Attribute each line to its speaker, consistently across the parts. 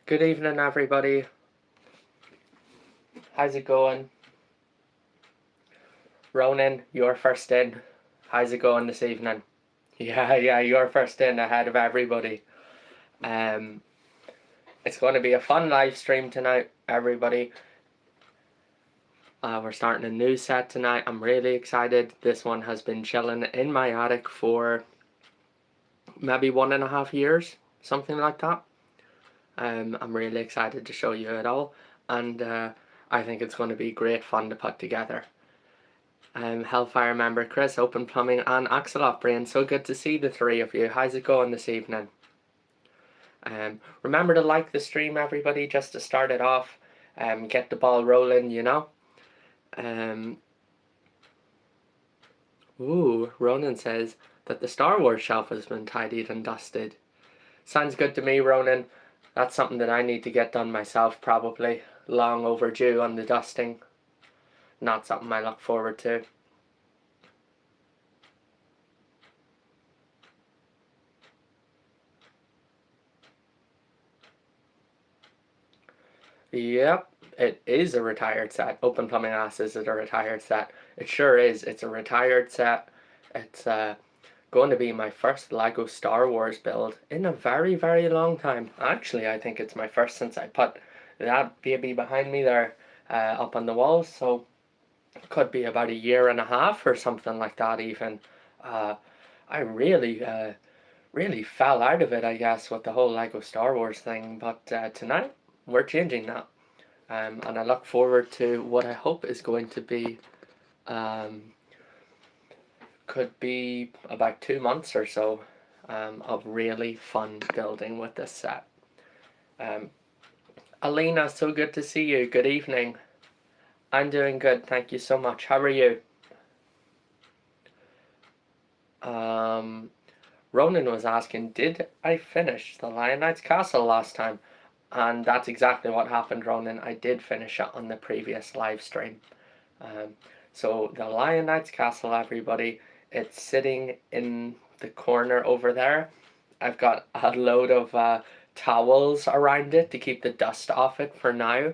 Speaker 1: Good evening, everybody. How's it going? Ronan, you're first in. How's it going this evening? Yeah, you're first in ahead of everybody. It's going to be a fun live stream tonight, everybody. We're starting a new set tonight. I'm really excited. This one has been chilling in my attic for maybe 1.5 years, something like that. I'm really excited to show you it all, and I think it's going to be great fun to put together. Hellfire member Chris, Open Plumbing, and Axolot Brain. So good to see the three of you. How's it going this evening? Remember to like the stream, everybody, just to start it off. Get the ball rolling, you know. Ronan says that the Star Wars shelf has been tidied and dusted. Sounds good to me, Ronan. That's something that I need to get done myself, probably. Long overdue on the dusting. Not something I look forward to. Yep, it is a retired set. Open Plumbing asks, is it a retired set? It sure is. It's a retired set. It's going to be my first Lego Star Wars build in a very, very long time. Actually, I think it's my first since I put that baby behind me there up on the walls. So could be about 1.5 years or something like that even. I really fell out of it, I guess, with the whole Lego Star Wars thing, but tonight we're changing that, and I look forward to what I hope is going to be could be about 2 months or so of really fun building with this set. Alina, so good to see you. Good evening. I'm doing good, thank you so much. How are you? Ronan was asking, did I finish the Lion Knight's Castle last time? And that's exactly what happened, Ronan. I did finish it on the previous live stream. So the Lion Knight's Castle, everybody, it's sitting in the corner over there. I've got a load of towels around it to keep the dust off it for now,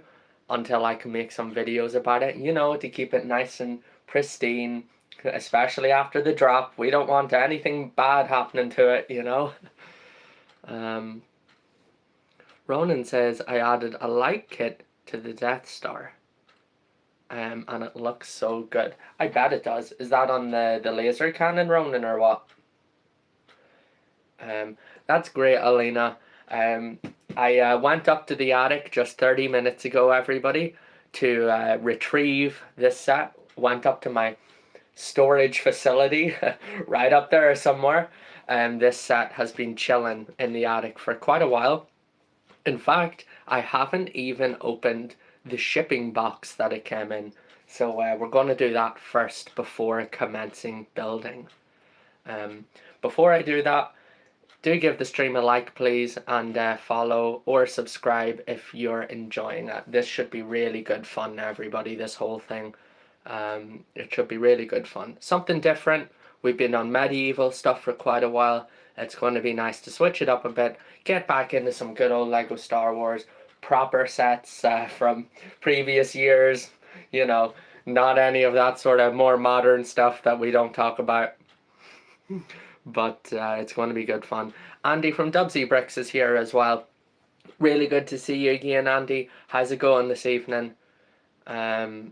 Speaker 1: until I can make some videos about it, you know, to keep it nice and pristine, especially after the drop. We don't want anything bad happening to it, you know. Ronan says, I added a light kit to the Death Star. And it looks so good. I bet it does. Is that on the laser cannon, Ronan, or what? That's great, Alina. I went up to the attic just 30 minutes ago, everybody, to retrieve this set. Went up to my storage facility right up there somewhere, and this set has been chilling in the attic for quite a while. In fact, I haven't even opened the shipping box that it came in, so we're going to do that first before commencing building. Before I do that, do give the stream a like, please, and follow or subscribe if you're enjoying it. This should be really good fun, everybody, this whole thing. It should be really good fun. Something different. We've been on medieval stuff for quite a while. It's going to be nice to switch it up a bit. Get back into some good old Lego Star Wars. Proper sets from previous years. You know, not any of that sort of more modern stuff that we don't talk about. But it's going to be good fun. Andy from Dubsy Bricks is here as well. Really good to see you again, Andy. How's it going this evening? I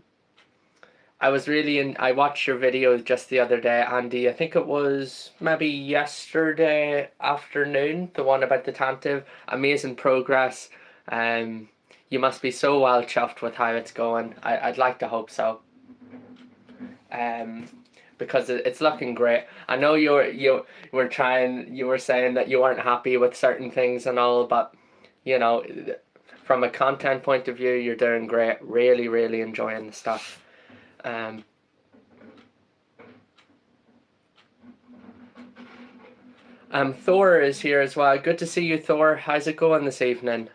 Speaker 1: watched your video just the other day, Andy. I think it was maybe yesterday afternoon, the one about the Tantive. Amazing progress. You must be so well chuffed with how it's going. I'd like to hope so. Because it's looking great. I know you were saying that you weren't happy with certain things and all, but you know, from a content point of view, you're doing great. Really, really enjoying the stuff. Thor is here as well. Good to see you, Thor. How's it going this evening?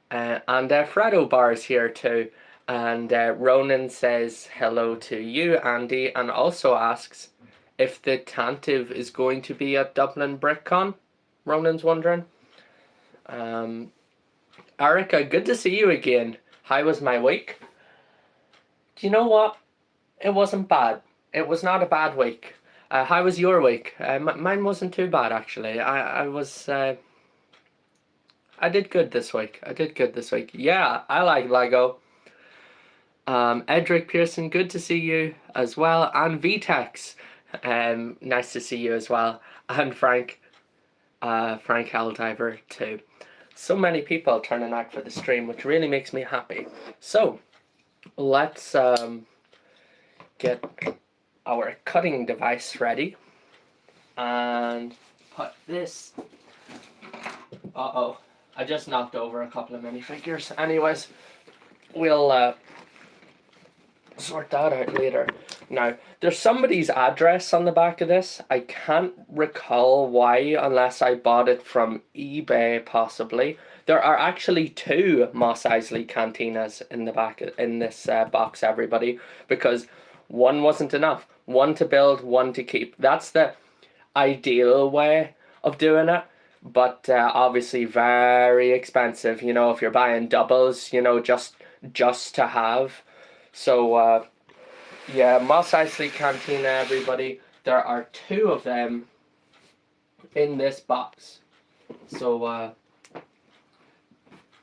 Speaker 1: And Fredo Bar is here too. And Ronan says hello to you, Andy, and also asks if the Tantive is going to be at Dublin BrickCon. Ronan's wondering. Erica, good to see you again. How was my week? Do you know what? It wasn't bad. It was not a bad week. How was your week? Mine wasn't too bad actually. I did good this week. Yeah, I like Lego. Edric Pearson, good to see you as well, and Vtex, nice to see you as well, and Frank Helldiver too. So many people turning out for the stream, which really makes me happy. So let's get our cutting device ready and put this. Uh-oh, I just knocked over a couple of minifigures. Anyways, we'll sort that out later. Now, there's somebody's address on the back of this. I can't recall why, unless I bought it from eBay, possibly. There are actually 2 Mos Eisley Cantinas in the back in this box, everybody, because one wasn't enough. One to build, one to keep. That's the ideal way of doing it, but obviously very expensive. You know, if you're buying doubles, you know, just to have. So yeah, Mos Eisley Cantina, everybody. There are 2 of them in this box. So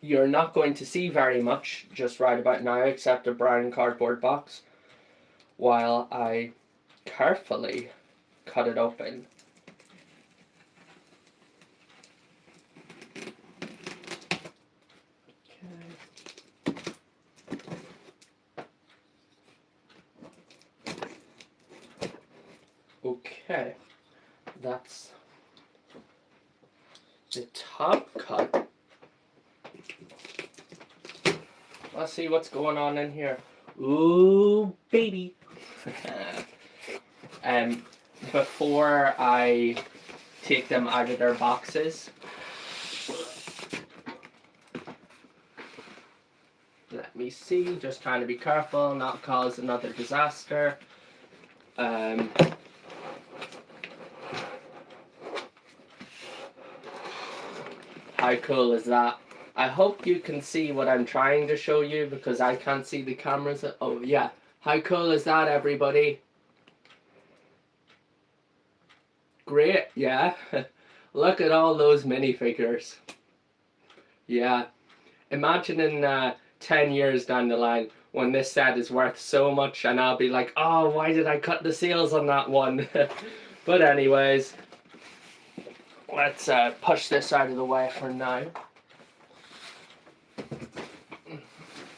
Speaker 1: you're not going to see very much just right about now, except a brown cardboard box, while I carefully cut it open. Okay, that's the top cut. Let's see what's going on in here. Ooh, baby. Before I take them out of their boxes, let me see, just trying to be careful, not cause another disaster. How cool is that? I hope you can see what I'm trying to show you, because I can't see the cameras. Oh yeah, how cool is that, everybody? Great, yeah. Look at all those minifigures. Yeah, imagine in 10 years down the line when this set is worth so much and I'll be like, oh, why did I cut the sales on that one? But anyways, let's push this out of the way for now.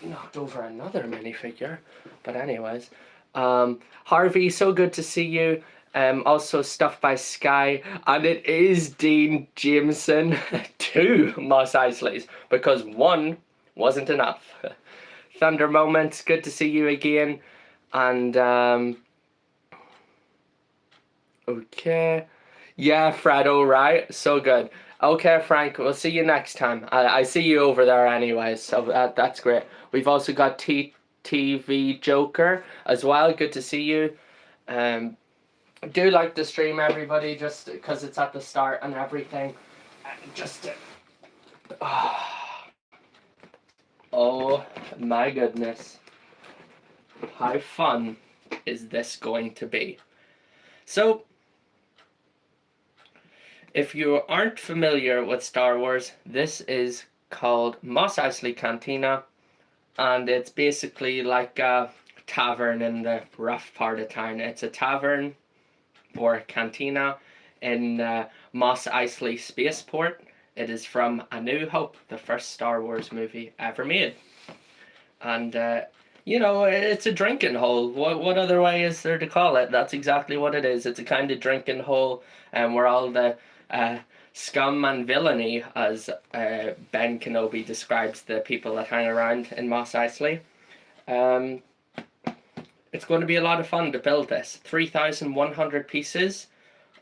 Speaker 1: Knocked over another minifigure, but anyways, Harvey, so good to see you. Also stuff by Sky, and it is Dean Jameson. 2 Mos Eisleys, because 1 wasn't enough. Thunder Moments, good to see you again. And okay, yeah, Fredo, right? So good. Okay, Frank, we'll see you next time. I see you over there anyways, so that's great. We've also got TV Joker as well. Good to see you. Do like the stream, everybody, just because it's at the start and everything. Just oh my goodness, how fun is this going to be? So, if you aren't familiar with Star Wars, this is called Mos Eisley Cantina, and it's basically like a tavern in the rough part of town. It's a tavern or cantina in Mos Eisley Spaceport. It is from A New Hope, the first Star Wars movie ever made. And you know, it's a drinking hole. What other way is there to call it? That's exactly what it is. It's a kind of drinking hole, where all the scum and villainy, as Ben Kenobi describes the people that hang around in Mos Eisley. It's going to be a lot of fun to build this. 3,100 pieces,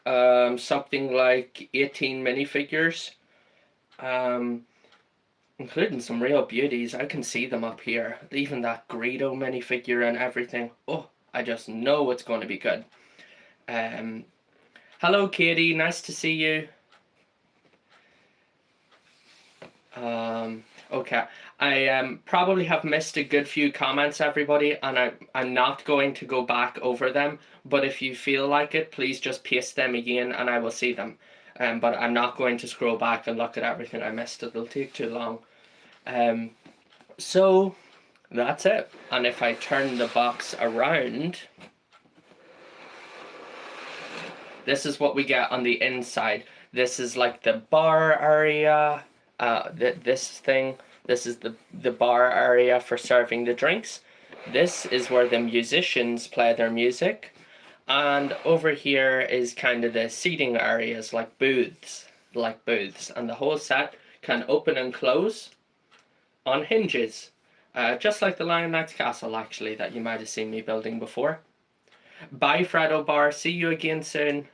Speaker 1: something like 18 minifigures, including some real beauties. I can see them up here. Even that Greedo minifigure and everything. Oh, I just know it's going to be good. Hello, Katie. Nice to see you. Okay. I probably have missed a good few comments, everybody, and I'm not going to go back over them. But if you feel like it, please just paste them again, and I will see them. But I'm not going to scroll back and look at everything I missed. It'll take too long. So that's it. And if I turn the box around, this is what we get on the inside. This is like the bar area. This is the bar area for serving the drinks. This is where the musicians play their music. And over here is kind of the seating areas, like booths. And the whole set can open and close on hinges. Just like the Lion Knight's Castle, actually, that you might have seen me building before. Bye, Fredo Bar. See you again soon.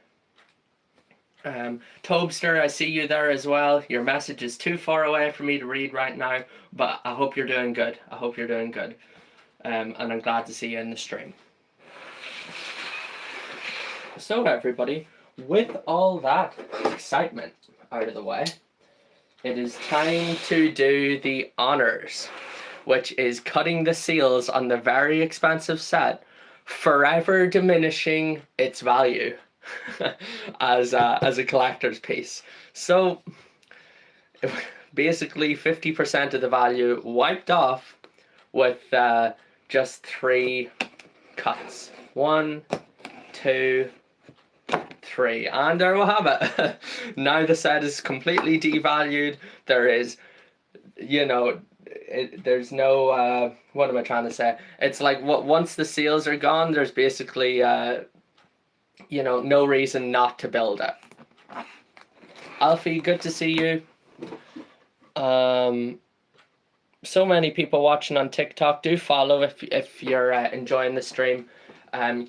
Speaker 1: Tobster, I see you there as well. Your message is too far away for me to read right now, but I hope you're doing good. I hope you're doing good. And I'm glad to see you in the stream. So everybody, with all that excitement out of the way, it is time to do the honors, which is cutting the seals on the very expensive set, forever diminishing its value as a collector's piece. So basically 50% of the value wiped off with just 3 cuts. 1, 2, 3, and there we'll have it. Now the set is completely devalued. There is, there's no what am I trying to say? It's like once the seals are gone, there's basically no reason not to build it. Alfie, good to see you. So many people watching on TikTok. Do follow if you're enjoying the stream.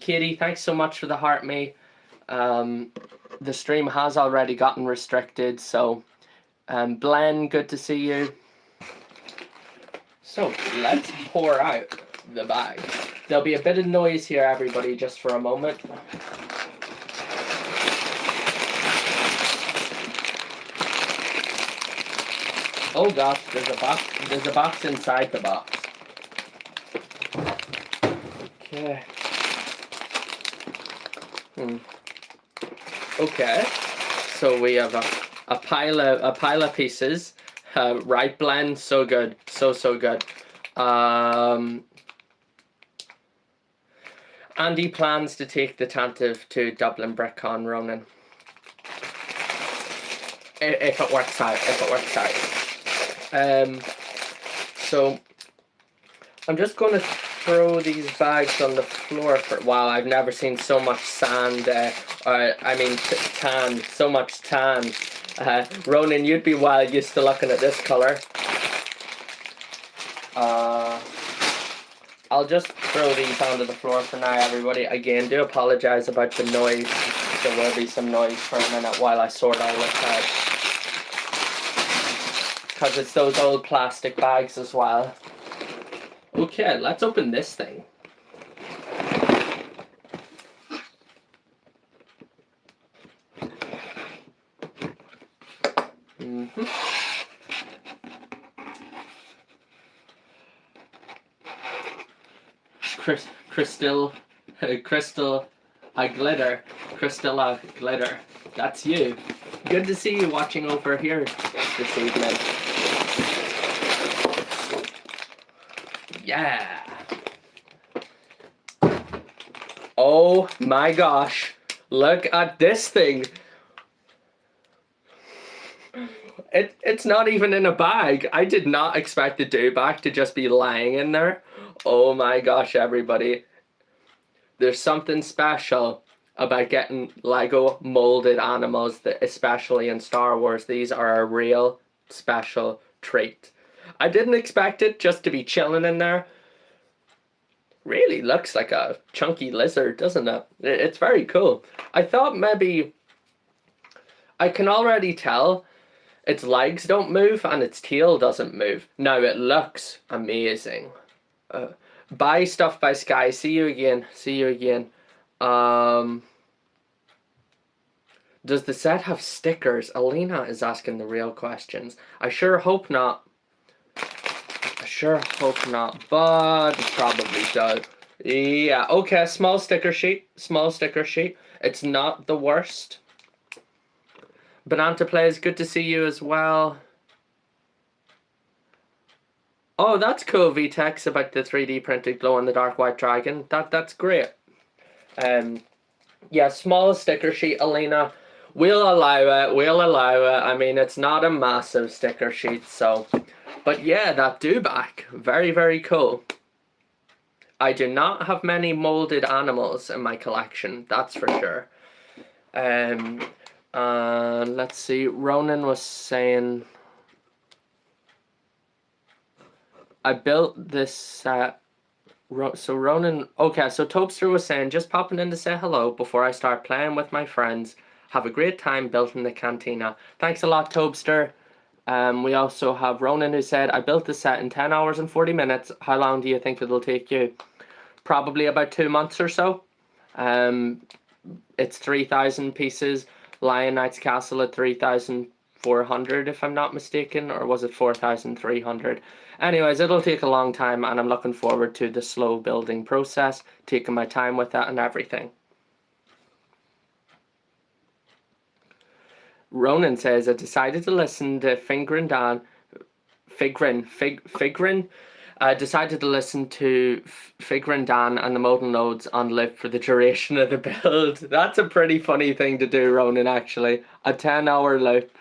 Speaker 1: Katie, thanks so much for the heart me. The stream has already gotten restricted, so Blen, good to see you. So let's pour out the bag. There'll be a bit of noise here, everybody, just for a moment. Oh gosh, there's a box inside the box. Okay. Okay, so we have a pile of pieces. Right blend, so good, so good. Andy plans to take the Tantive to Dublin BrickCon, Ronan. If it works out, So I'm just going to throw these bags on the floor for. Wow, I've never seen so much sand. Tan. So much tan. Ronan, you'd be well used to looking at this color. I'll just throw these onto the floor for now, everybody. Again, do apologise about the noise. There will be some noise for a minute while I sort all this out. Because it's those old plastic bags as well. Okay, let's open this thing. Crystalla Glitter. That's you. Good to see you watching over here this evening. Yeah. Oh my gosh. Look at this thing. It's not even in a bag. I did not expect the dewback to just be lying in there. Oh my gosh, everybody. There's something special about getting Lego molded animals, that especially in Star Wars. These are a real special treat. I didn't expect it just to be chilling in there. Really looks like a chunky lizard, doesn't it? It's very cool. I thought maybe... I can already tell its legs don't move and its tail doesn't move. Now it looks amazing. Buy stuff by Sky. See you again. Does the set have stickers? Alina is asking the real questions. I sure hope not. I sure hope not, but it probably does. Yeah, okay, small sticker sheet. Small sticker sheet. It's not the worst. Bananta Plays, good to see you as well. Oh, that's cool, VTEX, about the 3D printed glow-in-the-dark white dragon. That's great. Yeah, small sticker sheet, Alina. We'll allow it. We'll allow it. I mean, it's not a massive sticker sheet, so. But yeah, that do-back. Very, very cool. I do not have many molded animals in my collection, that's for sure. Let's see. Ronan was saying, I built this set. So Ronan, okay, so Topster was saying, just popping in to say hello before I start playing with my friends. Have a great time building the cantina. Thanks a lot, Topster. We also have Ronan who said, I built the set in 10 hours and 40 minutes. How long do you think it'll take you? Probably about 2 months or so. It's 3,000 pieces. Lion Knight's Castle at 3,400 if I'm not mistaken, or was it 4,300? Anyways, it'll take a long time, and I'm looking forward to the slow building process, taking my time with that and everything. Ronan says, I decided to listen to Figrin Dan. Decided to listen to Figrin Dan and the modal nodes on live for the duration of the build. That's a pretty funny thing to do, Ronan, actually. A 10-hour loop.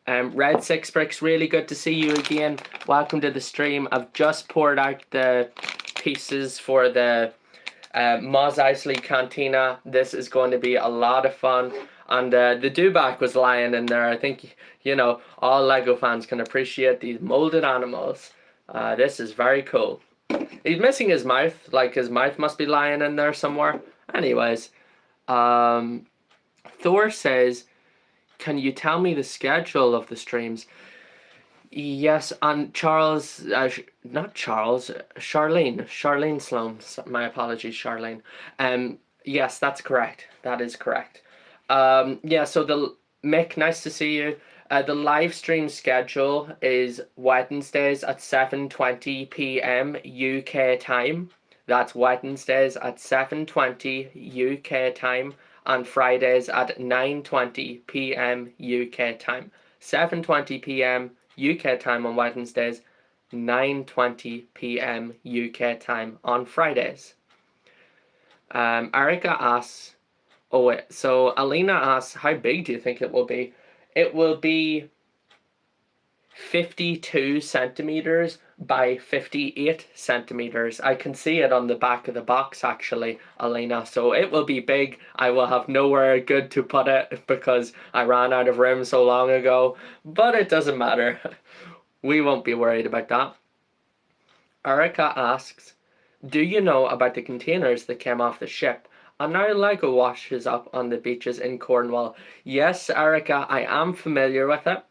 Speaker 1: Red Six Bricks, really good to see you again. Welcome to the stream. I've just poured out the pieces for the Mos Eisley Cantina. This is going to be a lot of fun. And the do-back was lying in there. I think, you know, all LEGO fans can appreciate these molded animals. This is very cool. He's missing his mouth. Like, his mouth must be lying in there somewhere. Anyways, Thor says, can you tell me the schedule of the streams? Yes, and Charles, not Charles, Charlene Sloan. My apologies, Charlene. Yes, that's correct. That is correct. Yeah, so Mick, nice to see you. The live stream schedule is Wednesdays at 7:20 p.m. UK time. That's Wednesdays at 7:20 UK time, and Fridays at 9:20 p.m. UK time. 7:20 p.m. UK time on Wednesdays, 9:20 p.m. UK time on Fridays. Erica asks, oh wait, so Alina asks, how big do you think it will be? It will be 52 centimeters by 58 centimeters. I can see it on the back of the box actually, Alina, so it will be big. I will have nowhere good to put it because I ran out of room so long ago, but it doesn't matter. We won't be worried about that. Erica asks, do you know about the containers that came off the ship and now LEGO washes up on the beaches in Cornwall? Yes, Erica, I am familiar with it.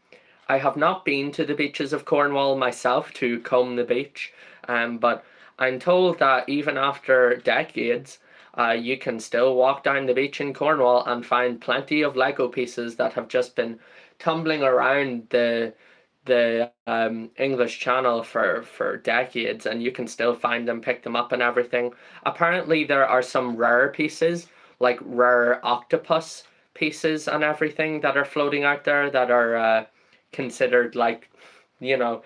Speaker 1: I have not been to the beaches of Cornwall myself to comb the beach, but I'm told that even after decades, you can still walk down the beach in Cornwall and find plenty of LEGO pieces that have just been tumbling around the English Channel for decades, and you can still find them, pick them up and everything. Apparently there are some rare pieces, like rare octopus pieces and everything, that are floating out there that are considered, like, you know,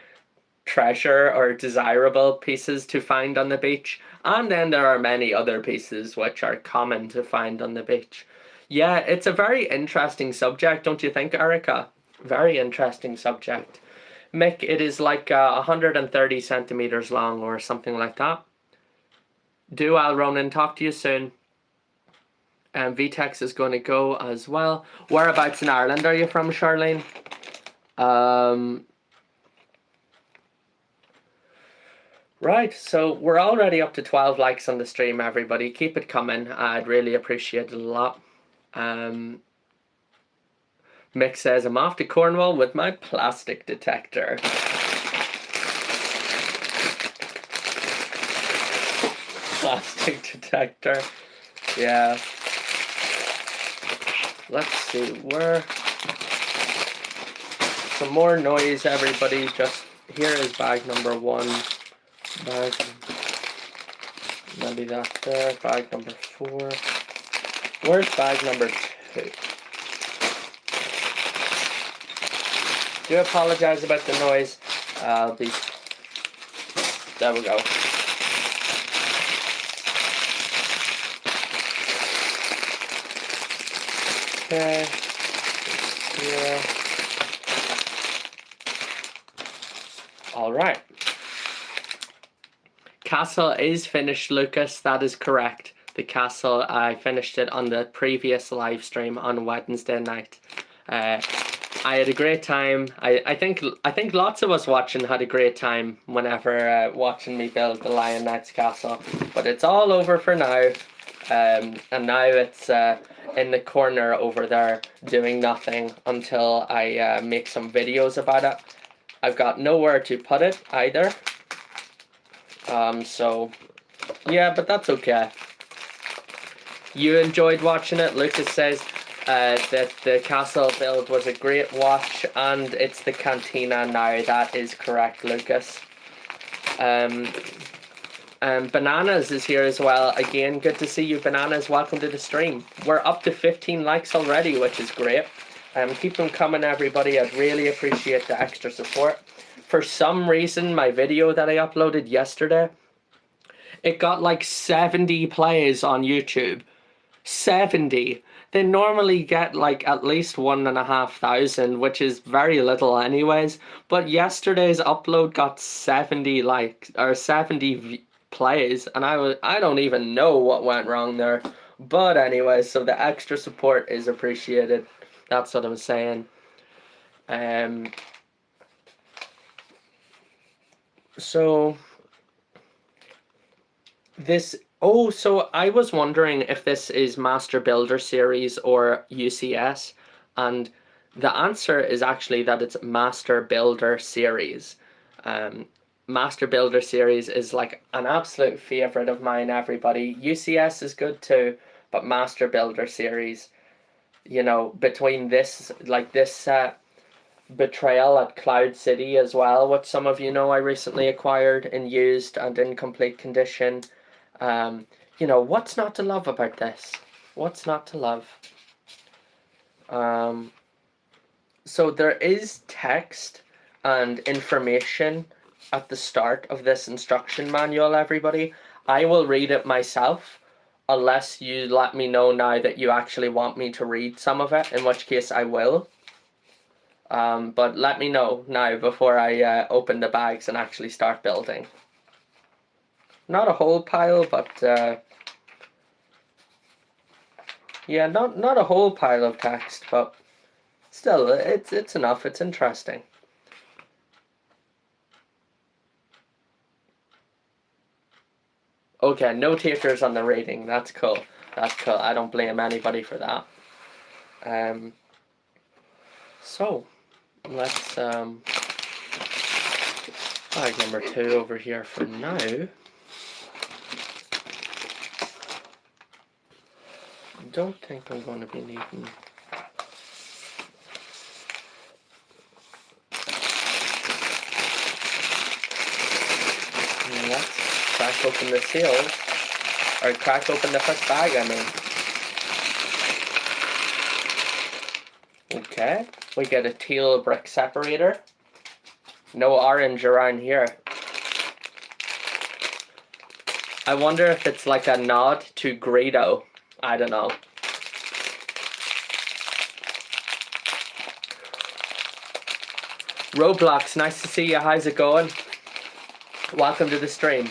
Speaker 1: treasure or desirable pieces to find on the beach. And then there are many other pieces which are common to find on the beach. Yeah, it's a very interesting subject, don't you think, Erica? Very interesting subject. Mick, it is like 130 centimeters long or something like that. Do Al Ronan, talk to you soon. VTEX is going to go as well. Whereabouts in Ireland are you from, Charlene? Right, so we're already up to 12 likes on the stream, everybody. Keep it coming. I'd really appreciate it a lot. Mick says, I'm off to Cornwall with my plastic detector. Plastic detector. Yeah. let's see, where... Some more noise, everybody. Just here is bag number 1. Bag... Maybe that there. Bag number 4. Where's bag number 2? Do apologize about the noise. I'll be... There we go. Okay. Here. Alright. Castle is finished, Lucas. That is correct. The castle, I finished it on the previous live stream on Wednesday night. I had a great time. I think lots of us watching had a great time whenever watching me build the Lion Knight's castle. But it's all over for now. And now it's in the corner over there doing nothing until I make some videos about it. I've got nowhere to put it either. So yeah, but that's okay. You enjoyed watching it. Lucas says that the castle build was a great watch, and it's the cantina now. That is correct, Lucas. Bananas is here as well. Again, good to see you, Bananas. Welcome to the stream. We're up to 15 likes already, which is great. Keep them coming, everybody. I'd really appreciate the extra support. For some reason, my video that I uploaded yesterday, it got like 70 plays on YouTube. 70. They normally get like at least 1,500, which is very little anyways. But yesterday's upload got 70 likes, or 70 plays, and I don't even know what went wrong there. But anyway, so the extra support is appreciated. That's what I'm saying. So this... Oh, so I was wondering if this is Master Builder Series or UCS, and the answer is actually that it's Master Builder Series. Master Builder Series is like an absolute favorite of mine, everybody. UCS is good too, but Master Builder Series, you know, between this, like this Betrayal at Cloud City as well, which some of you know I recently acquired in used and in complete condition. You know, what's not to love about this? What's not to love? So there is text and information at the start of this instruction manual, everybody. I will read it myself, unless you let me know now that you actually want me to read some of it, in which case I will. But let me know now before I open the bags and actually start building. Not a whole pile, but yeah, not a whole pile of text, but still, it's enough. It's interesting. Okay, no takers on the rating. That's cool. That's cool. I don't blame anybody for that. So let's bag number 2 over here for now. Don't think I'm going to be needing... Let's crack open the seals, or crack open the first bag, I mean. Okay, we get a teal brick separator. No orange around here. I wonder if it's like a nod to Greedo. I don't know. Roblox, nice to see you. How's it going? Welcome to the stream.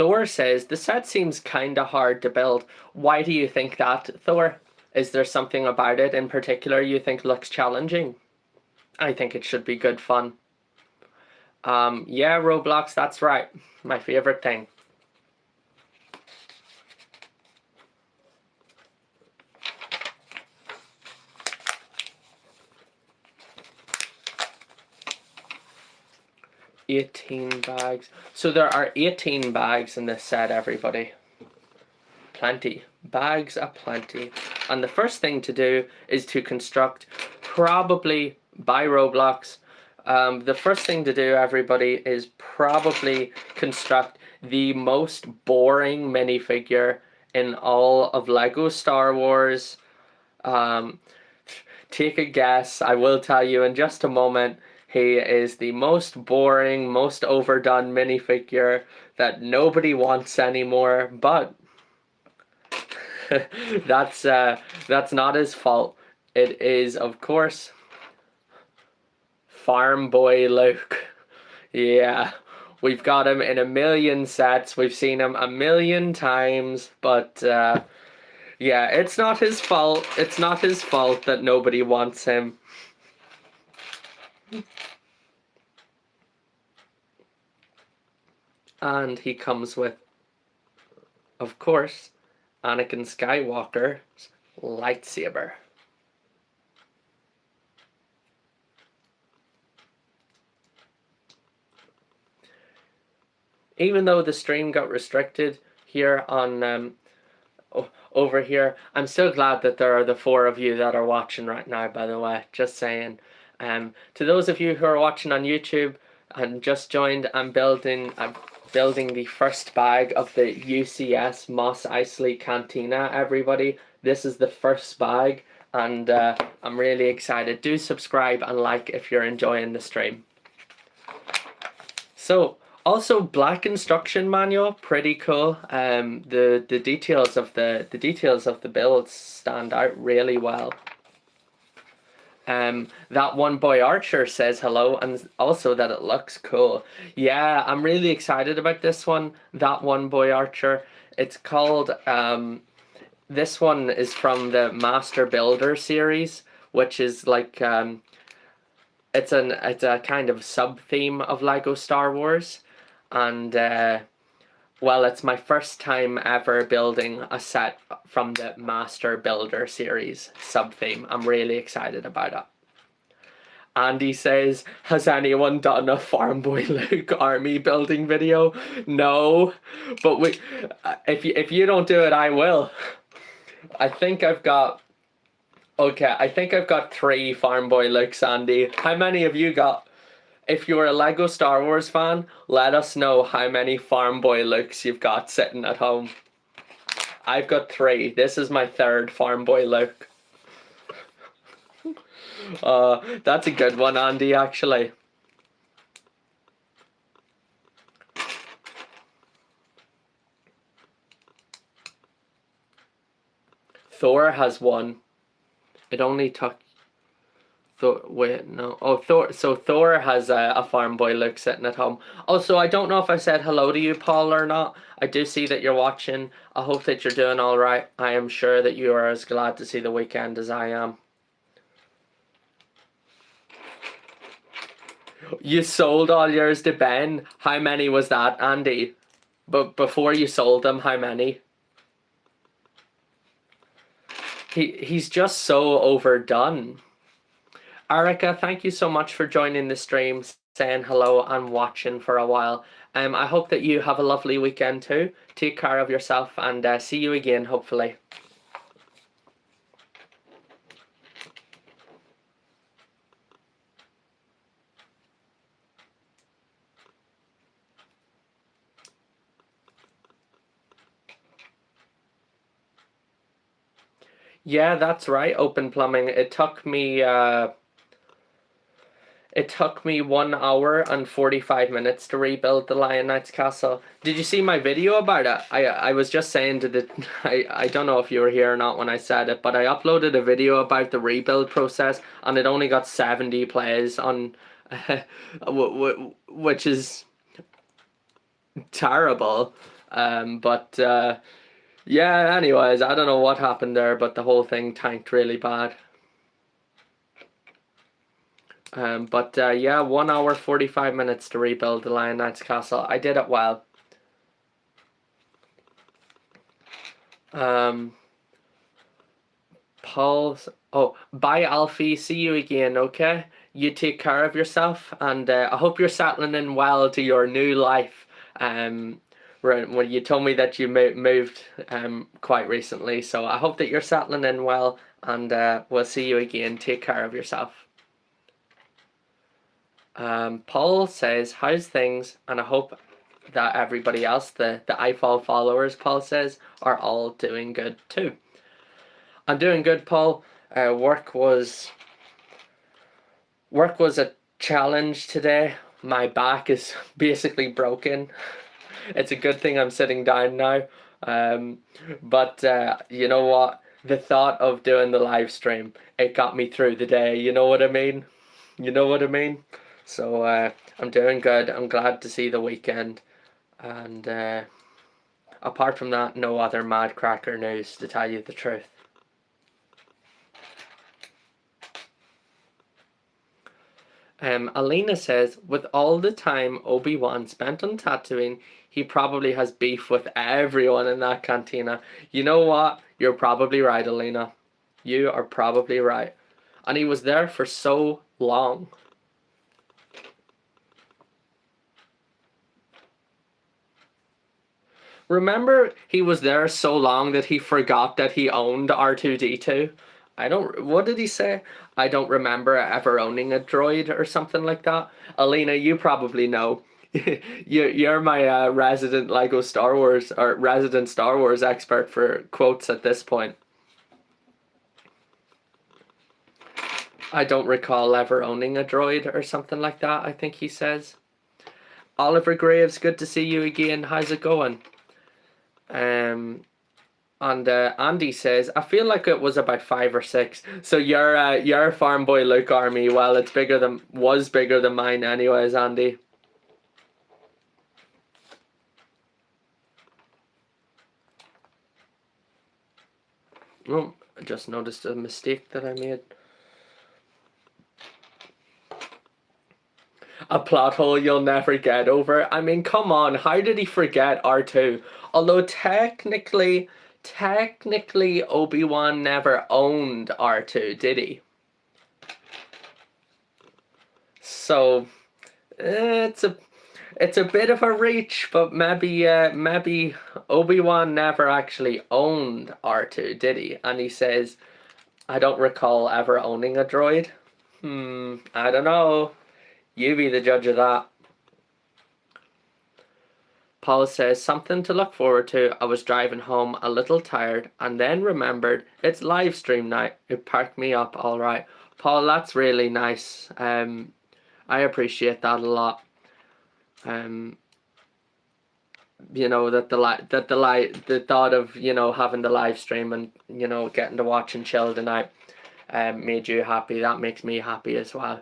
Speaker 1: Thor says, the set seems kinda hard to build. Why do you think that, Thor? Is there something about it in particular you think looks challenging? I think it should be good fun. Yeah, Roblox, that's right. My favorite thing. 18 bags. So there are 18 bags in this set, everybody. Plenty. Bags aplenty. And the first thing to do is to construct, probably by Roblox, the first thing to do, everybody, is probably construct the most boring minifigure in all of Lego Star Wars. Take a guess. I will tell you in just a moment. He is the most boring, most overdone minifigure that nobody wants anymore, but that's not his fault. It is, of course, Farm Boy Luke. Yeah, we've got him in a million sets. We've seen him a million times, but yeah, it's not his fault. It's not his fault that nobody wants him. And he comes with, of course, Anakin Skywalker's lightsaber. Even though the stream got restricted here on over here, I'm so glad that there are the 4 of you that are watching right now, by the way, just saying. To those of you who are watching on YouTube and just joined, I'm building the first bag of the UCS Mos Eisley Cantina, everybody. This is the first bag, and I'm really excited. Do subscribe and like if you're enjoying the stream. So, also black instruction manual, pretty cool. The details of the builds stand out really well. That one boy Archer says hello, and also that it looks cool. Yeah, I'm really excited about this one. That one boy Archer. It's called this one is from the Master Builder series, which is like it's a kind of sub theme of Lego Star Wars. And well, it's my first time ever building a set from the Master Builder series sub-theme. I'm really excited about it. Andy says, has anyone done a Farm Boy Luke army building video? No, but if you don't do it, I will. I think I've got 3 Farm Boy Lukes, Andy. How many have you got? If you're a Lego Star Wars fan, let us know how many Farm Boy Lukes you've got sitting at home. I've got 3. This is my 3rd Farm Boy Luke. That's a good one, Andy, actually. Thor has one. It only took... Wait, no. Oh, Thor. So Thor has a Farm Boy Luke sitting at home. Also, I don't know if I said hello to you, Paul, or not. I do see that you're watching. I hope that you're doing all right. I am sure that you are as glad to see the weekend as I am. You sold all yours to Ben. How many was that, Andy? But before you sold them, how many? He's just so overdone. Erica, thank you so much for joining the stream, saying hello and watching for a while. I hope that you have a lovely weekend too. Take care of yourself and see you again, hopefully. Yeah, that's right, Open Plumbing. It took me 1 hour and 45 minutes to rebuild the Lion Knight's castle. Did you see my video about it? I was just saying to the... I don't know if you were here or not when I said it, but I uploaded a video about the rebuild process, and it only got 70 plays on... which is terrible. Yeah, anyways, I don't know what happened there, but the whole thing tanked really bad. Yeah, 1 hour 45 minutes to rebuild the Lion Knight's castle. I did it well. Paul's... Oh, bye Alfie, see you again, okay? you take care of yourself, and I hope you're settling in well to your new life. When you told me that you moved quite recently, so I hope that you're settling in well, and we'll see you again. Take care of yourself. Paul says, how's things? And I hope that everybody else, the iFall followers, Paul says, are all doing good too. I'm doing good, Paul. Work was a challenge today. My back is basically broken. It's a good thing I'm sitting down now. But you know what? The thought of doing the live stream, it got me through the day. You know what I mean? You know what I mean? So I'm doing good. I'm glad to see the weekend. And apart from that, no other mad cracker news, to tell you the truth. Alina says, with all the time Obi-Wan spent on Tatooine, he probably has beef with everyone in that cantina. You know what? You're probably right, Alina. You are probably right. And he was there for so long. Remember, he was there so long that he forgot that he owned R2-D2? What did he say? I don't remember ever owning a droid or something like that. Alina, you probably know. You're my resident Lego Star Wars, or resident Star Wars expert for quotes at this point. I don't recall ever owning a droid or something like that, I think he says. Oliver Graves, good to see you again. How's it going? And Andy says, I feel like it was about 5 or 6. So your Farm Boy Luke army, well, was bigger than mine anyways, Andy. Oh, I just noticed a mistake that I made. A plot hole you'll never get over. I mean, come on, how did he forget R2? Although technically Obi-Wan never owned R2, did he? So it's a bit of a reach, but maybe Obi-Wan never actually owned R2, did he? And he says, I don't recall ever owning a droid. I don't know. You be the judge of that. Paul says, something to look forward to. I was driving home a little tired and then remembered it's live stream night. It perked me up all right. Paul, that's really nice. I appreciate that a lot. You know, the thought of, you know, having the live stream and, you know, getting to watch and chill tonight made you happy. That makes me happy as well.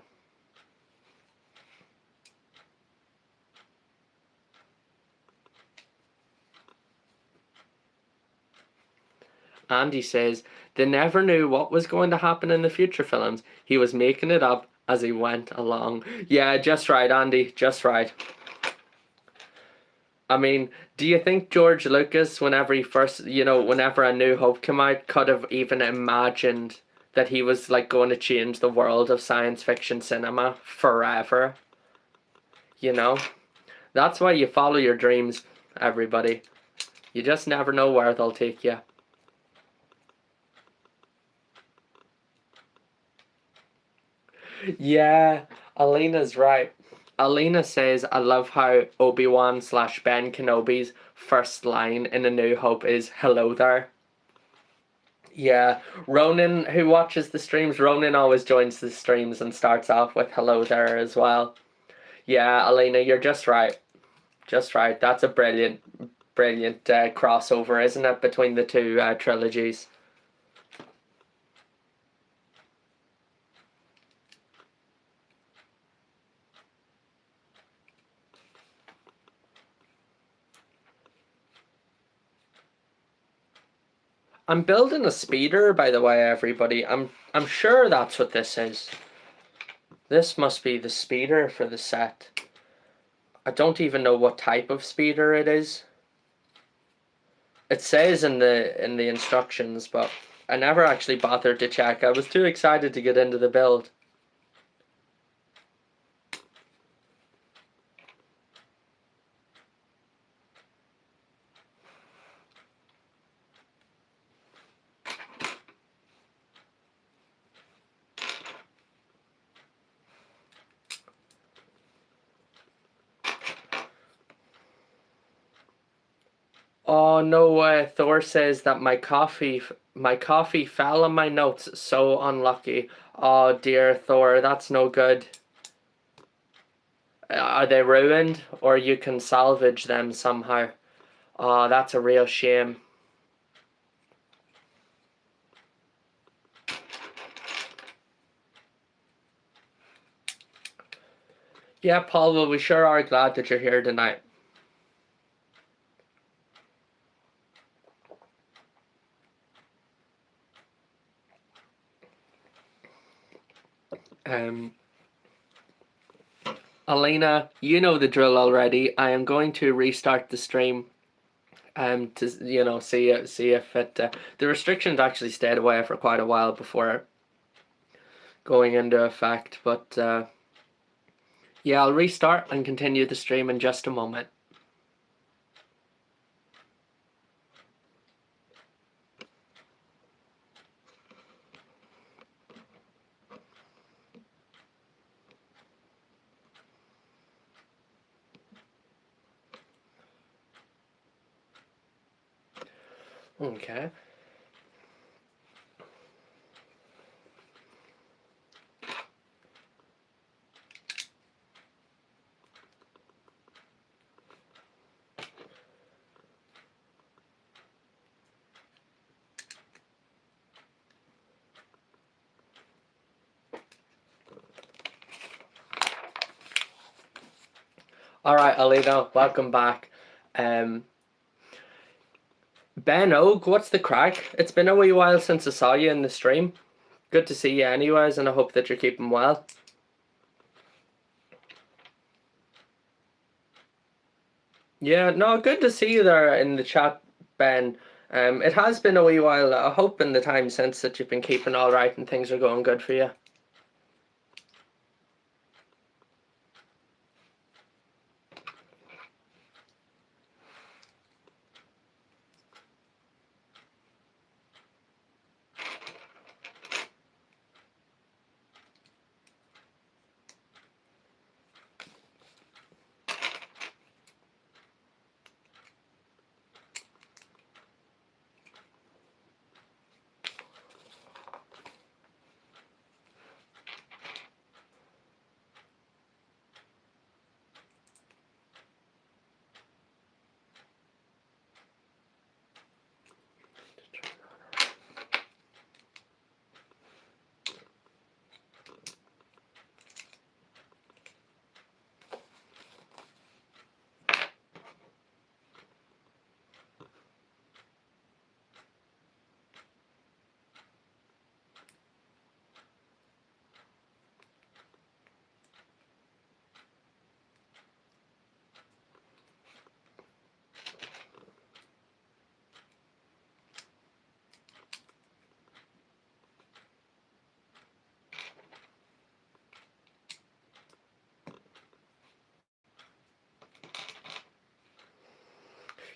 Speaker 1: Andy says, they never knew what was going to happen in the future films. He was making it up as he went along. Yeah, just right, Andy, just right. I mean, do you think George Lucas, whenever A New Hope came out, could have even imagined that he was like going to change the world of science fiction cinema forever? You know? That's why you follow your dreams, everybody. You just never know where they'll take you. Yeah, Alina's right. Alina says, I love how Obi-Wan / Ben Kenobi's first line in A New Hope is, hello there. Yeah, Ronan, who watches the streams, Ronan always joins the streams and starts off with hello there as well. Yeah, Alina, you're just right. Just right. That's a brilliant crossover, isn't it, between the two trilogies? I'm building a speeder, by the way, everybody. I'm sure that's what this is. This must be the speeder for the set. I don't even know what type of speeder it is. It says in the instructions, but I never actually bothered to check. I was too excited to get into the build. Oh no way. Thor says that my coffee fell on my notes. So unlucky. Oh dear Thor, that's no good. Are they ruined or you can salvage them somehow? Oh, that's a real shame. Yeah, Paul, well, we sure are glad that you're here tonight. Um, Elena, you know the drill already. I am going to restart the stream. To see if it the restrictions actually stayed away for quite a while before going into effect, but yeah, I'll restart and continue the stream in just a moment. Okay. All right, Alina, welcome back. Ben Oak, what's the crack? It's been a wee while since I saw you in the stream. Good to see you anyways, and I hope that you're keeping well. Yeah, no, good to see you there in the chat, Ben. It has been a wee while. I hope in the time since that you've been keeping all right and things are going good for you.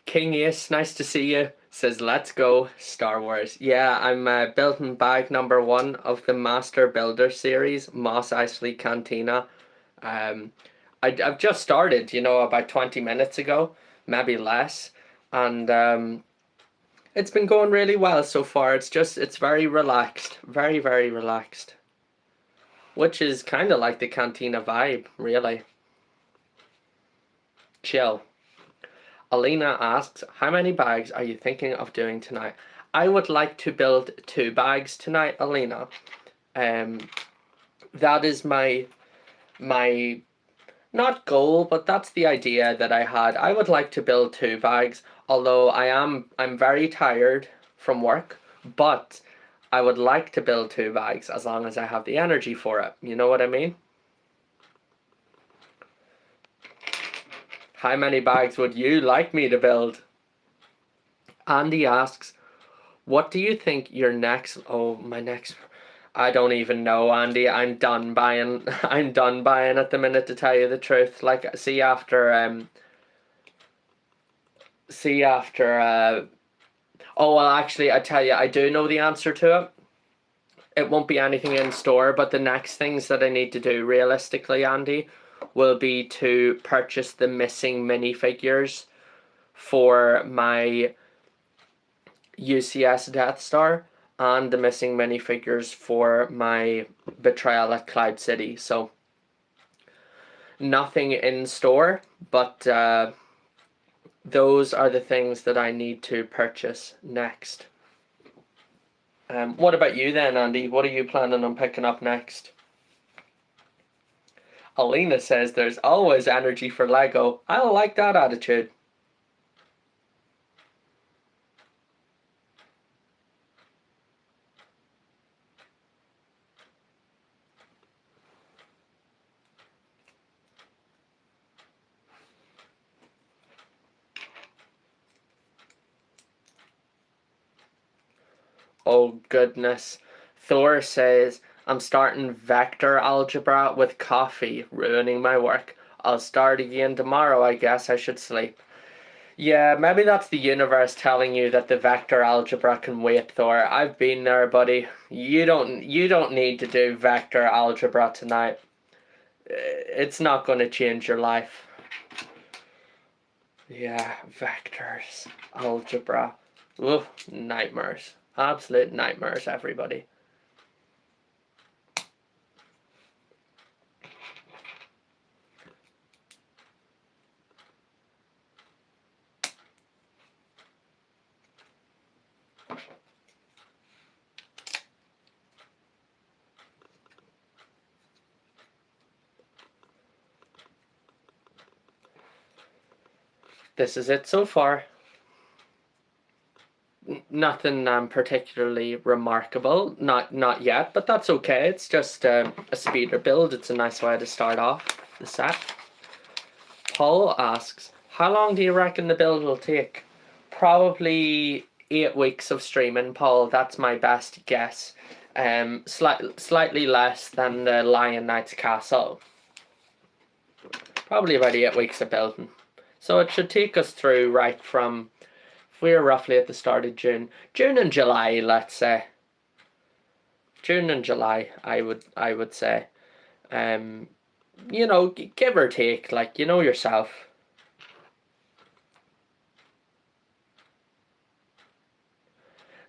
Speaker 1: King Ace, nice to see you. Says, let's go, Star Wars. Yeah, I'm building bag number 1 of the Master Builder series, Mos Eisley Cantina. I've just started, about 20 minutes ago, maybe less. And it's been going really well so far. It's very relaxed, very, very relaxed. Which is kind of like the Cantina vibe, really. Chill. Alina asks, how many bags are you thinking of doing tonight? I would like to build 2 bags tonight, Alina. That is my not goal, but that's the idea that I had. I would like to build 2 bags, although I'm very tired from work, but I would like to build 2 bags as long as I have the energy for it. You know what I mean? How many bags would you like me to build? Andy asks, what do you think your next... Oh, my next... I don't even know, Andy. I'm done buying. I'm done buying at the minute, to tell you the truth. Like, see after... Oh, well, actually, I tell you, I do know the answer to it. It won't be anything in store, but the next things that I need to do, realistically, Andy, will be to purchase the missing minifigures for my UCS Death Star and the missing minifigures for my Betrayal at Cloud City. So nothing in store, but those are the things that I need to purchase next. What about you then, Andy? What are you planning on picking up next? Alina says there's always energy for Lego. I like that attitude. Oh goodness. Thor says, I'm starting vector algebra with coffee, ruining my work. I'll start again tomorrow, I guess I should sleep. Yeah, maybe that's the universe telling you that the vector algebra can wait, Thor. I've been there, buddy. You don't need to do vector algebra tonight. It's not going to change your life. Yeah, vectors, algebra. Ugh, nightmares. Absolute nightmares, everybody. This is it so far. Nothing particularly remarkable, not yet, but that's okay. It's just a speeder build. It's a nice way to start off the set. Paul asks, how long do you reckon the build will take? Probably 8 weeks of streaming, Paul. That's my best guess. Slightly less than the Lion Knight's Castle. Probably about 8 weeks of building. So it should take us through right from, if we're roughly at the start of June and July, let's say. June and July, I would say. You know, give or take, like, you know yourself.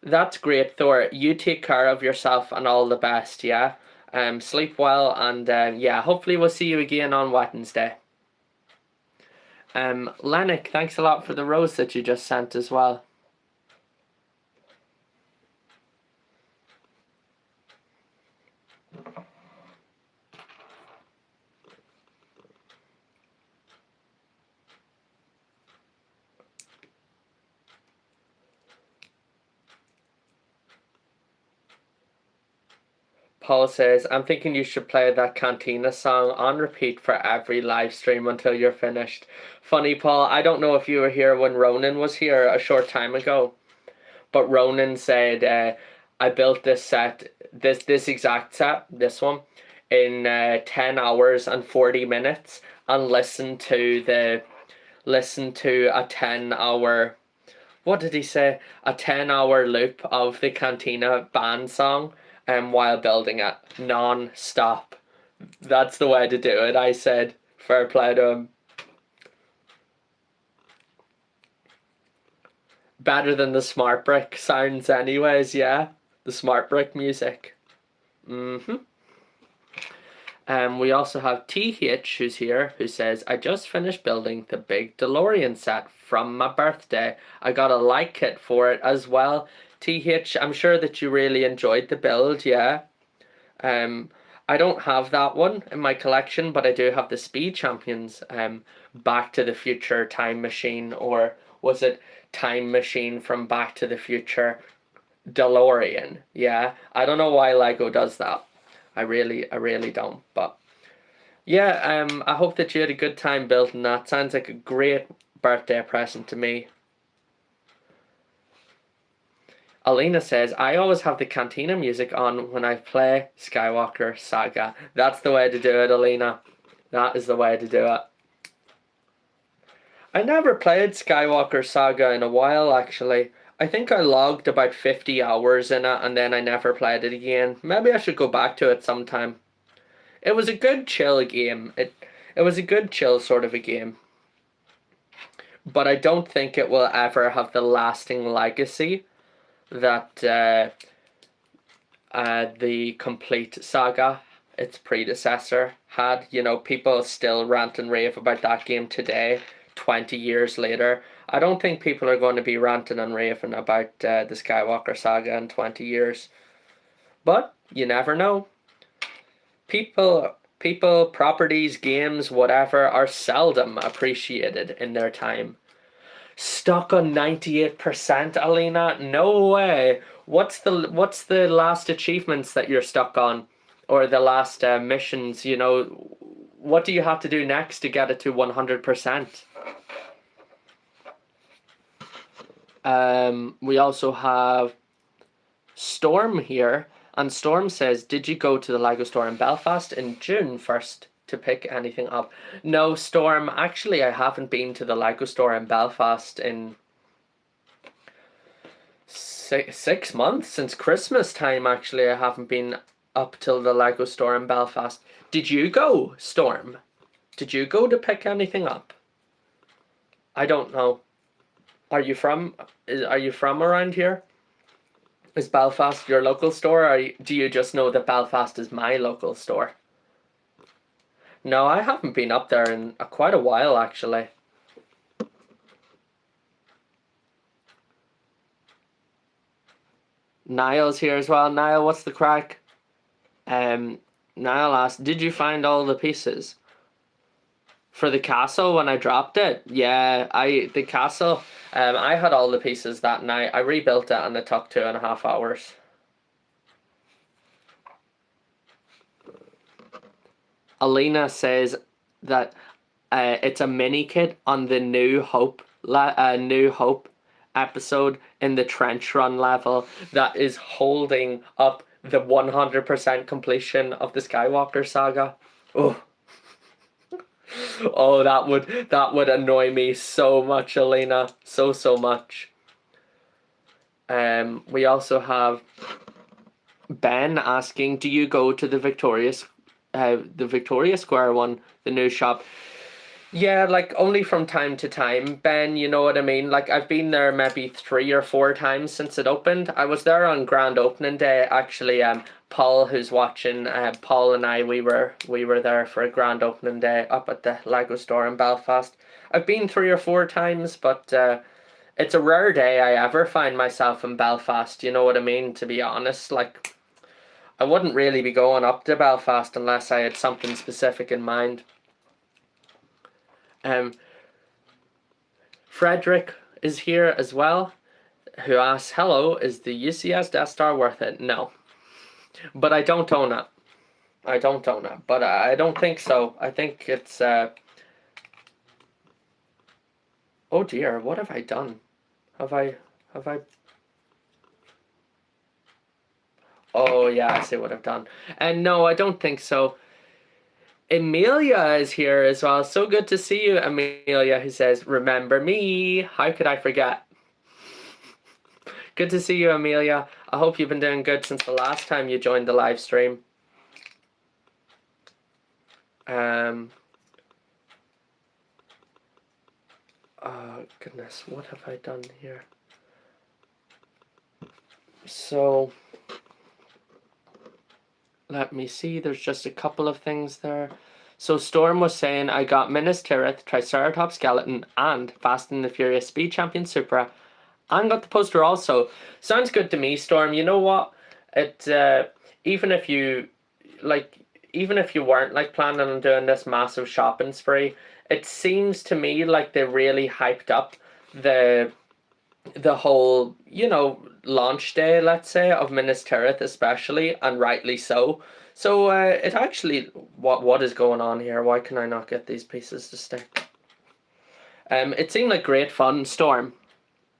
Speaker 1: That's great, Thor. You take care of yourself and all the best, yeah? Sleep well, and yeah, hopefully we'll see you again on Wednesday. Lennox, thanks a lot for the rose that you just sent as well. Paul says, I'm thinking you should play that Cantina song on repeat for every live stream until you're finished. Funny, Paul, I don't know if you were here when Ronan was here a short time ago, but Ronan said, I built this set, this exact set, this one, in 10 hours and 40 minutes and listened to a 10-hour, what did he say? A 10-hour loop of the Cantina band song while building it non-stop. That's the way to do it, I said. Fair play to him. Better than the smart brick sounds anyways, yeah. The smart brick music. We also have TH who's here, who says, I just finished building the big DeLorean set from my birthday. I got a light kit for it as well. TH, I'm sure that you really enjoyed the build, yeah. I don't have that one in my collection, but I do have the Speed Champions Back to the Future Time Machine, or was it Time Machine from Back to the Future DeLorean? Yeah, I don't know why Lego does that. I really don't, but yeah, I hope that you had a good time building that. Sounds like a great birthday present to me. Alina says, I always have the Cantina music on when I play Skywalker Saga. That's the way to do it, Alina. That is the way to do it. I never played Skywalker Saga in a while, actually. I think I logged about 50 hours in it and then I never played it again. Maybe I should go back to it sometime. It was a good chill game. It was a good chill sort of a game. but I don't think it will ever have the lasting legacy that the complete saga, its predecessor, had. You know, people still rant and rave about that game today, 20 years later. I don't think people are going to be ranting and raving about the Skywalker saga in 20 years. But you never know. People, properties, games, whatever, are seldom appreciated in their time. Stuck on 98%, Alina? No way. What's the last achievements that you're stuck on, or the last missions? You know, what do you have to do next to get it to 100%? We also have Storm here, and Storm says, "Did you go to the Lego store in Belfast in June 1st to pick anything up?" No, Storm. Actually, I haven't been to the Lego store in Belfast in 6 months, since Christmas time. Actually, I haven't been up till the Lego store in Belfast. Did you go, Storm? Did you go to pick anything up? I don't know. Are you from around here? Is Belfast your local store, or do you just know that Belfast is my local store? No, I haven't been up there in quite a while, actually. Niall's here as well. Niall, what's the crack? Niall asked, "Did you find all the pieces for the castle when I dropped it?" Yeah, the castle. I had all the pieces that night. I rebuilt it and it took 2.5 hours. Alina says that it's a mini kit on the New Hope episode in the trench run level that is holding up the 100% completion of the Skywalker saga. Oh. Oh, that would annoy me so much, Elena. So much. We also have Ben asking, "Do you go to the Victoria Square one, the new shop?" Yeah, like only from time to time, Ben, you know what I mean? Like I've been there maybe 3 or 4 times since it opened. I was there on grand opening day, actually. Paul, who's watching, Paul and I, we were there for a grand opening day up at the Lego store in Belfast. I've been 3 or 4 times, but it's a rare day I ever find myself in Belfast, you know what I mean, to be honest. Like, I wouldn't really be going up to Belfast unless I had something specific in mind. Frederick is here as well, who asks, "Hello, is the UCS Death Star worth it?" No. But I don't own it. But I don't think so. I think it's... Oh dear, what have I done? Have I... Oh yeah, I see what I've done. And no, I don't think so. Amelia is here as well. So good to see you, Amelia, who says, "Remember me. How could I forget?" Good to see you, Amelia. I hope you've been doing good since the last time you joined the live stream. Oh goodness, what have I done here? So let me see, there's just a couple of things there. So Storm was saying, "I got Minas Tirith, Triceratops Skeleton, and Fast and the Furious Speed Champion Supra, and got the poster also." Sounds good to me, Storm. You know what? It even if you weren't like planning on doing this massive shopping spree, it seems to me like they really hyped up the whole, you know, launch day, let's say, of Minas Tirith especially, and rightly so. So it actually, what is going on here? Why can I not get these pieces to stick? It seemed like great fun, Storm.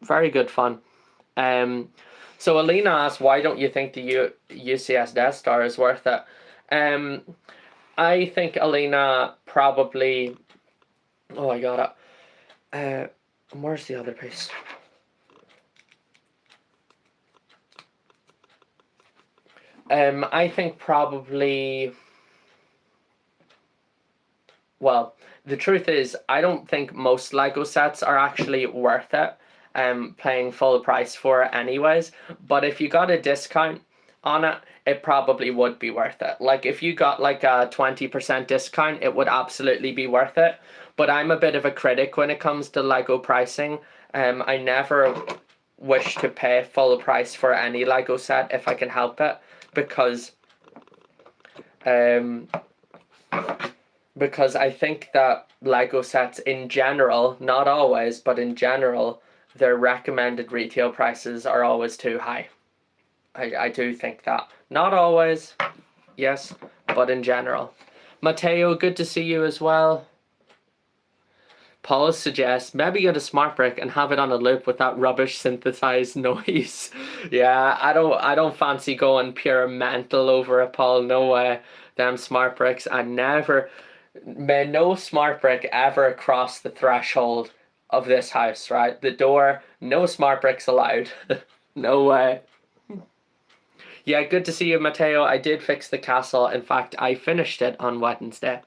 Speaker 1: Very good fun. So Alina asked, "Why don't you think the UCS Death Star is worth it?" I think Alina probably... Oh, I got it. Where's the other piece? I think probably well, the truth is, I don't think most Lego sets are actually worth it, paying full price for it anyways. But if you got a discount on it, it probably would be worth it. Like if you got like a 20% discount, it would absolutely be worth it. But I'm a bit of a critic when it comes to Lego pricing. I never wish to pay full price for any Lego set if I can help it, because I think that Lego sets in general, not always, but in general, their recommended retail prices are always too high. I do think that. Not always, yes, but in general. Mateo, good to see you as well. Paul suggests maybe get a smart brick and have it on a loop with that rubbish synthesized noise. Yeah, I don't fancy going pure mental over it, Paul. No way. Them smart bricks. May no smart brick ever cross the threshold of this house, right? The door, no smart bricks allowed. No way. Yeah, good to see you, Mateo. I did fix the castle. In fact, I finished it on Wednesday.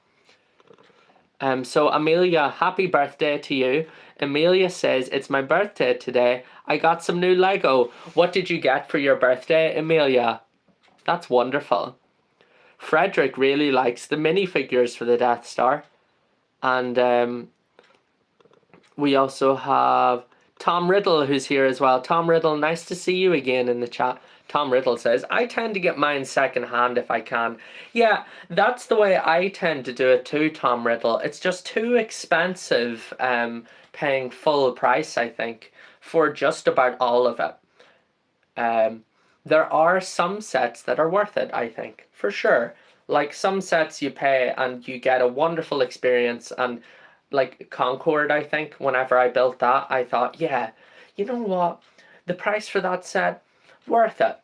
Speaker 1: So Amelia, happy birthday to you. Amelia says, it's my birthday today. I got some new Lego. What did you get for your birthday, Amelia? That's wonderful. Frederick really likes the minifigures for the Death Star. And we also have Tom Riddle, who's here as well. Tom Riddle, nice to see you again in the chat. Tom Riddle says, I tend to get mine second hand if I can. Yeah, that's the way I tend to do it too, Tom Riddle. It's just too expensive paying full price, I think, for just about all of it. There are some sets that are worth it, I think, for sure. Like some sets you pay and you get a wonderful experience, and like Concord, I think, whenever I built that, I thought, yeah, you know what? The price for that set, worth it.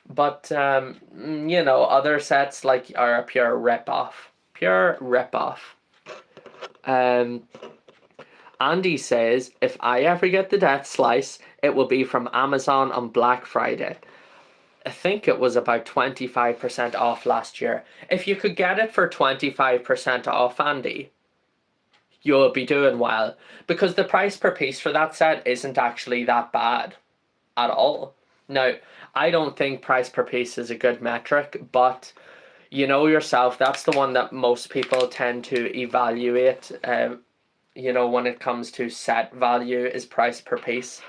Speaker 1: But, you know, other sets like are a pure rip-off. Pure rip-off. Andy says, if I ever get the Death Slice, it will be from Amazon on Black Friday. I think it was about 25% off last year. If you could get it for 25% off, Andy, you'll be doing well. Because the price per piece for that set isn't actually that bad at all. Now, I don't think price per piece is a good metric, but you know yourself, that's the one that most people tend to evaluate, you know, when it comes to set value is price per piece.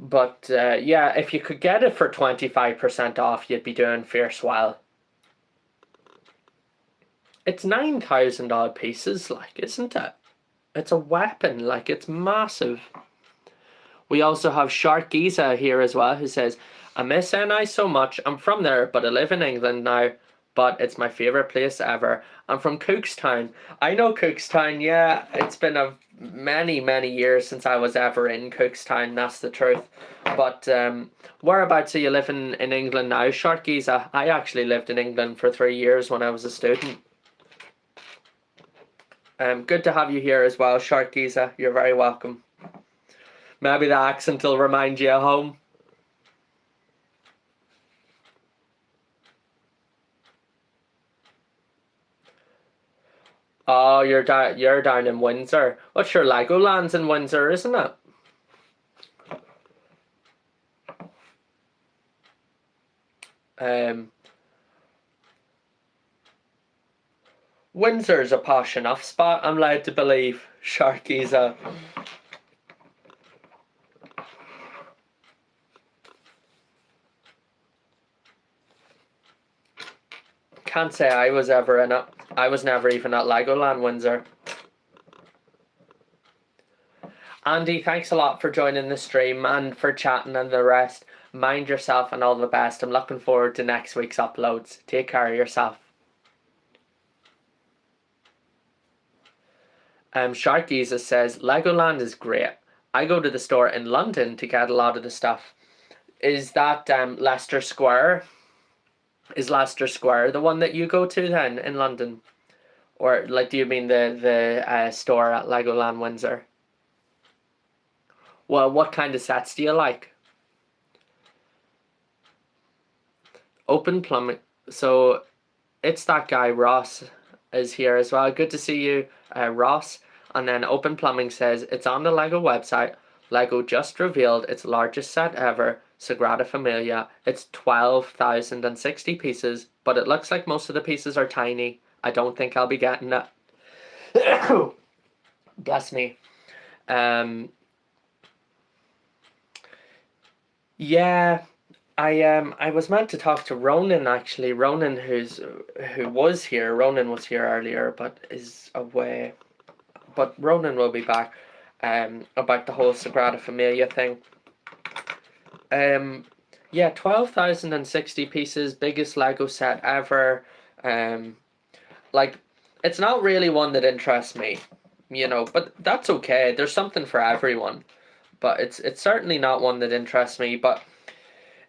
Speaker 1: But yeah, if you could get it for 25% off, you'd be doing fierce well. It's 9,000 odd pieces, like, isn't it? It's a weapon, like, it's massive. We also have Shark Giza here as well, who says, I miss NI so much. I'm from there, but I live in England now. But it's my favourite place ever. I'm from Cookstown. I know Cookstown, yeah. It's been many, many years since I was ever in Cookstown, that's the truth. But whereabouts are you living in England now, Shark Giza? I actually lived in England for 3 years when I was a student. Good to have you here as well, Shark Giza. You're very welcome. Maybe the accent will remind you of home. Oh, you're down in Windsor. What's your Legoland's in Windsor, isn't it? Windsor's a posh enough spot, I'm led to believe. Sharky's a... Can't say I was ever in it. I was never even at Legoland Windsor. Andy, thanks a lot for joining the stream and for chatting and the rest. Mind yourself and all the best. I'm looking forward to next week's uploads. Take care of yourself. Sharkies says, Legoland is great. I go to the store in London to get a lot of the stuff. Is that Leicester Square? Is Leicester Square the one that you go to then in London? Or like, do you mean the store at Legoland Windsor? Well, what kind of sets do you like? Open plumbing. So it's that guy Ross. is here as well. Good to see you, Ross. And then Open Plumbing says, it's on the Lego website. Lego just revealed its largest set ever, Sagrada Familia. It's 12,060 pieces, but it looks like most of the pieces are tiny. I don't think I'll be getting it. Bless me. Yeah, I was meant to talk to Ronan actually. Ronan who was here. Ronan was here earlier but is away. But Ronan will be back about the whole Sagrada Familia thing. Yeah, 12,060 pieces, biggest Lego set ever. Like, it's not really one that interests me, but that's okay. There's something for everyone. But it's certainly not one that interests me. But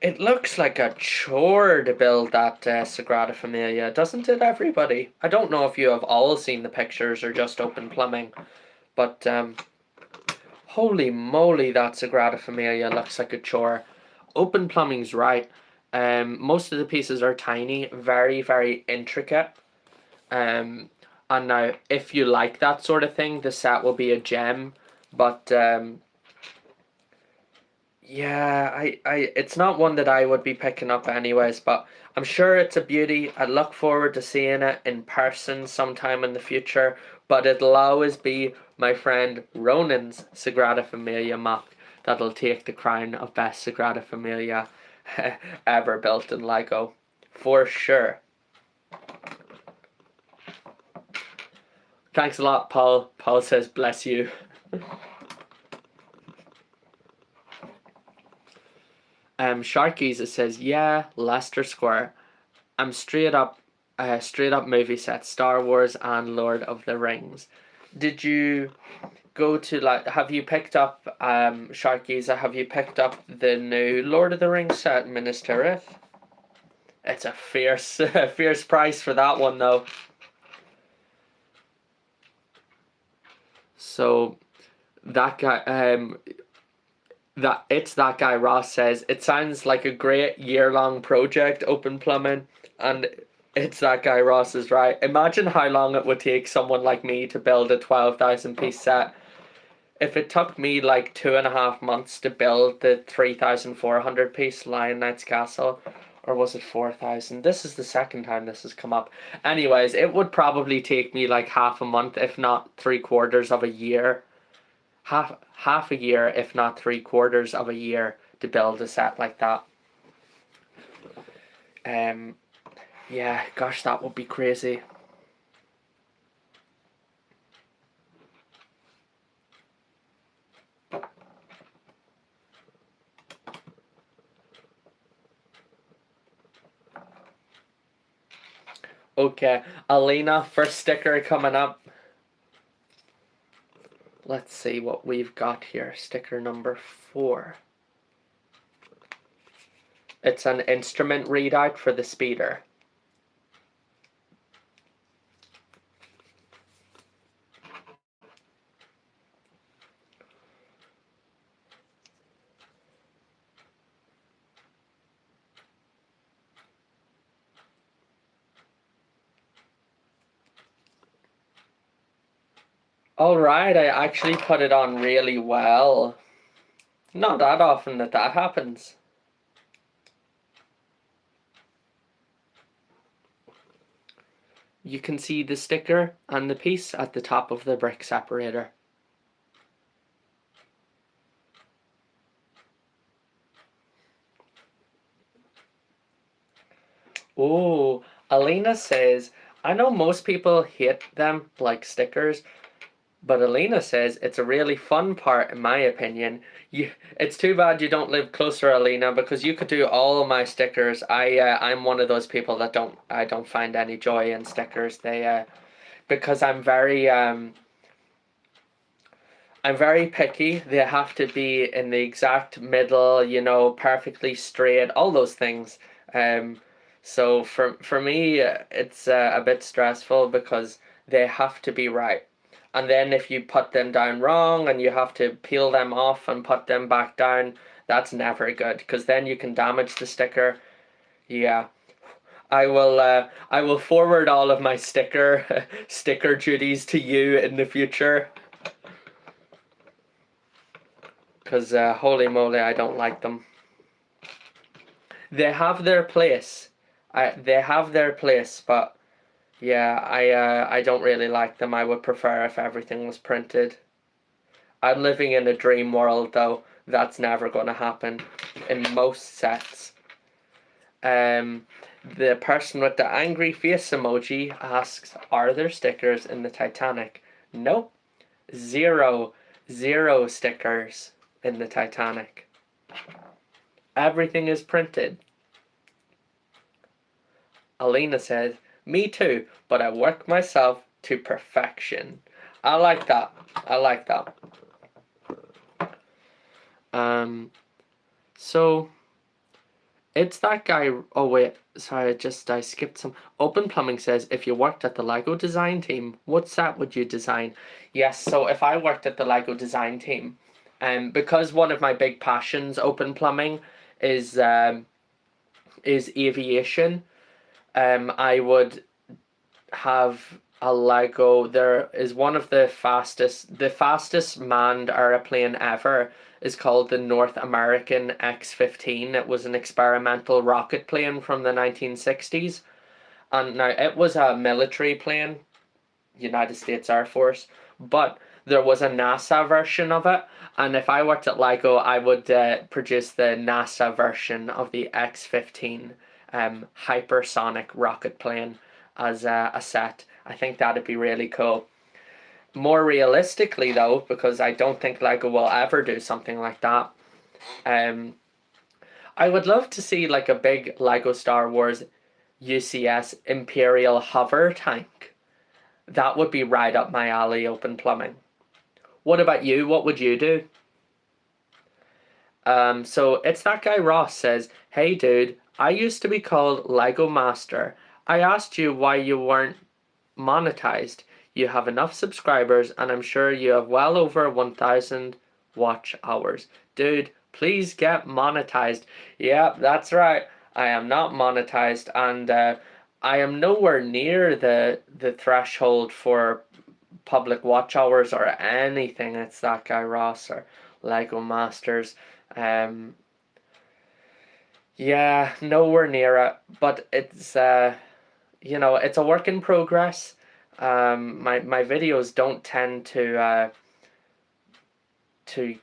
Speaker 1: it looks like a chore to build that Sagrada Familia, doesn't it, everybody? I don't know if you have all seen the pictures or just Open Plumbing, but holy moly, that Sagrada Familia looks like a chore. Open Plumbing's right. Most of the pieces are tiny, very, very intricate. And now, if you like that sort of thing, the set will be a gem. But yeah, it's not one that I would be picking up anyways, but I'm sure it's a beauty. I look forward to seeing it in person sometime in the future, but it'll always be my friend Ronan's Sagrada Familia mock that'll take the crown of best Sagrada Familia ever built in Lego, for sure. Thanks a lot, Paul. Paul says, bless you. Sharkies, it says, yeah, Leicester Square. I'm straight up movie set, Star Wars and Lord of the Rings. Did you go to, have you picked up, Sharkies, have you picked up the new Lord of the Rings set, Minas Tirith? It's a fierce price for that one though. So that guy, that guy Ross says, it sounds like a great year-long project, Open Plumbing, and it's that guy Ross is right. Imagine how long it would take someone like me to build a 12,000 piece set. If it took me like 2.5 months to build the 3,400 piece Lion Knight's Castle, or was it 4,000? This is the second time this has come up. Anyways, it would probably take me like half a month, if not 3/4 of a year. Half a year, if not 3/4 of a year, to build a set like that. Yeah, gosh, that would be crazy. Okay, Alina, first sticker coming up. Let's see what we've got here. Sticker number 4. It's an instrument readout for the speeder. Alright, I actually put it on really well. Not that often that happens. You can see the sticker and the piece at the top of the brick separator. Oh, Alina says, I know most people hate them like stickers, but Alina says it's a really fun part, in my opinion. It's too bad you don't live closer, Alina, because you could do all my stickers. I'm one of those people that I don't find any joy in stickers. Because I'm very picky. They have to be in the exact middle, perfectly straight, all those things. So for me, it's a bit stressful because they have to be right. And then if you put them down wrong and you have to peel them off and put them back down, that's never good because then you can damage the sticker. Yeah. I will forward all of my sticker duties to you in the future. Because holy moly, I don't like them. They have their place. They have their place, but yeah, I don't really like them. I would prefer if everything was printed. I'm living in a dream world, though. That's never going to happen in most sets. The person with the angry face emoji asks, are there stickers in the Titanic? Nope. Zero stickers in the Titanic. Everything is printed. Alina says, me too, but I work myself to perfection. I like that. I like that. So it's that guy. Oh wait, sorry, I skipped some. Open Plumbing says, if you worked at the Lego design team, what set would you design? Yes, so if I worked at the Lego design team, because one of my big passions, Open Plumbing, is aviation, I would have a Lego. There is one of the fastest manned airplane ever is called the North American X-15. It was an experimental rocket plane from the 1960s. And now it was a military plane, United States Air Force, but there was a NASA version of it. And if I worked at Lego, I would produce the NASA version of the X-15 hypersonic rocket plane as a set. I think that'd be really cool. More realistically, though, because I don't think Lego will ever do something like that, I would love to see like a big Lego Star Wars UCS Imperial hover tank. That would be right up my alley, Open Plumbing. What about you? What would you do? So it's that guy Ross says, hey dude, I used to be called Lego Master. I asked you why you weren't monetized. You have enough subscribers and I'm sure you have well over 1,000 watch hours. Dude, please get monetized. Yeah, that's right. I am not monetized, and I am nowhere near the threshold for public watch hours or anything. It's that guy Ross or Lego Masters. Yeah, nowhere near it. But it's it's a work in progress. My videos don't tend to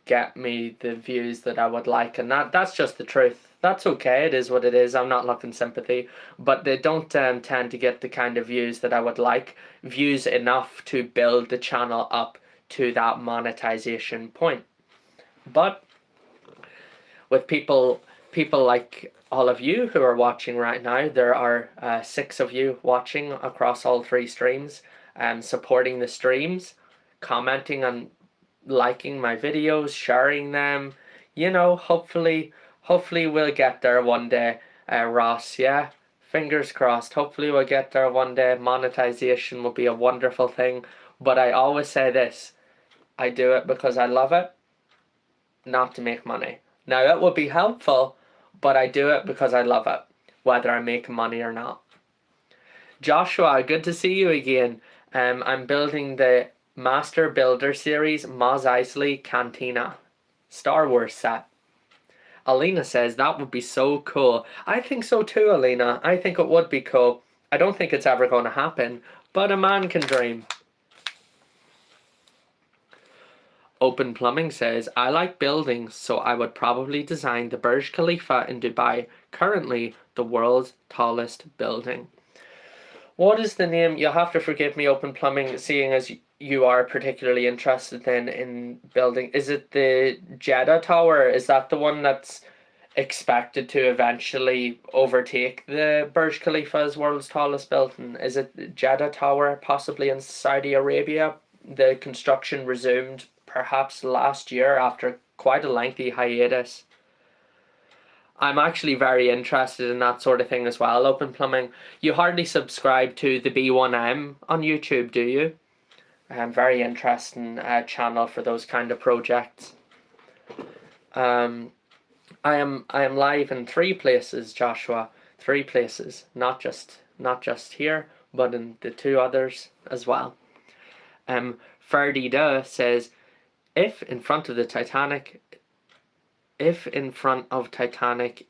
Speaker 1: get me the views that I would like, and that's just the truth. That's okay, it is what it is. I'm not looking sympathy, but they don't tend to get the kind of views that I would like. Views enough to build the channel up to that monetization point. But with people like all of you who are watching right now, there are 6 of you watching across all 3 streams, supporting the streams, commenting and liking my videos, sharing them. Hopefully we'll get there one day, Ross. Yeah, fingers crossed. Hopefully we'll get there one day. Monetization will be a wonderful thing. But I always say this, I do it because I love it, not to make money. Now it would be helpful, but I do it because I love it, whether I make money or not. Joshua, good to see you again. I'm building the Master Builder series Mos Eisley Cantina Star Wars set. Alina says that would be so cool. I think so too, Alina. I think it would be cool. I don't think it's ever going to happen, but a man can dream. Open Plumbing says, I like buildings, so I would probably design the Burj Khalifa in Dubai, currently the world's tallest building. What is the name? You'll have to forgive me, Open Plumbing, seeing as you are particularly interested then in building. Is it the Jeddah Tower? Is that the one that's expected to eventually overtake the Burj Khalifa as world's tallest building? Is it Jeddah Tower, possibly in Saudi Arabia? The construction resumed perhaps last year after quite a lengthy hiatus. I'm actually very interested in that sort of thing as well, Open Plumbing. You hardly subscribe to the B1M on YouTube, do you? Very interesting channel for those kind of projects. I am live in 3 places, Joshua. 3 places, not just here, but in the 2 others as well. Ferdy Duh says, if in front of Titanic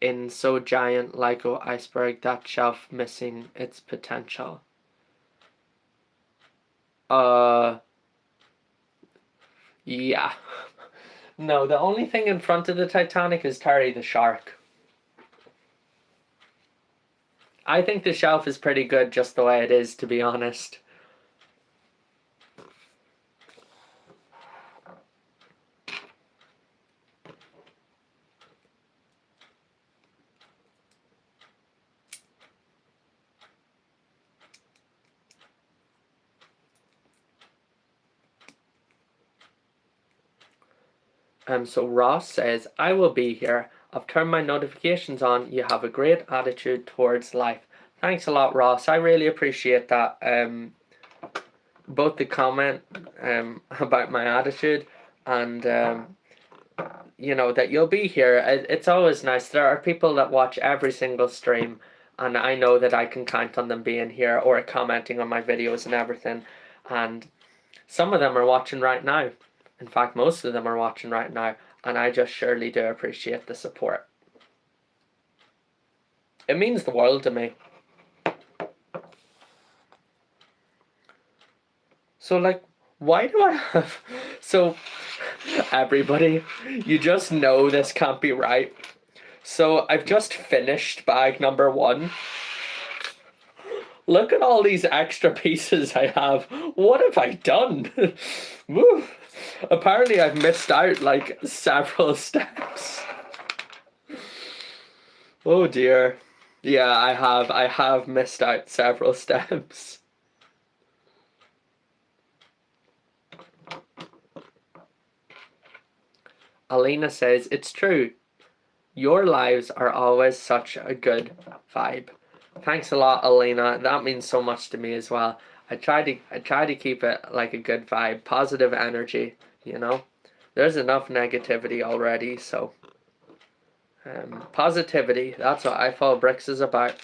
Speaker 1: in so giant Lego iceberg, that shelf missing its potential. Yeah. No, the only thing in front of the Titanic is Terry the shark. I think the shelf is pretty good just the way it is, to be honest. So Ross says, I will be here. I've turned my notifications on. You have a great attitude towards life. Thanks a lot, Ross. I really appreciate that. Both the comment about my attitude and you know, that you'll be here. It's always nice. There are people that watch every single stream, and I know that I can count on them being here or commenting on my videos and everything. And some of them are watching right now. In fact, most of them are watching right now, and I just surely do appreciate the support. It means the world to me. So, like, why do I have... So, everybody, you just know this can't be right. So, I've just finished bag number 1. Look at all these extra pieces I have. What have I done? Woo. Apparently I've missed out like several steps. Oh dear. Yeah, I have missed out several steps. Alina says, it's true. Your lives are always such a good vibe. Thanks a lot, Alina. That means so much to me as well. I try to keep it like a good vibe, positive energy, you know. There's enough negativity already, so positivity, that's what I Fall Bricks is about.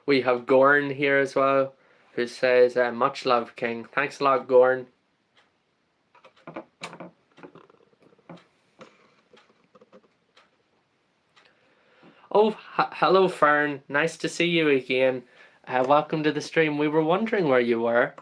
Speaker 1: We have Gorn here as well, who says, much love, King. Thanks a lot, Gorn. Oh, hello, Fern. Nice to see you again. Welcome to the stream. We were wondering where you were.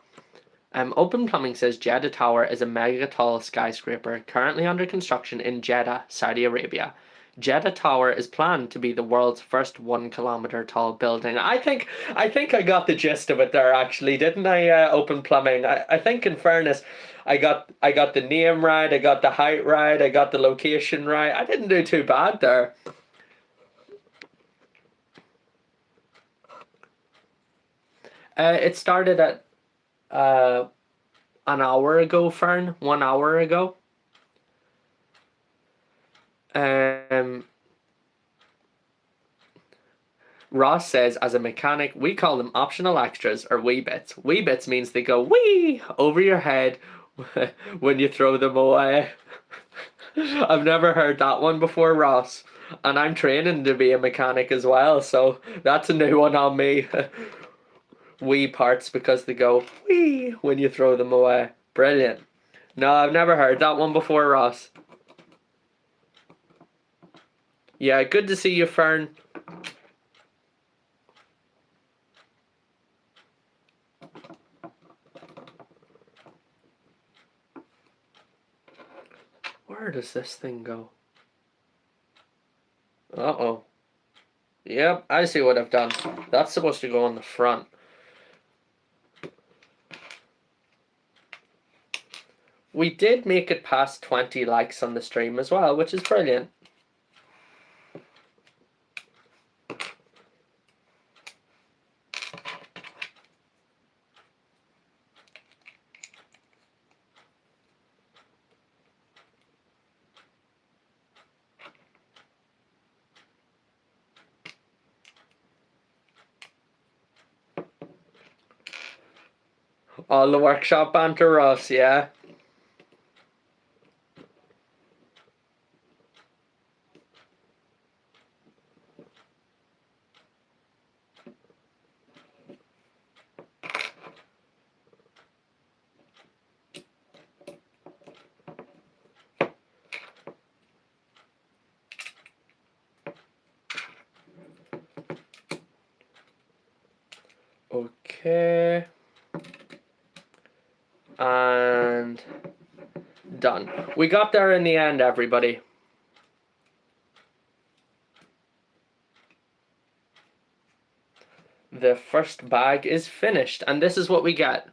Speaker 1: Open Plumbing says Jeddah Tower is a mega tall skyscraper currently under construction in Jeddah, Saudi Arabia. Jeddah Tower is planned to be the world's first 1 kilometer tall building. I think I got the gist of it there, actually, didn't I? Open Plumbing. I think, in fairness, I got the name right, I got the height right, I got the location right. I didn't do too bad there. It started at an hour ago, Fern. 1 hour ago. Ross says, as a mechanic, we call them optional extras or wee bits. Wee bits means they go wee over your head when you throw them away. I've never heard that one before, Ross. And I'm training to be a mechanic as well, so that's a new one on me. Wee parts because they go wee when you throw them away. Brilliant. No, I've never heard that one before, Ross. Yeah, good to see you, Fern. Where does this thing go? Uh-oh. Yep, I see what I've done. That's supposed to go on the front. We did make it past 20 likes on the stream as well, which is brilliant. All the workshop banter, Ross, yeah. Okay. And done. We got there in the end, everybody. The first bag is finished, and this is what we get.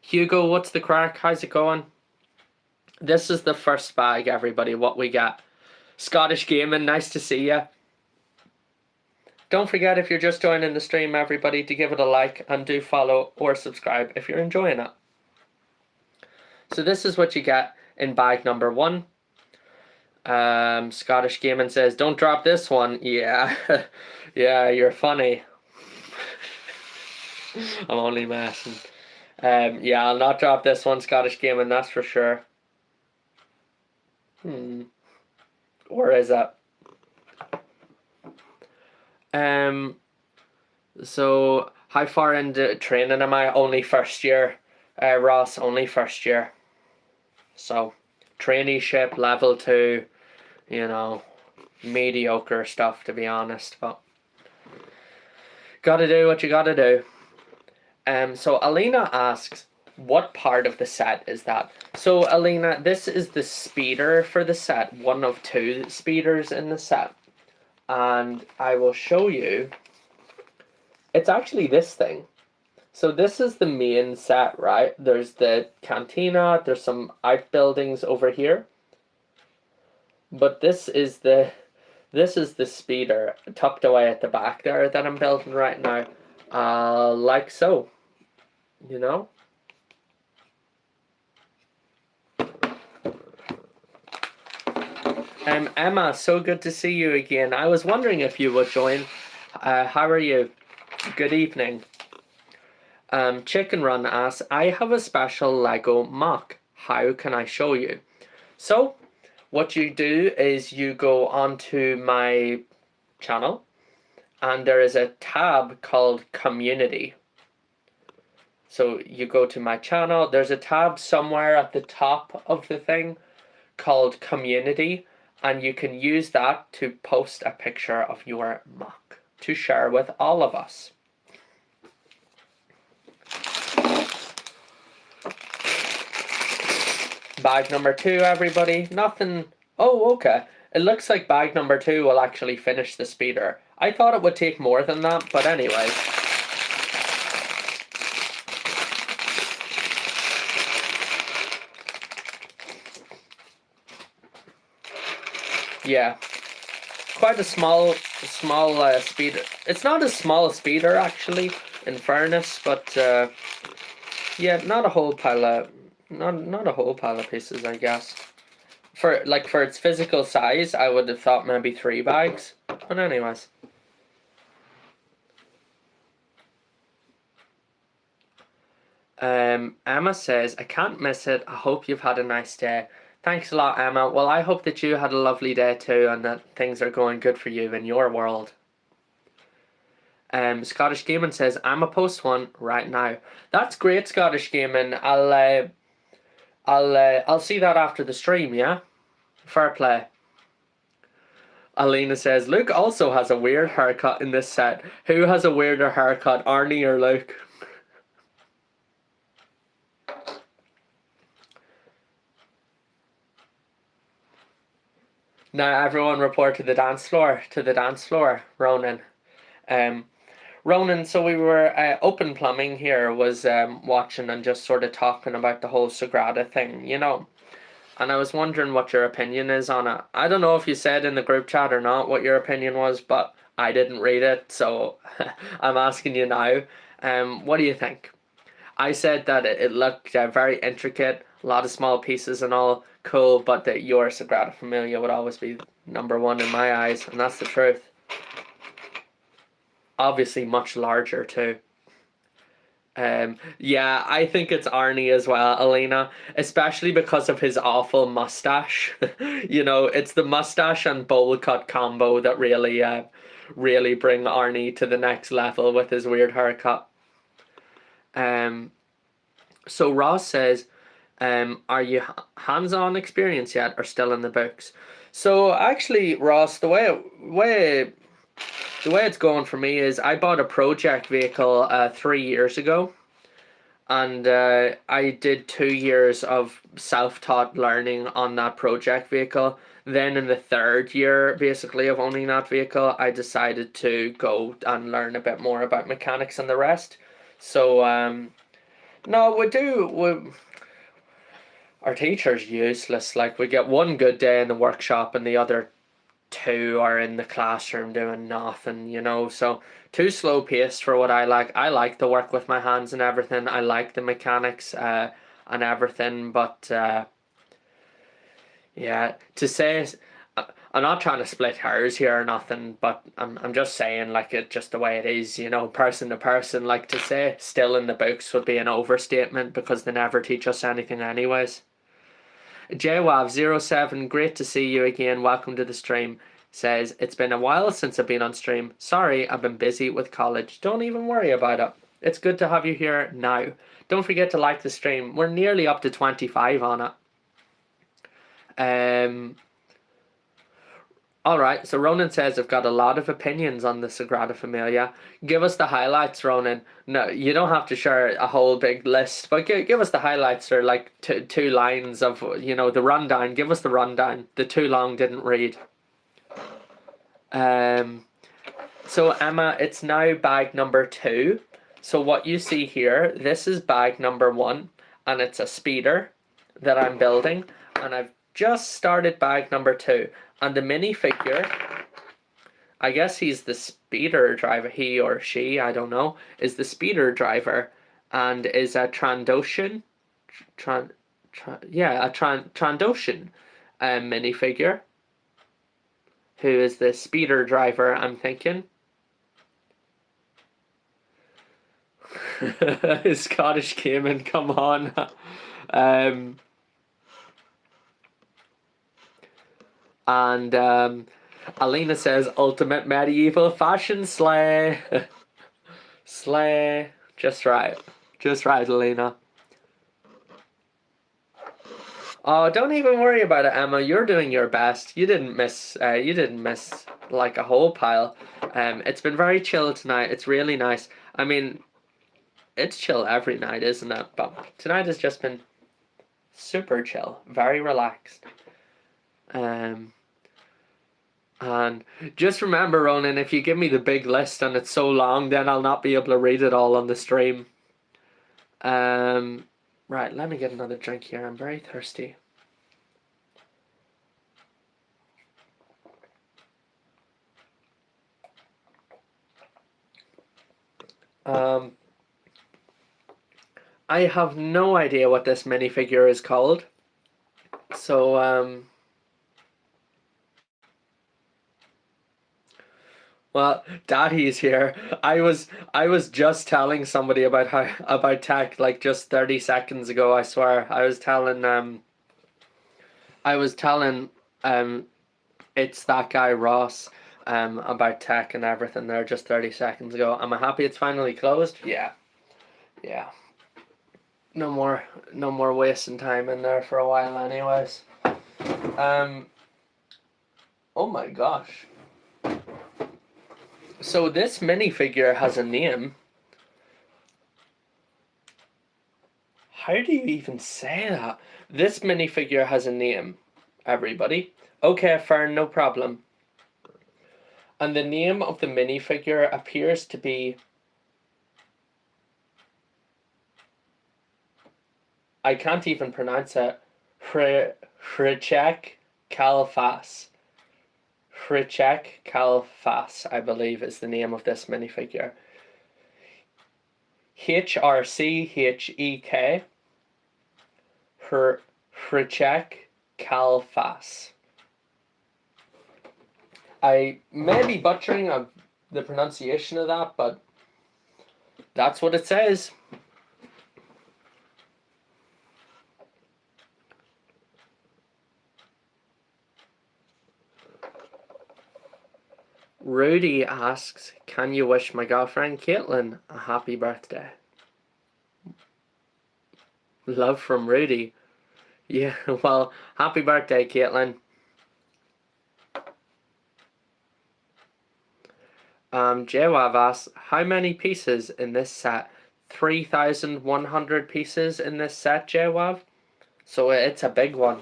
Speaker 1: Hugo, what's the crack? How's it going? This is the first bag, everybody, what we got. Scottish Gaming, nice to see ya. Don't forget, if you're just joining the stream, everybody, to give it a like and do follow or subscribe if you're enjoying it. So this is what you get in bag number 1. Scottish Gaming says, don't drop this one. Yeah, yeah, you're funny. I'm only messing. Yeah, I'll not drop this one, Scottish Gaming, that's for sure. Or is that? So how far into training am I? Only first year, Ross, only first year. So traineeship, level 2, you know, mediocre stuff, to be honest, but gotta do what you gotta do. So Alina asks, what part of the set is that? So Alina, this is the speeder for the set, one of 2 speeders in the set. And I will show you, it's actually this thing. So this is the main set, right? There's the cantina, there's some outbuildings over here. But this is the speeder tucked away at the back there that I'm building right now. Like so, you know? Emma, so good to see you again. I was wondering if you would join. How are you? Good evening. Chicken Run asks, I have a special Lego mock. How can I show you? So, what you do is you go onto my channel, and there is a tab called Community. So you go to my channel, there's a tab somewhere at the top of the thing called Community, and you can use that to post a picture of your mock to share with all of us. Bag number 2, everybody. Nothing. Oh, okay. It looks like bag number 2 will actually finish the speeder. I thought it would take more than that, but anyway. Yeah, quite a small speeder. It's not a small speeder actually, in fairness, but yeah, not a whole pile of pieces, I guess. For its physical size, I would have thought maybe 3 bags. But anyways. Emma says, I can't miss it. I hope you've had a nice day. Thanks a lot, Emma. Well, I hope that you had a lovely day too, and that things are going good for you in your world. Scottish Gaming says, I'm a post one right now. That's great, Scottish Gaming. I'll see that after the stream, yeah? Fair play. Alina says, Luke also has a weird haircut in this set. Who has a weirder haircut, Arnie or Luke? Now everyone report to the dance floor, Ronan. Ronan, so we were, Open Plumbing here was watching and just sort of talking about the whole Sagrada thing, you know. And I was wondering what your opinion is on it. I don't know if you said in the group chat or not what your opinion was, but I didn't read it, so I'm asking you now. What do you think? I said that it looked very intricate, a lot of small pieces and all, cool, but that your Sagrada Familia would always be number 1 in my eyes, and that's the truth. Obviously much larger too. Yeah, I think it's Arnie as well, Elena, especially because of his awful mustache. It's the mustache and bowl cut combo that really bring Arnie to the next level with his weird haircut. Um, so Ross says, are you hands-on experience yet or still in the books? So actually, Ross, the way it's going for me is I bought a project vehicle 3 years ago, and I did 2 years of self-taught learning on that project vehicle. Then in the third year, basically, of owning that vehicle, I decided to go and learn a bit more about mechanics and the rest. So no, our teacher's useless. Like, we get one good day in the workshop and the other two are in the classroom doing nothing. So too slow paced for what I like. I like to work with my hands and everything. I like the mechanics and everything, but yeah, to say I'm not trying to split hairs here or nothing, but I'm just saying, like, it just the way it is, person to person. Like, to say still in the books would be an overstatement because they never teach us anything anyways. JWAV07, great to see you again. Welcome to the stream. Says, it's been a while since I've been on stream. Sorry, I've been busy with college. Don't even worry about it. It's good to have you here now. Don't forget to like the stream. We're nearly up to 25 on it. Alright, so Ronan says, I've got a lot of opinions on the Sagrada Familia. Give us the highlights, Ronan. No, you don't have to share a whole big list, but give us the highlights, or like two lines of, the rundown. Give us the rundown. The too long didn't read. So Emma, it's now bag number 2. So what you see here, this is bag number 1, and it's a speeder that I'm building, and I've just started bag number 2. And the minifigure, I guess he's the speeder driver, he or she, I don't know, is the speeder driver, and is a Trandoshan, a Trandoshan minifigure, who is the speeder driver, I'm thinking. Scottish Cayman, come on. And Alina says, ultimate medieval fashion slay. Slay. Just right, Alina. Oh, don't even worry about it, Emma. You're doing your best. You didn't miss like a whole pile. It's been very chill tonight. It's really nice. I mean, it's chill every night, isn't it? But tonight has just been super chill, very relaxed. And just remember, Ronan, if you give me the big list and it's so long, then I'll not be able to read it all on the stream. Right, let me get another drink here. I'm very thirsty. I have no idea what this minifigure is called. So, well, Daddy's here. I was just telling somebody about tech like just 30 seconds ago, I swear. I was telling it's that guy Ross about tech and everything there just 30 seconds ago. Am I happy it's finally closed? Yeah. Yeah. No more wasting time in there for a while anyways. Oh my gosh. So this minifigure has a name. How do you even say that? This minifigure has a name, everybody. Okay, Fern, no problem. And the name of the minifigure appears to be... I can't even pronounce it. Hrychek Kalfas. Hrychek Kalfas, I believe, is the name of this minifigure. HRCHEK. Hrychek Kalfas. I may be butchering the pronunciation of that, but that's what it says. Rudy asks, can you wish my girlfriend Caitlin a happy birthday? Love from Rudy. Yeah, well, happy birthday, Caitlin. Jawav asks, how many pieces in this set? 3,100 pieces in this set, Jawav. So it's a big one.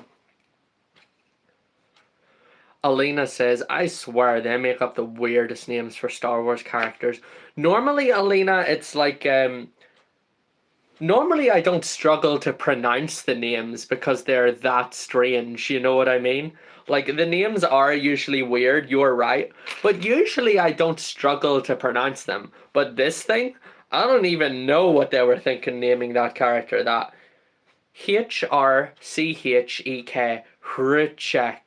Speaker 1: Alina says, I swear they make up the weirdest names for Star Wars characters. Normally, Alina, it's like, normally I don't struggle to pronounce the names because they're that strange, you know what I mean? Like, the names are usually weird, you're right, but usually I don't struggle to pronounce them. But this thing, I don't even know what they were thinking naming that character that. Hrchek, Hrchek,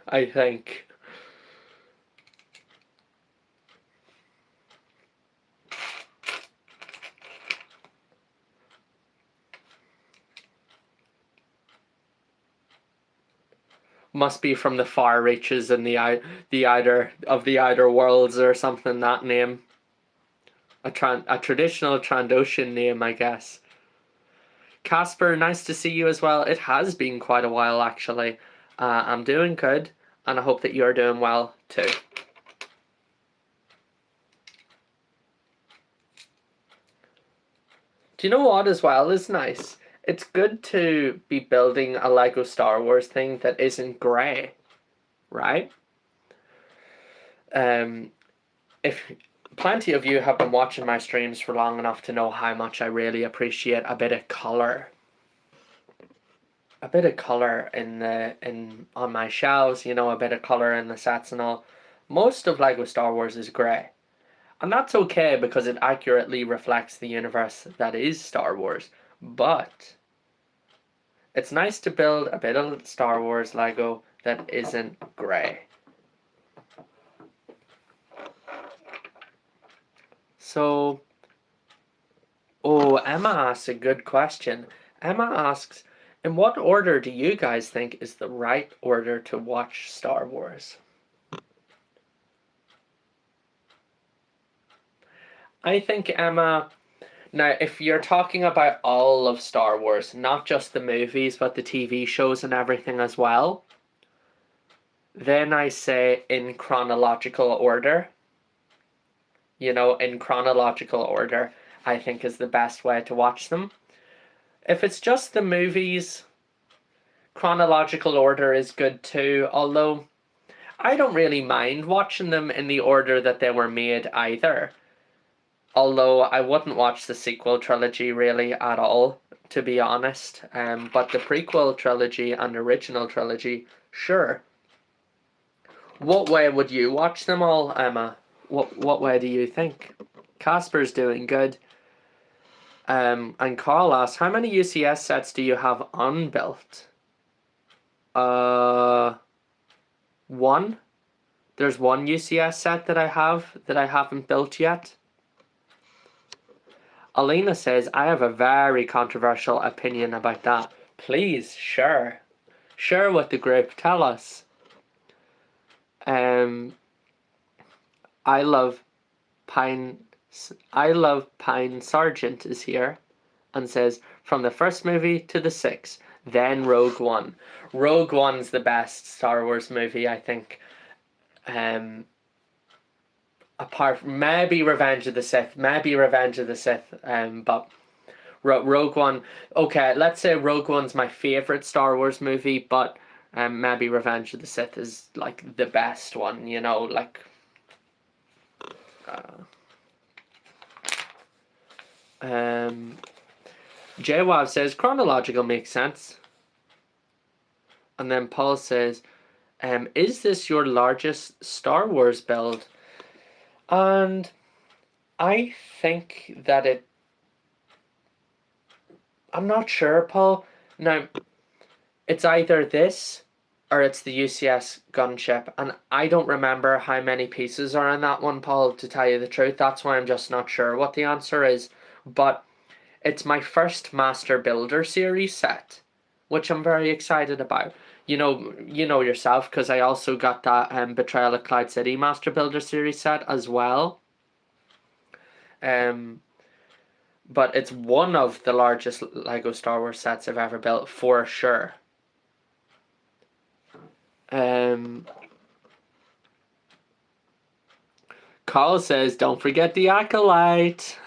Speaker 1: I think. Must be from the far reaches and the outer worlds or something. That name, a traditional Trandoshan name, I guess. Casper, nice to see you as well. It has been quite a while actually. I'm doing good, and I hope that you're doing well too. Do you know what as well is nice? It's good to be building a Lego Star Wars thing that isn't grey, right? If plenty of you have been watching my streams for long enough to know how much I really appreciate a bit of colour. A bit of colour on my shelves, you know, a bit of colour in the sets and all. Most of Lego Star Wars is grey. And that's okay because it accurately reflects the universe that is Star Wars. But it's nice to build a bit of Star Wars Lego that isn't grey. So, Emma asks a good question. Emma asks, in what order do you guys think is the right order to watch Star Wars? I think, Emma, now if you're talking about all of Star Wars, not just the movies, but the TV shows and everything as well, then I say in chronological order. You know, in chronological order, I think is the best way to watch them. If it's just the movies, chronological order is good too, although I don't really mind watching them in the order that they were made either. Although I wouldn't watch the sequel trilogy really at all, to be honest. But the prequel trilogy and original trilogy, sure. What way would you watch them all, Emma? What way do you think? Casper's doing good. And Carl asks, how many UCS sets do you have unbuilt? One. There's one UCS set that I haven't built yet. Alina says, I have a very controversial opinion about that. Please, share. Share with the group. Tell us. I love Pine Sargent is here and says, from the first movie to the sixth, then Rogue One. Rogue One's the best Star Wars movie, I think. Apart from maybe Revenge of the Sith, but Rogue One, okay, let's say Rogue One's my favourite Star Wars movie, but maybe Revenge of the Sith is like the best one, you know, like JWAV says chronological makes sense. And then Paul says, is this your largest Star Wars build? And I think that I'm not sure, Paul. Now, it's either this or it's the UCS gunship. And I don't remember how many pieces are in that one, Paul, to tell you the truth. That's why I'm just not sure what the answer is. But it's my first Master Builder series set. which I'm very excited about. You know yourself, because I also got that Betrayal at Cloud City Master Builder series set as well. But it's one of the largest Lego Star Wars sets I've ever built, for sure. Carl says, don't forget the Acolyte.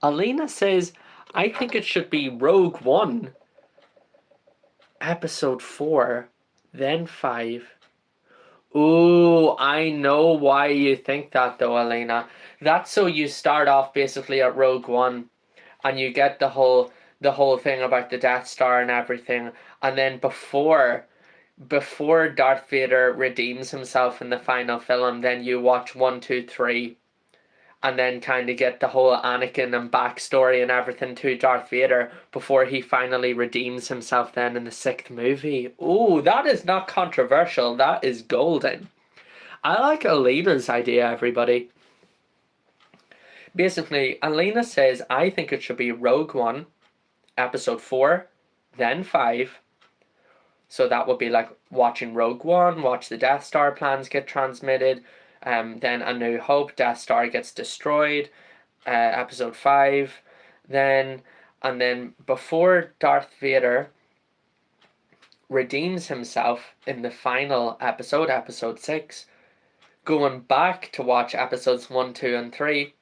Speaker 1: Alina says, I think it should be Rogue One, Episode 4, then 5. Ooh, I know why you think that though, Alina. That's so you start off basically at Rogue One and you get the whole thing about the Death Star and everything, and then before Darth Vader redeems himself in the final film, then you watch 1, 2, 3, and then kind of get the whole Anakin and backstory and everything to Darth Vader before he finally redeems himself then in the 6th movie. Ooh, that is not controversial. That is golden. I like Alina's idea, everybody. Basically, Alina says, I think it should be Rogue One, Episode 4, then 5. So that would be like watching Rogue One, watch the Death Star plans get transmitted, then A New Hope, Death Star gets destroyed, Episode 5, and then before Darth Vader redeems himself in the final episode, Episode 6, going back to watch Episodes 1, 2, and 3,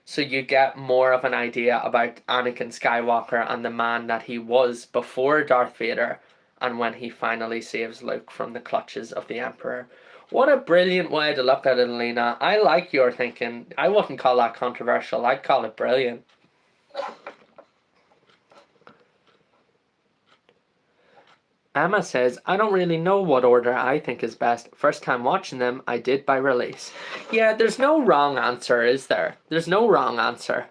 Speaker 1: so you get more of an idea about Anakin Skywalker and the man that he was before Darth Vader, and when he finally saves Luke from the clutches of the Emperor. What a brilliant way to look at it, Alina. I like your thinking. I wouldn't call that controversial. I'd call it brilliant. Emma says, I don't really know what order I think is best. First time watching them, I did by release. Yeah, there's no wrong answer, is there? There's no wrong answer.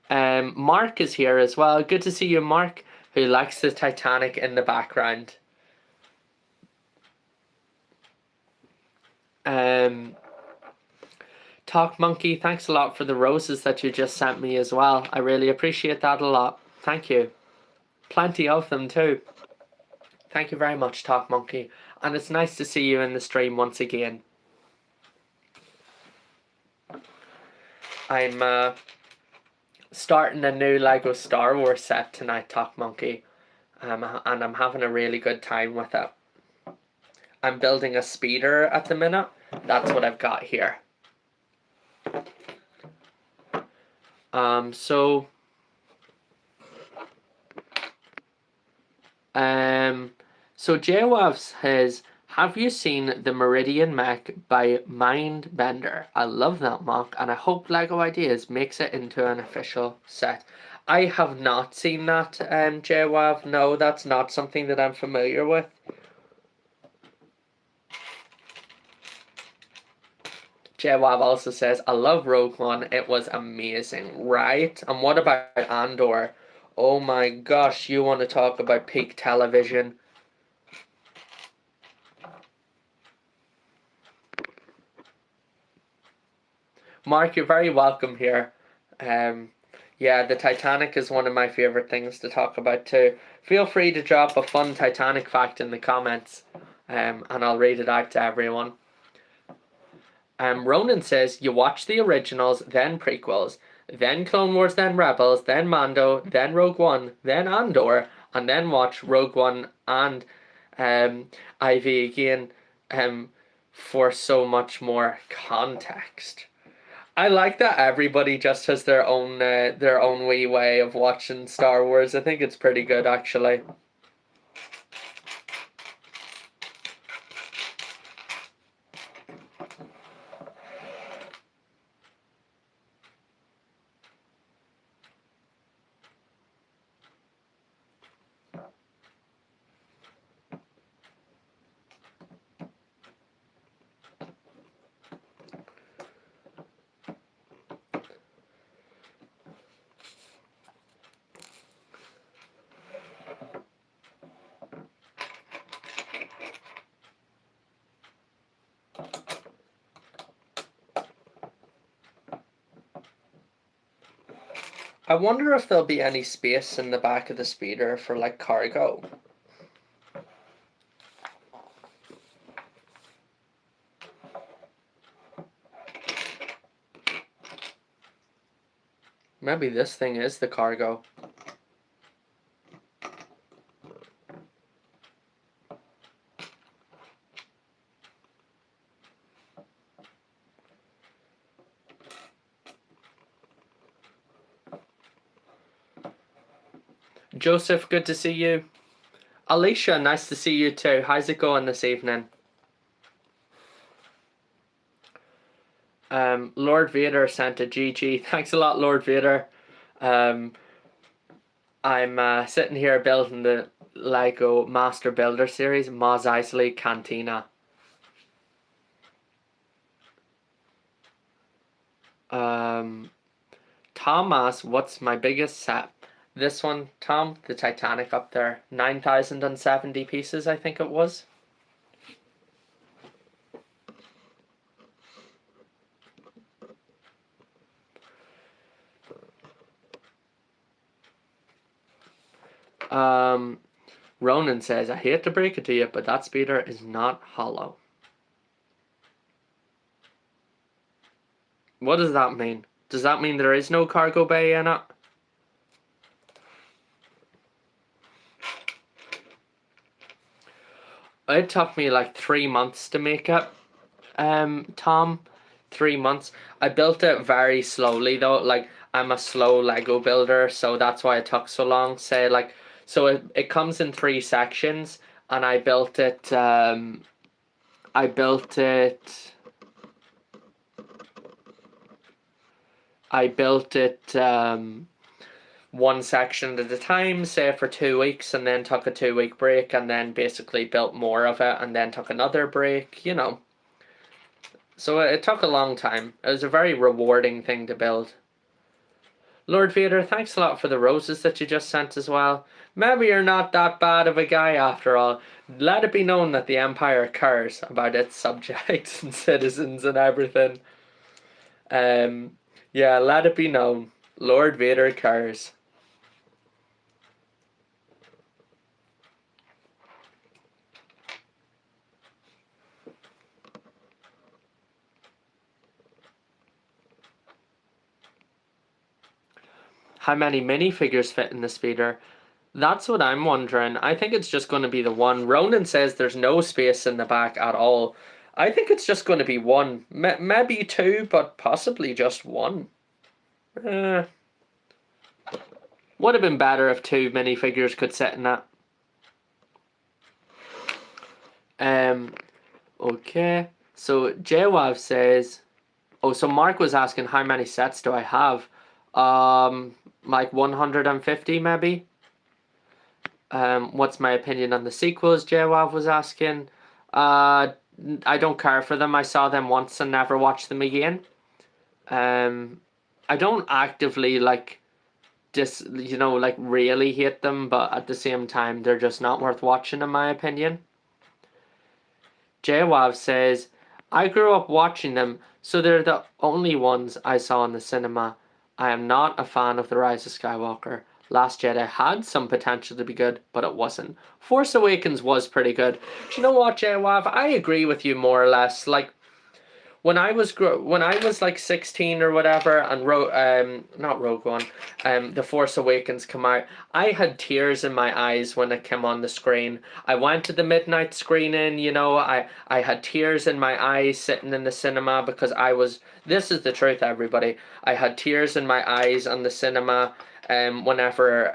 Speaker 1: Mark is here as well. Good to see you, Mark, who likes the Titanic in the background. Talk Monkey, thanks a lot for the roses that you just sent me as well. I really appreciate that a lot. Thank you. Plenty of them too. Thank you very much, Talk Monkey. And it's nice to see you in the stream once again. I'm starting a new Lego Star Wars set tonight, Talk Monkey. And I'm having a really good time with it. I'm building a speeder at the minute. That's what I've got here. So JWAV says, have you seen the Meridian Mech by Mindbender? I love that mock, and I hope LEGO Ideas makes it into an official set. I have not seen that, JWAV. No, that's not something that I'm familiar with. JWAV also says, I love Rogue One. It was amazing, right? And what about Andor? Oh my gosh, you want to talk about peak television? Mark, you're very welcome here. Yeah, the Titanic is one of my favourite things to talk about too. Feel free to drop a fun Titanic fact in the comments, and I'll read it out to everyone. Ronan says, you watch the originals, then prequels, then Clone Wars, then Rebels, then Mando, then Rogue One, then Andor, and then watch Rogue One and IV again for so much more context. I like that everybody just has their own wee way of watching Star Wars. I think it's pretty good, actually. I wonder if there'll be any space in the back of the speeder for like cargo. Maybe this thing is the cargo. Joseph, good to see you. Alicia, nice to see you too. How's it going this evening? Lord Vader sent a GG. Thanks a lot, Lord Vader. I'm sitting here building the Lego Master Builder series, Mos Eisley Cantina. Tom asks, what's my biggest set? This one, Tom, the Titanic up there, 9,070 pieces, I think it was. Ronan says, I hate to break it to you, but that speeder is not hollow. What does that mean? Does that mean there is no cargo bay in it? It took me like 3 months to make it, Tom. 3 months. I built it very slowly though. Like, I'm a slow Lego builder, so that's why it took so long. Say like, so it comes in 3 sections, and I built it. One section at a time, say for 2 weeks, and then took a 2-week break, and then basically built more of it, and then took another break, you know. So it took a long time. It was a very rewarding thing to build. Lord Vader, thanks a lot for the roses that you just sent as well. Maybe you're not that bad of a guy after all. Let it be known that the Empire cares about its subjects and citizens and everything. Yeah, let it be known. Lord Vader cares. How many minifigures fit in the speeder? That's what I'm wondering. I think it's just going to be the one. Ronan says there's no space in the back at all. I think it's just going to be one. Maybe 2, but possibly just 1. Would have been better if 2 minifigures could sit in that. Okay. So Jwav says, oh, so Mark was asking how many sets do I have? Like 150 maybe. What's my opinion on the sequels? Jwav was asking. I don't care for them. I saw them once and never watched them again. I don't actively like like really hate them, but at the same time they're just not worth watching in my opinion. Jwav says, I grew up watching them, so they're the only ones I saw in the cinema. I am not a fan of The Rise of Skywalker. Last Jedi had some potential to be good, but it wasn't. Force Awakens was pretty good. Do you know what, Jwav? I agree with you more or less. Like, when I was like 16 or whatever, and not Rogue One, The Force Awakens come out, I had tears in my eyes when it came on the screen. I went to the midnight screening, you know, I had tears in my eyes sitting in the cinema because this is the truth, everybody. I had tears in my eyes on the cinema whenever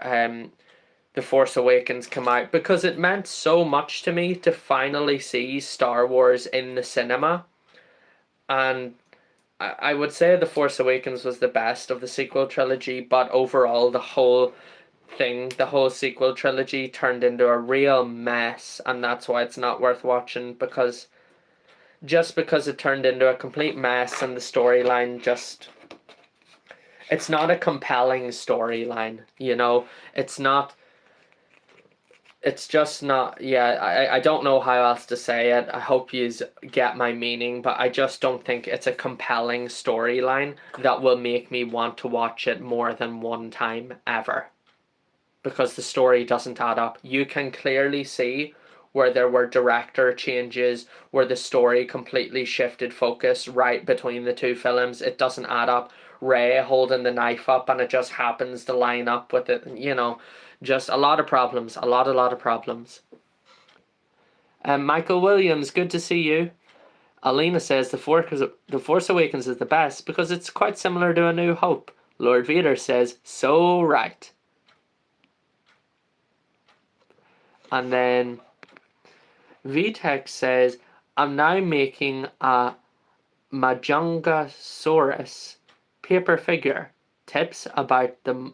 Speaker 1: The Force Awakens come out, because it meant so much to me to finally see Star Wars in the cinema. And I would say The Force Awakens was the best of the sequel trilogy, but overall the whole sequel trilogy turned into a real mess, and that's why it's not worth watching, because it turned into a complete mess, and the storyline it's not a compelling storyline, you know. It's not it's just not, yeah, I don't know how else to say it. I hope you get my meaning, but I just don't think it's a compelling storyline that will make me want to watch it more than one time ever. Because the story doesn't add up. You can clearly see where there were director changes, where the story completely shifted focus right between the two films. It doesn't add up. Ray holding the knife up and it just happens to line up with it, you know, just a lot of problems, a lot of problems. Michael Williams, good to see you. Alina says the Force Awakens is the best because it's quite similar to A New Hope. Lord Vader says, so right. And then VTech says, I'm now making a Majongasaurus paper figure. Tips about the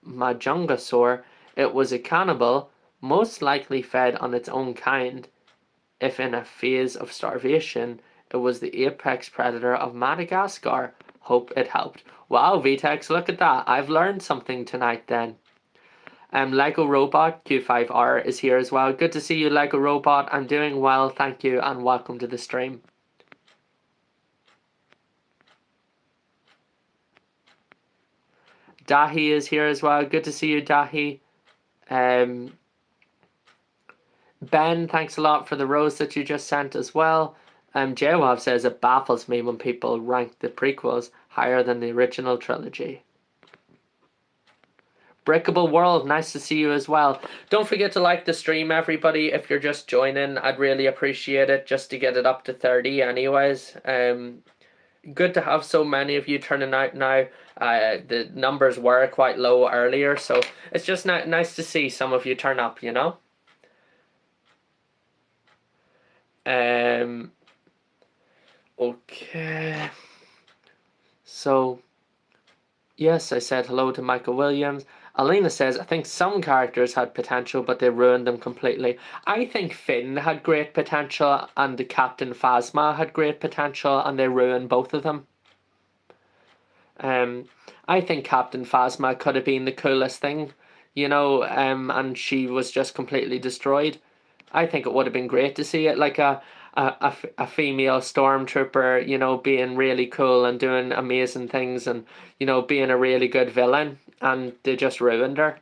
Speaker 1: Majongasaur. It was a cannibal, most likely fed on its own kind. If in a phase of starvation, it was the apex predator of Madagascar. Hope it helped. Wow, VTech, look at that. I've learned something tonight then. Lego Robot Q5R is here as well. Good to see you, Lego Robot. I'm doing well, thank you, and welcome to the stream. Dahi is here as well. Good to see you, Dahi. Ben, thanks a lot for the rose that you just sent as well. Jawab says it baffles me when people rank the prequels higher than the original trilogy. Breakable World, nice to see you as well. Don't forget to like the stream, everybody. If you're just joining, I'd really appreciate it, just to get it up to 30 anyways. Good to have so many of you turning out now. The numbers were quite low earlier, so it's just nice to see some of you turn up, you know? Okay. So, yes, I said hello to Michael Williams. Alina says, I think some characters had potential, but they ruined them completely. I think Finn had great potential, and the Captain Phasma had great potential, and they ruined both of them. I think Captain Phasma could have been the coolest thing, you know, and she was just completely destroyed. I think it would have been great to see it, like a female stormtrooper, you know, being really cool and doing amazing things and, you know, being a really good villain, and they just ruined her.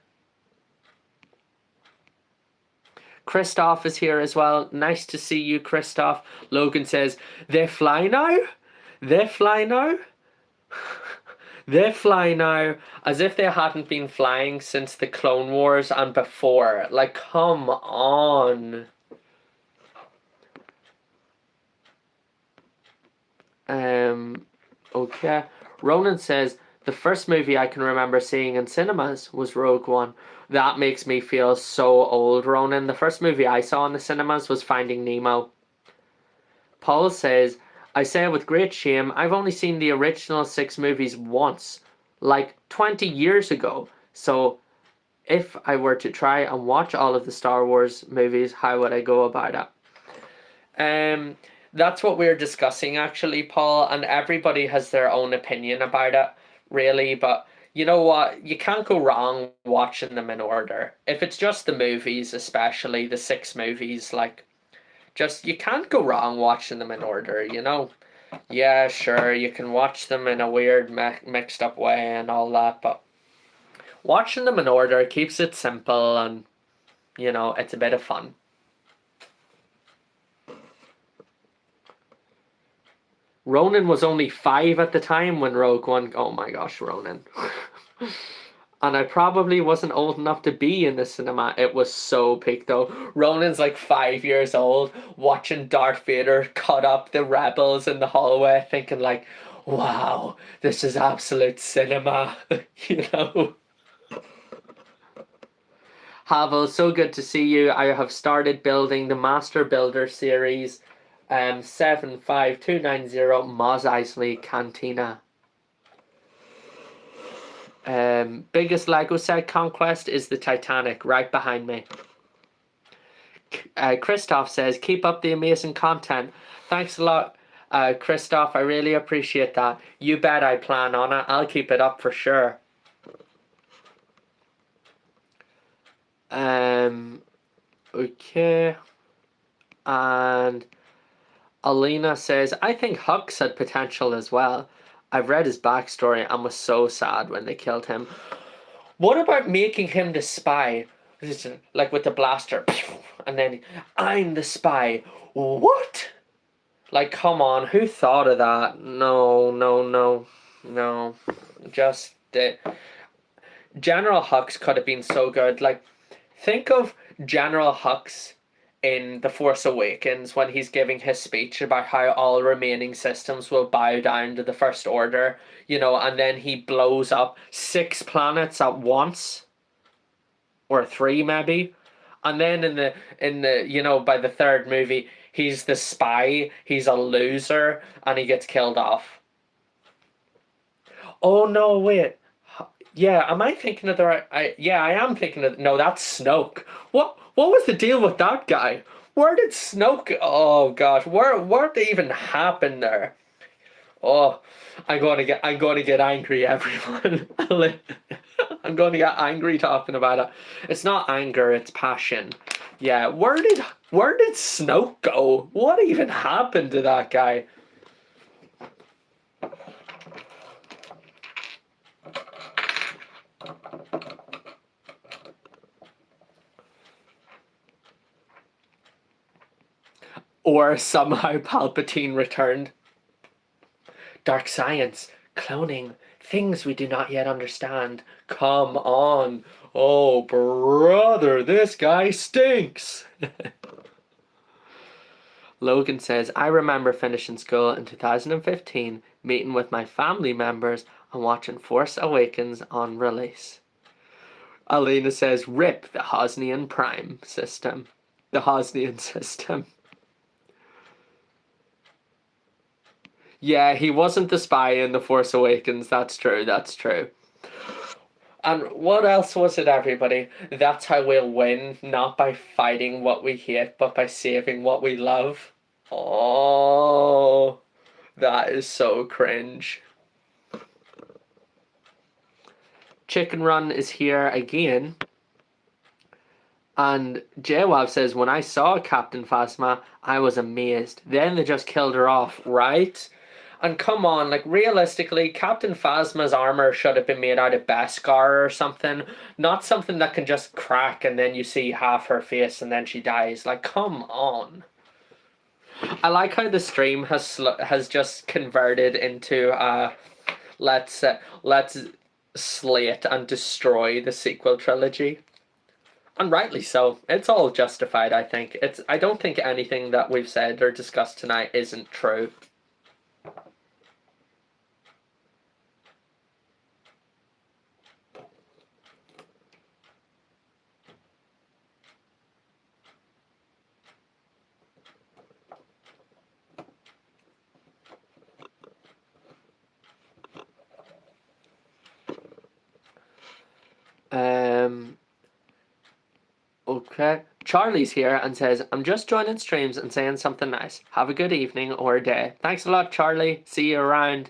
Speaker 1: Christoph is here as well. Nice to see you, Christoph. Logan says, they fly now? They fly now? They fly now as if they hadn't been flying since the Clone Wars and before. Like, come on. Okay. Ronan says, the first movie I can remember seeing in cinemas was Rogue One. That makes me feel so old, Ronan. The first movie I saw in the cinemas was Finding Nemo. Paul says, I say with great shame, I've only seen the original 6 movies once, like 20 years ago. So if I were to try and watch all of the Star Wars movies, how would I go about it? That's what we're discussing actually, Paul, and everybody has their own opinion about it, really, but you know what? You can't go wrong watching them in order. If it's just the movies, especially the 6 movies, like, just, you can't go wrong watching them in order, you know? Yeah, sure, you can watch them in a weird, mixed up way and all that, but watching them in order keeps it simple and, you know, it's a bit of fun. Ronan was only 5 at the time when Rogue One... Oh my gosh, Ronan. And I probably wasn't old enough to be in the cinema. It was so peak though. Ronan's like 5 years old, watching Darth Vader cut up the rebels in the hallway, thinking like, wow, this is absolute cinema, you know? Havel, so good to see you. I have started building the Master Builder series, 75290 Mos Eisley Cantina. Biggest Lego set conquest is the Titanic, right behind me. Christoph says, keep up the amazing content. Thanks a lot, Christoph. I really appreciate that. You bet I plan on it. I'll keep it up for sure. Okay. And Alina says, I think Hux had potential as well. I've read his backstory and was so sad when they killed him. What about making him the spy? Like with the blaster. And then, I'm the spy. What? Like, come on, who thought of that? No, no, no, no. Just General Hux could have been so good. Like, think of General Hux in The Force Awakens when he's giving his speech about how all remaining systems will bow down to the First Order, and then he blows up 6 planets at once, or 3 maybe. And then in the by the third movie, he's the spy, he's a loser, and he gets killed off. Oh no, wait. Yeah, am I thinking of the right? I am thinking of. No, that's Snoke. What was the deal with that guy? Where did Snoke? Oh gosh, where did even happen there? Oh, I'm going to get angry, everyone. I'm going to get angry talking about it. It's not anger, it's passion. Yeah, where did Snoke go? What even happened to that guy? Or somehow Palpatine returned. Dark science, cloning, things we do not yet understand. Come on. Oh, brother, this guy stinks. Logan says, I remember finishing school in 2015, meeting with my family members and watching Force Awakens on release. Alina says, rip the Hosnian Prime system. The Hosnian system. Yeah, he wasn't the spy in The Force Awakens. That's true, that's true. And what else was it, everybody? That's how we'll win, not by fighting what we hate, but by saving what we love. Oh, that is so cringe. Chicken Run is here again. And JWAB says, when I saw Captain Phasma, I was amazed. Then they just killed her off, right? And come on, like, realistically, Captain Phasma's armor should have been made out of Beskar or something. Not something that can just crack and then you see half her face and then she dies. Like, come on. I like how the stream has just converted into let's slate and destroy the sequel trilogy. And rightly so. It's all justified, I think. I don't think anything that we've said or discussed tonight isn't true. Okay. Charlie's here and says, I'm just joining streams and saying something nice. Have a good evening or day. Thanks a lot, Charlie. See you around.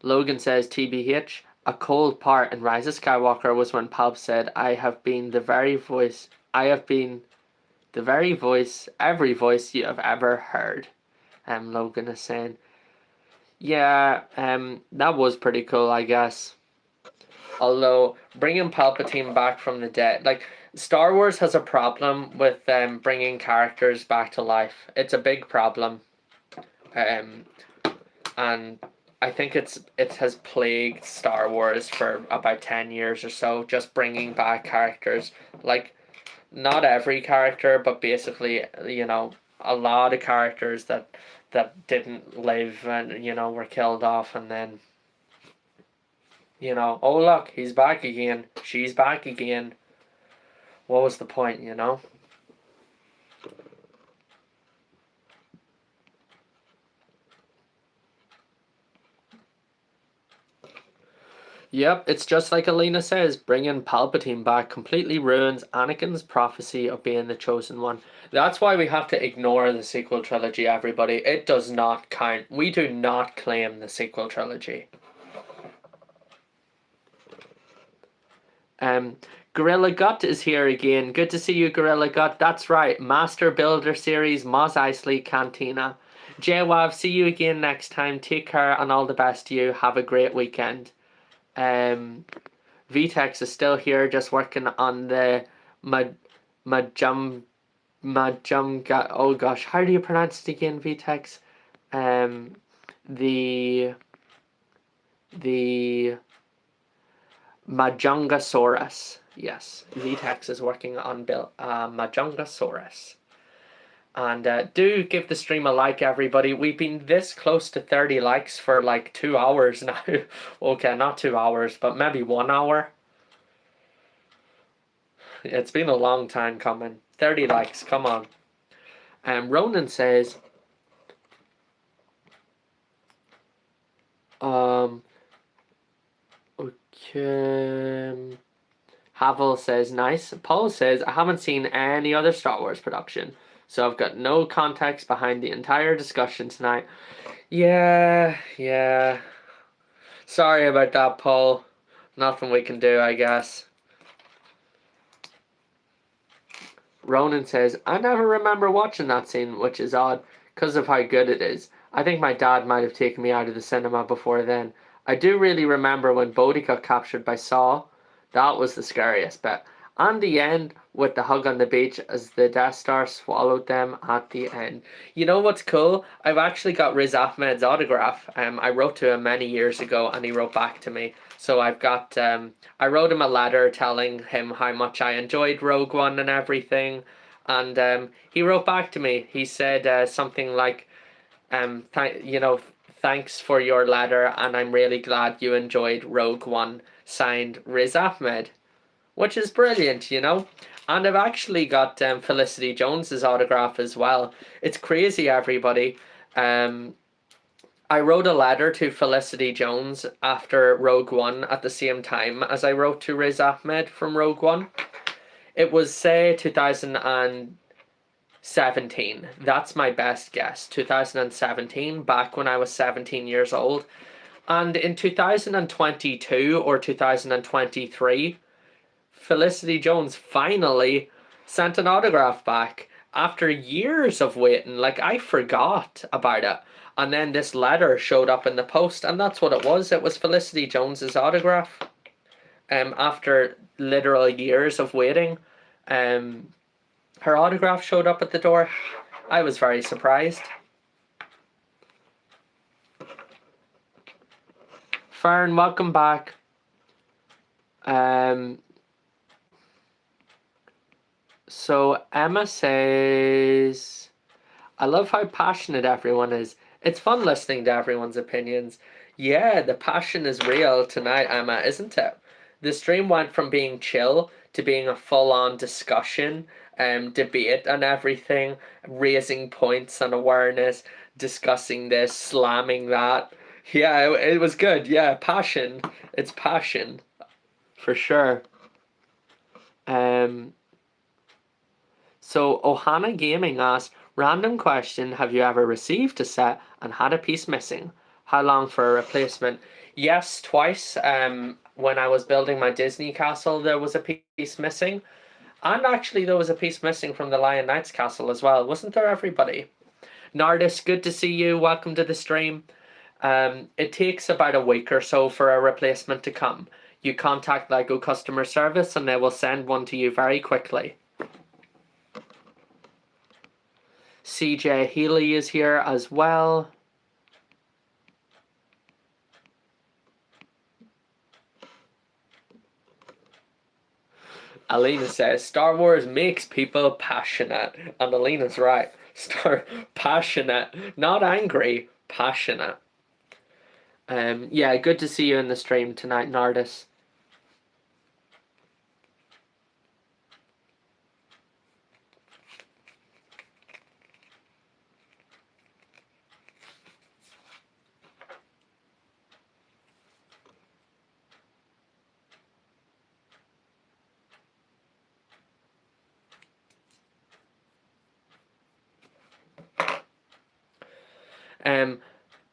Speaker 1: Logan says, TBH, a cold part in Rise of Skywalker was when Palp said, every voice you have ever heard. Logan is saying, yeah, that was pretty cool, I guess. Although, bringing Palpatine back from the dead, like, Star Wars has a problem with bringing characters back to life. It's a big problem. And I think it has plagued Star Wars for about 10 years or so, just bringing back characters. Like, not every character, but basically, a lot of characters that didn't live and, were killed off, and then, oh look, he's back again, she's back again. What was the point, Yep, it's just like Alina says, bringing Palpatine back completely ruins Anakin's prophecy of being the chosen one. That's why we have to ignore the sequel trilogy, everybody. It does not count. We do not claim the sequel trilogy. Gorilla Gut is here again. Good to see you, Gorilla Gut. That's right. Master Builder Series, Mos Eisley Cantina. JWAV, see you again next time. Take care and all the best to you. Have a great weekend. VTEX is still here, just working on the Majum. Oh gosh, how do you pronounce it again, VTEX? The Majungasaurus. Yes, VTEX is working on Majungasaurus. And do give the stream a like, everybody. We've been this close to 30 likes for like 2 hours now. Okay, not 2 hours, but maybe 1 hour. It's been a long time coming. 30 likes, come on. Ronan says, okay. Havel says, nice. Paul says, I haven't seen any other Star Wars production, so I've got no context behind the entire discussion tonight. Yeah. Sorry about that, Paul. Nothing we can do, I guess. Ronan says, I never remember watching that scene, which is odd, because of how good it is. I think my dad might have taken me out of the cinema before then. I do really remember when Bodhi got captured by Saw. That was the scariest bit. And the end with the hug on the beach as the Death Star swallowed them at the end. You know what's cool? I've actually got Riz Ahmed's autograph. I wrote to him many years ago and he wrote back to me. So I've got, I wrote him a letter telling him how much I enjoyed Rogue One and everything. And he wrote back to me. He said something like, thanks for your letter and I'm really glad you enjoyed Rogue One. Signed, Riz Ahmed. Which is brilliant, you know. And I've actually got Felicity Jones's autograph as well. It's crazy, everybody. I wrote a letter to Felicity Jones after Rogue One at the same time as I wrote to Riz Ahmed from Rogue One. It was, say, 2017. That's my best guess. 2017, back when I was 17 years old. And in 2022 or 2023, Felicity Jones finally sent an autograph back after years of waiting. Like, I forgot about it. And then this letter showed up in the post, and that's what it was. It was Felicity Jones's autograph. After literal years of waiting, her autograph showed up at the door. I was very surprised. Fern, welcome back. So Emma says, I love how passionate everyone is. It's fun listening to everyone's opinions. Yeah, the passion is real tonight, Emma, isn't it? The stream went from being chill to being a full-on discussion, debate and everything, raising points and awareness, discussing this, slamming that. Yeah, it was good. Yeah, passion. It's passion. For sure. So Ohana Gaming asks, random question, have you ever received a set and had a piece missing? How long for a replacement? Yes, twice. When I was building my Disney castle, there was a piece missing. And actually there was a piece missing from the Lion Knights castle as well. Wasn't there, everybody? Nardis, good to see you. Welcome to the stream. It takes about a week or so for a replacement to come. You contact LEGO customer service and they will send one to you very quickly. CJ Healy is here as well. Alina says, Star Wars makes people passionate. And Alina's right. Passionate. Not angry. Passionate. Yeah, good to see you in the stream tonight, Nardis.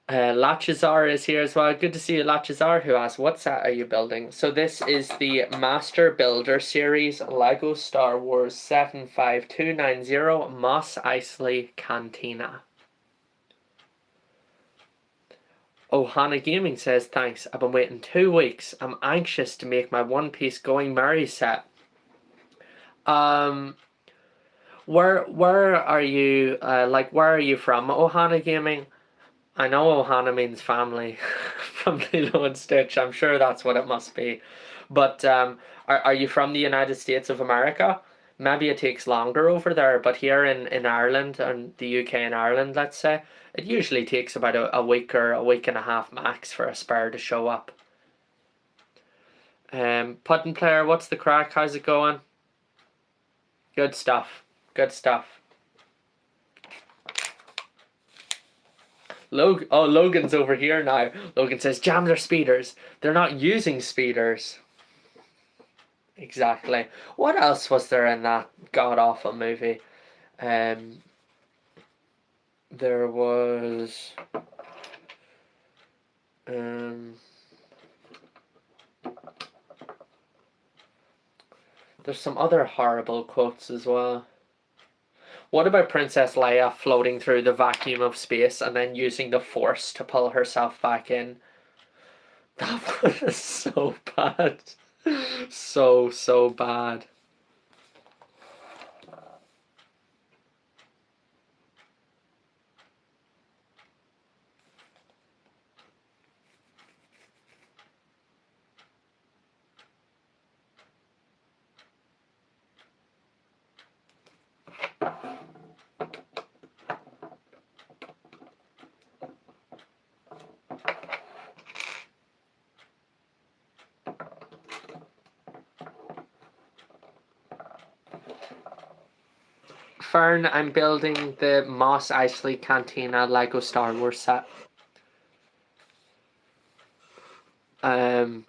Speaker 1: Lachazar is here as well. Good to see you, Lachazar, who asked, what set are you building? So this is the Master Builder Series Lego Star Wars 75290 Mos Eisley Cantina. Ohana Gaming says, thanks. I've been waiting 2 weeks. I'm anxious to make my One Piece Going Merry set. Where are you, where are you from, Ohana Gaming? I know Ohana means family from Lilo and Stitch. I'm sure that's what it must be. But are you from the United States of America? Maybe it takes longer over there, but here in Ireland and the UK and Ireland, let's say, it usually takes about a week or a week and a half max for a spare to show up. Puddin Player, what's the crack? How's it going? Good stuff. Good stuff. Logan's over here now. Logan says, jam their speeders. They're not using speeders. Exactly. What else was there in that god-awful movie? There was... there's some other horrible quotes as well. What about Princess Leia floating through the vacuum of space and then using the Force to pull herself back in? That was so bad. So bad. Fern, I'm building the Mos Eisley Cantina Lego Star Wars set. Oh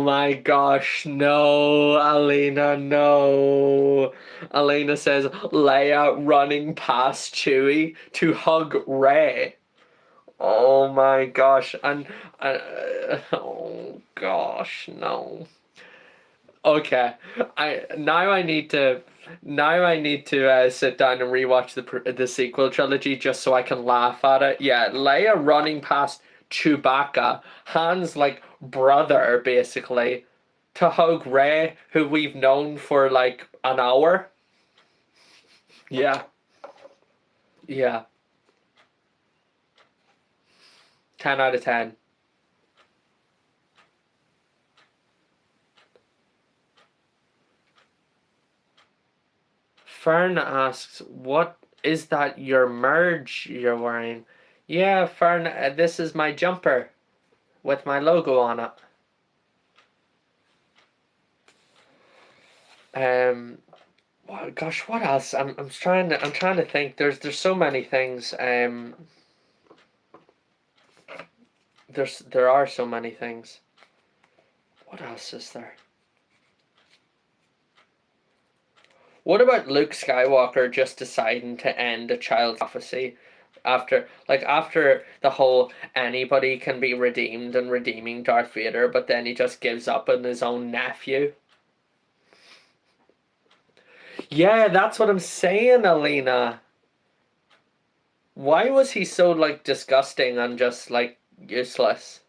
Speaker 1: my gosh, no, Elena, no. Elena says Leia running past Chewie to hug Rey. Oh my gosh, and oh gosh, no. Okay, I need to sit down and rewatch the sequel trilogy just so I can laugh at it. Yeah, Leia running past Chewbacca, Han's like brother basically, to hug Rey, who we've known for like an hour. Yeah, yeah, 10 out of 10. Fern asks, what is that your merge you're wearing? Yeah, Fern, this is my jumper with my logo on it. Gosh, what else? I'm trying to think. There's so many things. There are so many things. What else is there? What about Luke Skywalker just deciding to end a child prophecy after the whole anybody can be redeemed and redeeming Darth Vader, but then he just gives up on his own nephew? Yeah, that's what I'm saying, Alina. Why was he so like disgusting and just like useless?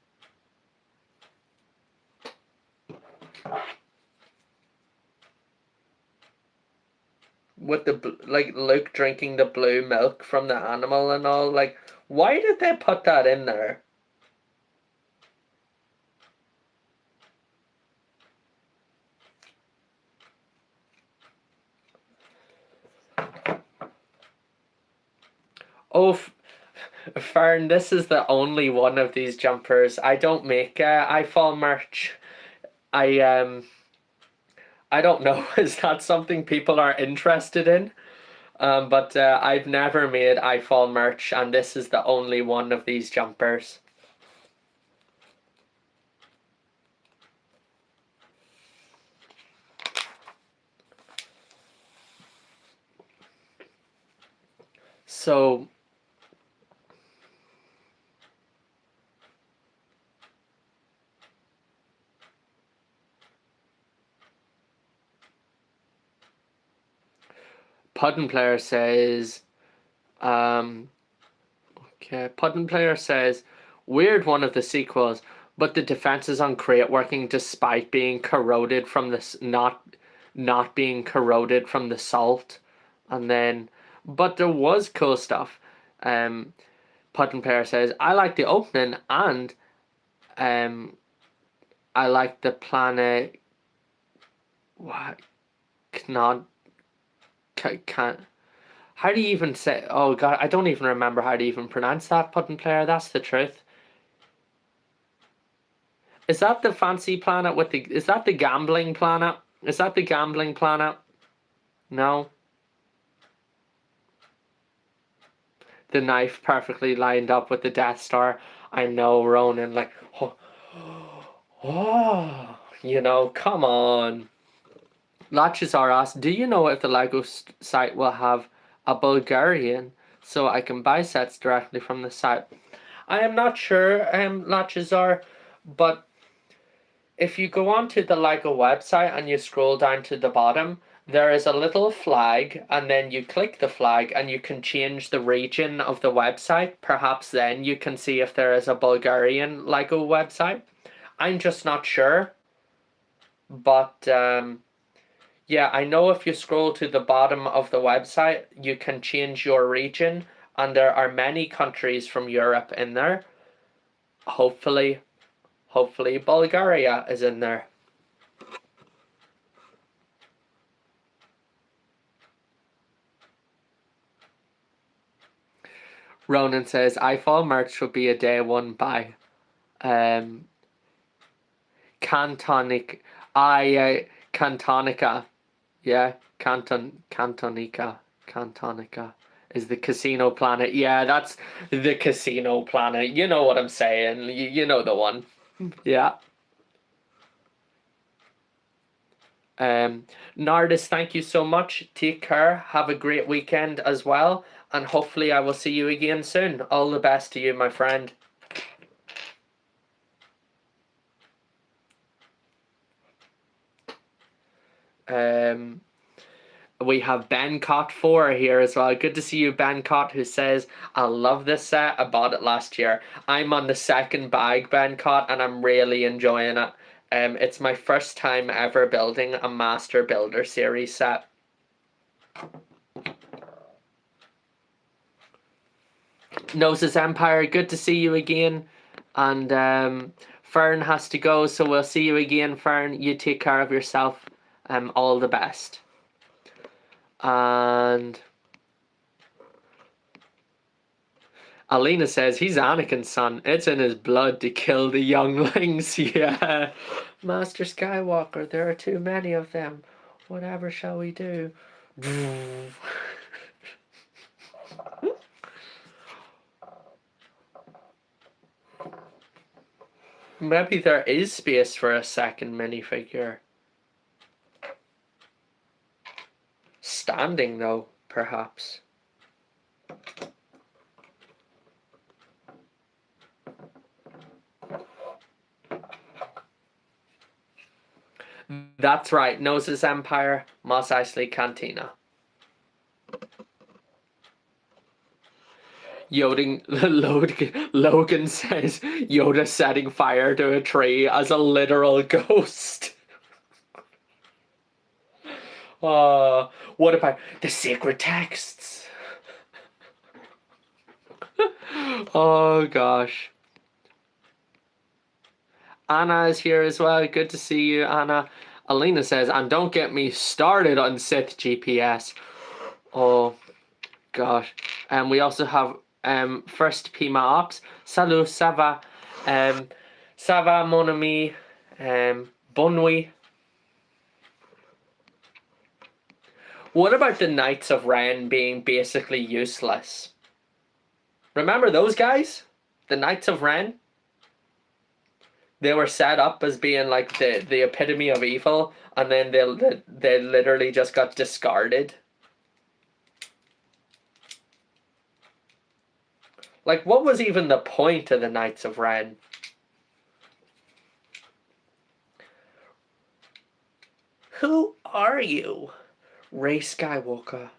Speaker 1: With the like Luke drinking the blue milk from the animal and all, like, why did they put that in there? Oh, Fern, this is the only one of these jumpers. I don't make iFall merch. I don't know. Is that something people are interested in? But I've never made iFall merch, and this is the only one of these jumpers. So Puddin Player says, okay, Puddin Player says, weird one of the sequels, but the defense is on crate working despite being corroded from this, not being corroded from the salt. And then, but there was cool stuff. Puddin Player says, I like the opening and I like the planet. What? Can't. How do you even say? Oh God, I don't even remember how to even pronounce that. Puddin Player. That's the truth. Is that the fancy planet with the? Is that the gambling planet? Is that the gambling planet? No. The knife perfectly lined up with the Death Star. I know, Ronan. Like, oh, you know, come on. Lachazar asked, do you know if the Lego site will have a Bulgarian so I can buy sets directly from the site? I am not sure, Lachazar, but if you go onto the Lego website and you scroll down to the bottom, there is a little flag, and then you click the flag and you can change the region of the website. Perhaps then you can see if there is a Bulgarian Lego website. I'm just not sure. But yeah, I know if you scroll to the bottom of the website, you can change your region, and there are many countries from Europe in there. Hopefully Bulgaria is in there. Ronan says, iFall merch would be a day one buy. Cantonica. Yeah, Cantonica is the casino planet. Yeah, that's the casino planet. You know what I'm saying. You know the one. Yeah. Nardis, thank you so much. Take care. Have a great weekend as well. And hopefully I will see you again soon. All the best to you, my friend. We have Bencott4 here as well. Good to see you, Bencott, who says, I love this set. I bought it last year. I'm on the second bag, Bencott, and I'm really enjoying it. It's my first time ever building a Master Builder series set. Gnosis Empire, good to see you again. And Fern has to go, so we'll see you again, Fern. You take care of yourself. All the best. And Alina says he's Anakin's son. It's in his blood to kill the younglings. Yeah. Master Skywalker, there are too many of them. Whatever shall we do? Maybe there is space for a second minifigure. Standing, though, perhaps. That's right, Gnosis Empire, Mos Eisley Cantina. Logan says Yoda setting fire to a tree as a literal ghost. What about the sacred texts? Oh gosh. Anna is here as well. Good to see you, Anna. Alina says, and don't get me started on Sith GPS. Oh gosh. And we also have first Pima Ops. Salut, ça va? Ça va, mon ami? Bonne nuit. What about the Knights of Ren being basically useless? Remember those guys? The Knights of Ren? They were set up as being like the epitome of evil, and then they literally just got discarded. Like, what was even the point of the Knights of Ren? Who are you? Rey Skywalker.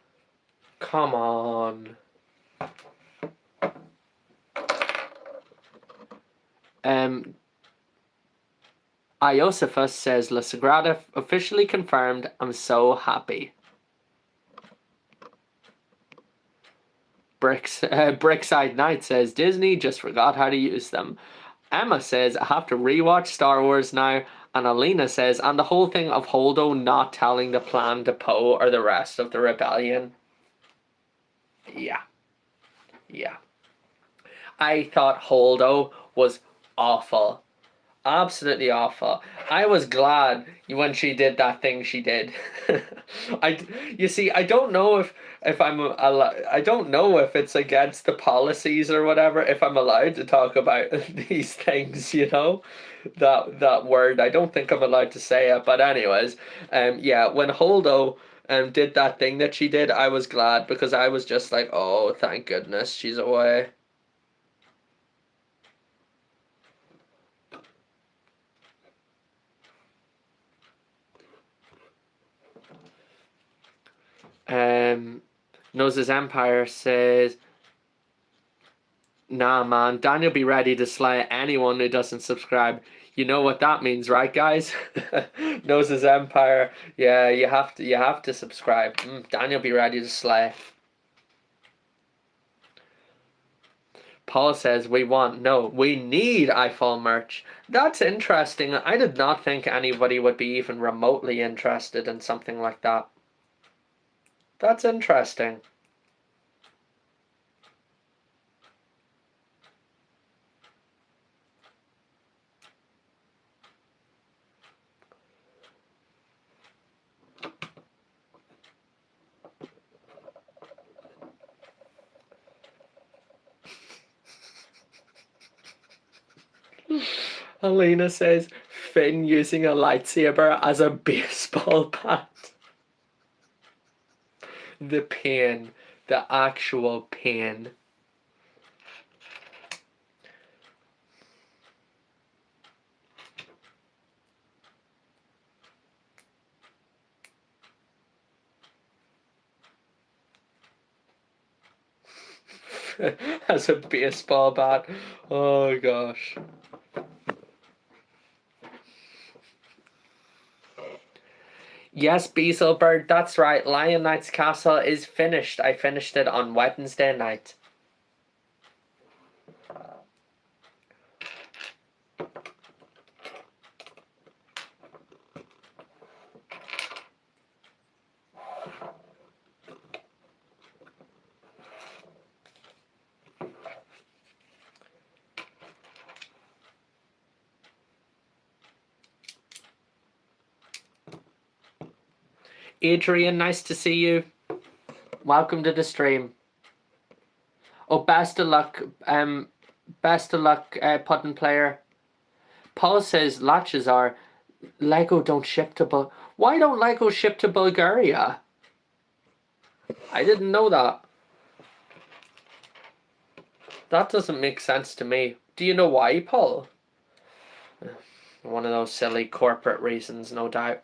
Speaker 1: Come on. Iosifus says, La Sagrada officially confirmed. I'm so happy. Brickside Knight says, Disney just forgot how to use them. Emma says, I have to rewatch Star Wars now. And Alina says, and the whole thing of Holdo not telling the plan to Poe or the rest of the rebellion. Yeah. Yeah. I thought Holdo was awful. Absolutely awful. I was glad when she did that thing she did. You see, I don't know if I don't know if it's against the policies or whatever. If I'm allowed to talk about these things, that word. I don't think I'm allowed to say it. But anyways, yeah, when Holdo did that thing that she did, I was glad because I was just like, oh, thank goodness she's away. Noses Empire says, nah, man, Daniel be ready to slay anyone who doesn't subscribe. You know what that means, right, guys? Noses Empire, yeah, you have to subscribe. Daniel be ready to slay. Paul says, we need iFall merch. That's interesting. I did not think anybody would be even remotely interested in something like that. That's interesting. Alina says, Finn using a lightsaber as a baseball bat. The pain. The actual pain. As a baseball bat. Oh gosh. Yes, Beaselbird, that's right. Lion Knight's Castle is finished. I finished it on Wednesday night. Adrian, nice to see you. Welcome to the stream. Oh, best of luck, Puddin player. Paul says latches are Lego don't ship to Why don't Lego ship to Bulgaria? I didn't know that. That doesn't make sense to me. Do you know why, Paul? One of those silly corporate reasons, no doubt.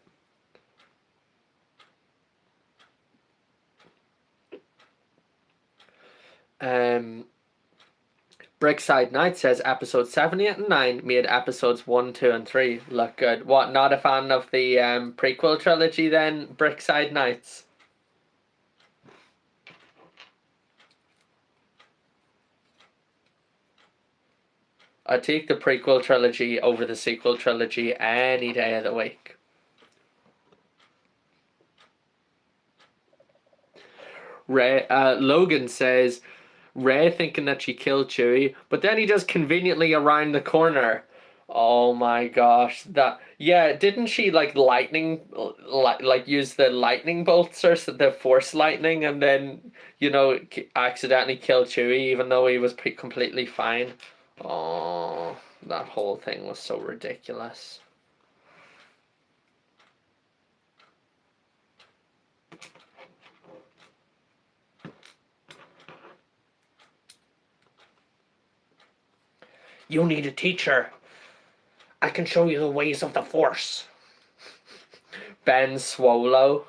Speaker 1: Brickside Knight says episode 7, 8 and 9 made episodes 1, 2 and 3 look good. What, not a fan of the prequel trilogy then, Brickside Knights? I'd take the prequel trilogy over the sequel trilogy any day of the week. Logan says Rey thinking that she killed Chewie, but then he just conveniently around the corner. Oh my gosh, didn't she like use the lightning bolts or the force lightning and then accidentally kill Chewie even though he was completely fine? Oh, that whole thing was so ridiculous. You need a teacher. I can show you the ways of the Force. Ben Swallow.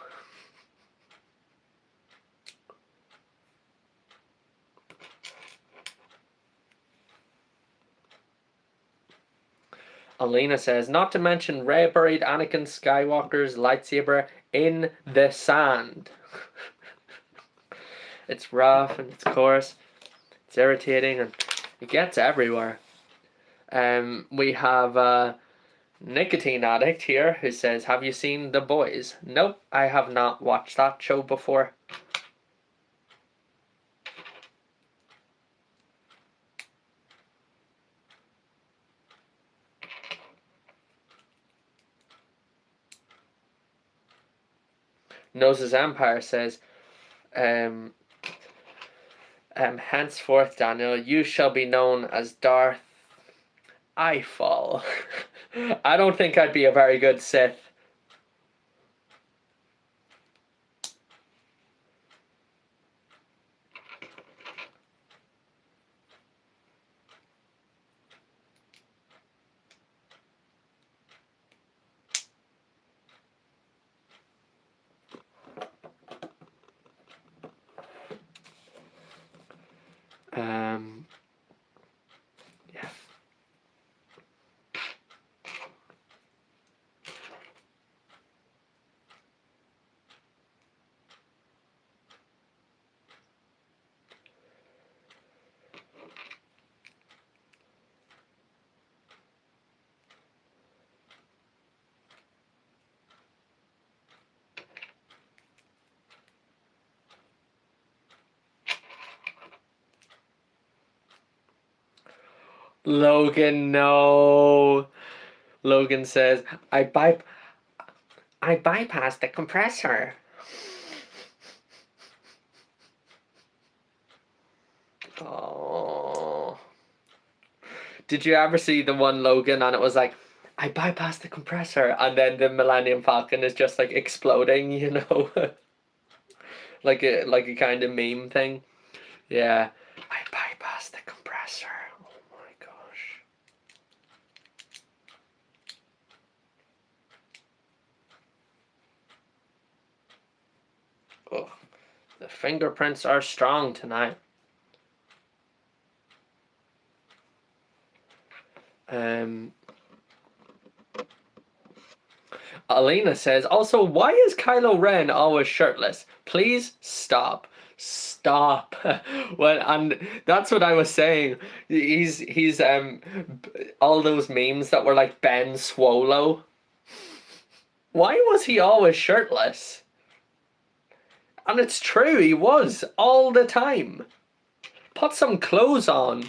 Speaker 1: Alina says, not to mention Rey buried Anakin Skywalker's lightsaber in the sand. It's rough and it's coarse. It's irritating and it gets everywhere. We have a nicotine addict here who says, have you seen The Boys? Nope, I have not watched that show before. Noses Empire says, henceforth, Daniel, you shall be known as Darth Eyefall. I don't think I'd be a very good Sith. Yeah. Logan, no. Logan says, I bypassed the compressor. Oh. Did you ever see the one Logan and it was like, I bypassed the compressor, and then the Millennium Falcon is just like exploding, you know? like a kind of meme thing. Yeah. I bypassed the compressor. Oh my gosh. Oh, the fingerprints are strong tonight. Alina says, also, why is Kylo Ren always shirtless? Please stop. Stop. Well, and that's what I was saying. He's all those memes that were like Ben Swallow. Why was he always shirtless? And it's true, he was all the time. Put some clothes on.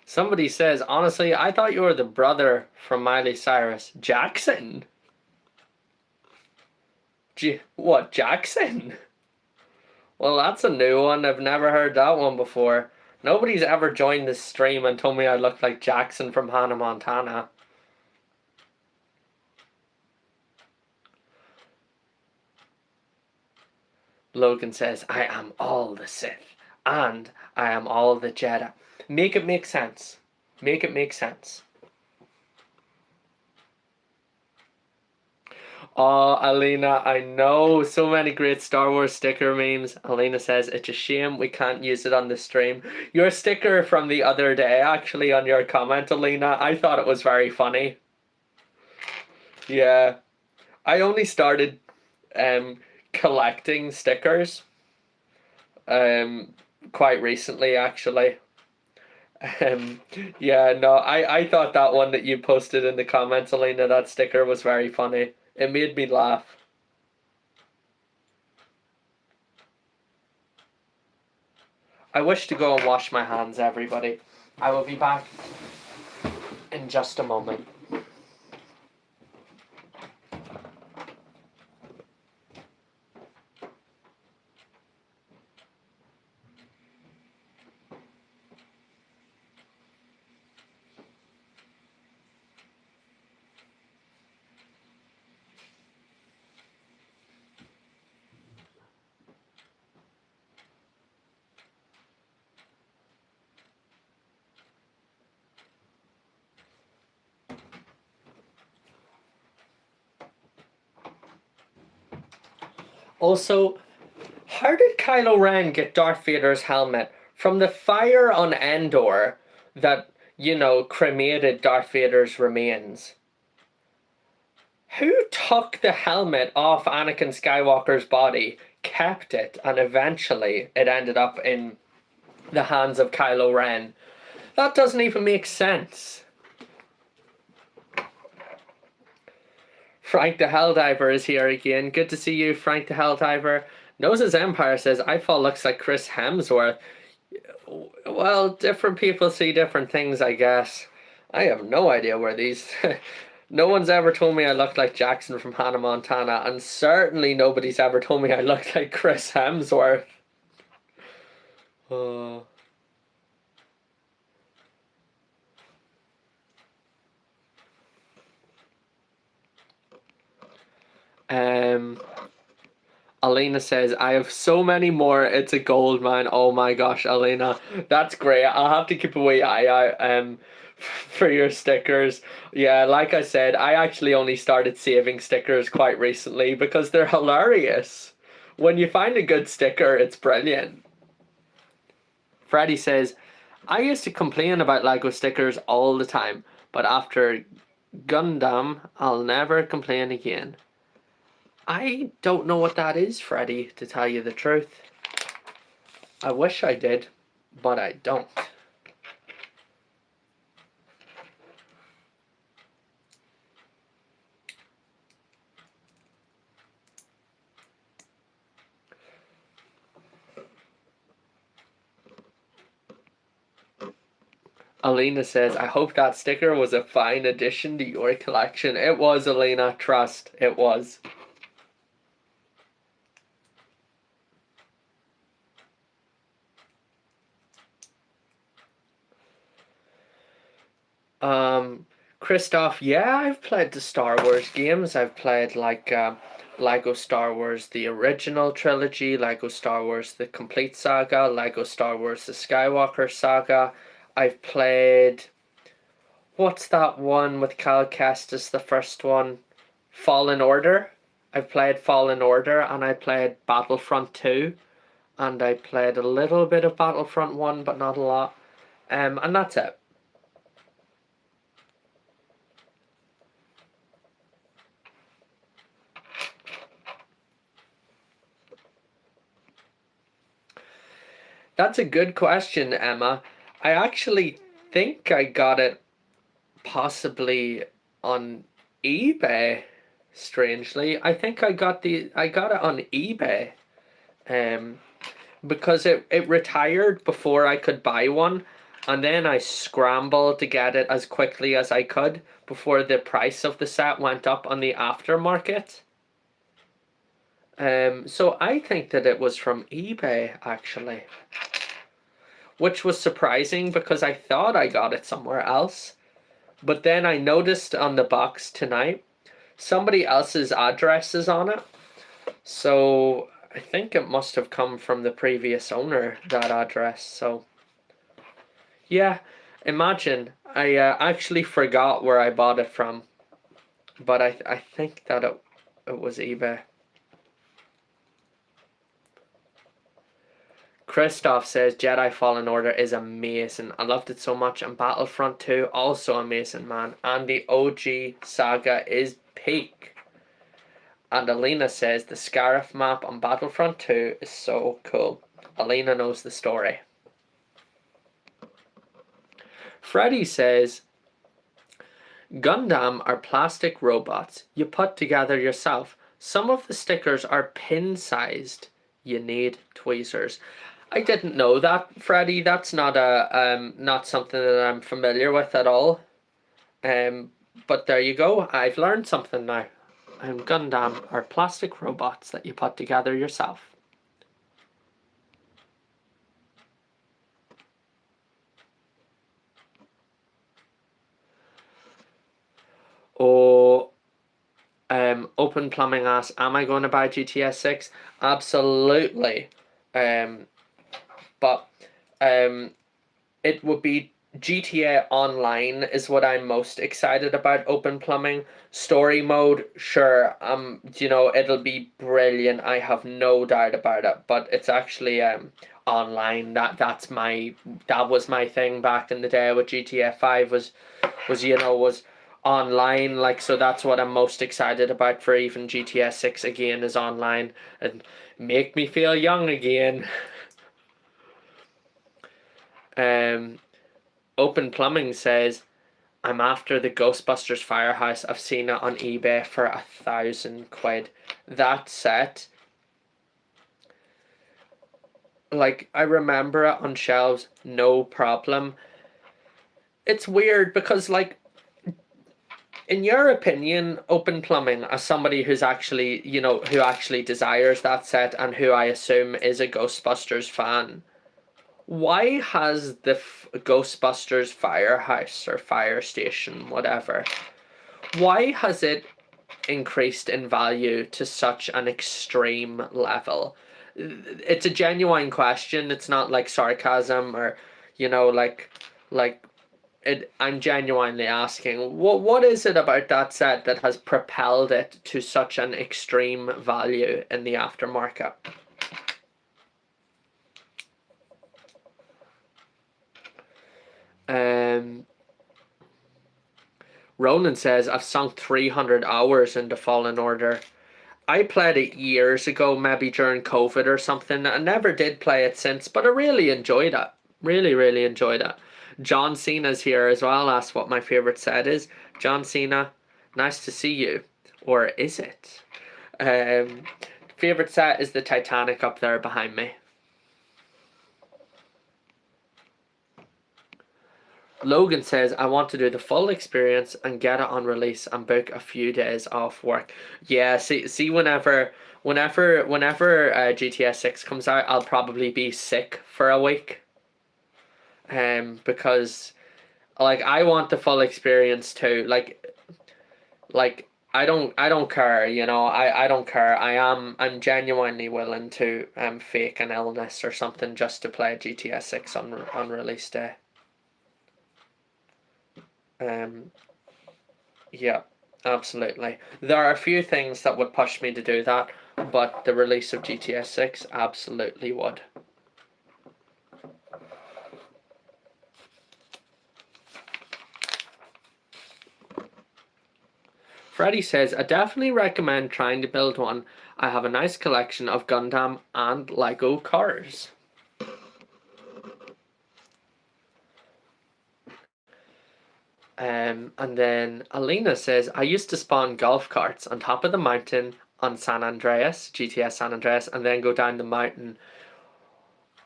Speaker 1: Somebody says, honestly, I thought you were the brother from Miley Cyrus. Jackson? What, Jackson? Well, that's a new one. I've never heard that one before. Nobody's ever joined this stream and told me I look like Jackson from Hannah Montana. Logan says, I am all the Sith. And I am all the Jedi. Make it make sense. Make it make sense. Oh, Alina, I know. So many great Star Wars sticker memes. Alina says, it's a shame we can't use it on the stream. Your sticker from the other day, actually, on your comment, Alina, I thought it was very funny. Yeah. I only started collecting stickers quite recently, actually. Yeah, no, I thought that one that you posted in the comments, Elena, that sticker was very funny. It made me laugh. I wish to go and wash my hands, everybody. I will be back in just a moment. Also, how did Kylo Ren get Darth Vader's helmet? From the fire on Endor that, cremated Darth Vader's remains. Who took the helmet off Anakin Skywalker's body, kept it, and eventually it ended up in the hands of Kylo Ren? That doesn't even make sense. Frank the Helldiver is here again. Good to see you, Frank the Helldiver. Noses Empire says, iFall looks like Chris Hemsworth. Well, different people see different things, I guess. I have no idea where these... No one's ever told me I looked like Jackson from Hannah Montana, and certainly nobody's ever told me I looked like Chris Hemsworth. Oh... Alina says, I have so many more, it's a gold mine. Oh my gosh, Alina, that's great. I'll have to keep a wee eye out for your stickers. Yeah, like I said, I actually only started saving stickers quite recently because they're hilarious. When you find a good sticker, it's brilliant. Freddie says, I used to complain about Lego stickers all the time, but after Gundam, I'll never complain again. I don't know what that is, Freddie, to tell you the truth. I wish I did, but I don't. Alina says, I hope that sticker was a fine addition to your collection. It was, Alina, trust, it was. Christoph, yeah, I've played the Star Wars games. I've played Lego Star Wars the original trilogy, Lego Star Wars the complete saga, Lego Star Wars the Skywalker saga. I've played, what's that one with Cal Kestis, the first one? Fallen Order. I've played Fallen Order, and I played Battlefront 2, and I played a little bit of Battlefront 1, but not a lot. And that's it. That's a good question, Emma. I actually think I got it possibly on eBay, strangely. I think I got it on eBay. Because it retired before I could buy one, and then I scrambled to get it as quickly as I could before the price of the set went up on the aftermarket. So I think that it was from eBay, actually. Which was surprising because I thought I got it somewhere else. But then I noticed on the box tonight, somebody else's address is on it. So I think it must have come from the previous owner, that address. So yeah, imagine. I actually forgot where I bought it from. But I think that it was eBay. Christoph says Jedi Fallen Order is amazing. I loved it so much. And Battlefront 2, also amazing, man. And the OG saga is peak. And Alina says the Scarif map on Battlefront 2 is so cool. Alina knows the story. Freddie says Gundam are plastic robots you put together yourself. Some of the stickers are pin-sized. You need tweezers. I didn't know that, Freddie. That's not something that I'm familiar with at all. Um, but there you go. I've learned something now. Gundam are plastic robots that you put together yourself. Oh, Open Plumbing asks, am I going to buy GTS 6? Absolutely. But it would be GTA Online is what I'm most excited about. Open Plumbing story mode, sure, it'll be brilliant. I have no doubt about it. But it's actually online. That was my thing back in the day with GTA 5 was online, like, so that's what I'm most excited about for even GTA 6 again, is online and make me feel young again. Open Plumbing says, I'm after the Ghostbusters Firehouse. I've seen it on eBay for £1,000. That set, like, I remember it on shelves, no problem. It's weird because, like, in your opinion, Open Plumbing, as somebody who's actually, who actually desires that set and who I assume is a Ghostbusters fan, why has the Ghostbusters Firehouse or Fire Station, whatever, why has it increased in value to such an extreme level? It's a genuine question. It's not like sarcasm or, like I'm genuinely asking, what is it about that set that has propelled it to such an extreme value in the aftermarket? Ronan says, I've sunk 300 hours into Fallen Order. I played it years ago, maybe during COVID or something. I never did play it since, but I really enjoyed it. Really, really enjoyed it. John Cena's here as well. Asked what my favourite set is. John Cena, nice to see you. Or is it? Favourite set is the Titanic up there behind me. Logan says, I want to do the full experience and get it on release and book a few days off work. Yeah, see whenever GTA 6 comes out, I'll probably be sick for a week. Because, like, I want the full experience too. Like I don't care, I don't care. I'm genuinely willing to fake an illness or something just to play GTA 6 on release day. Yeah, absolutely. There are a few things that would push me to do that, but the release of GTA 6 absolutely would. Freddie says, I definitely recommend trying to build one. I have a nice collection of Gundam and Lego cars. And then Alina says, I used to spawn golf carts on top of the mountain on San Andreas, GTS San Andreas, and then go down the mountain.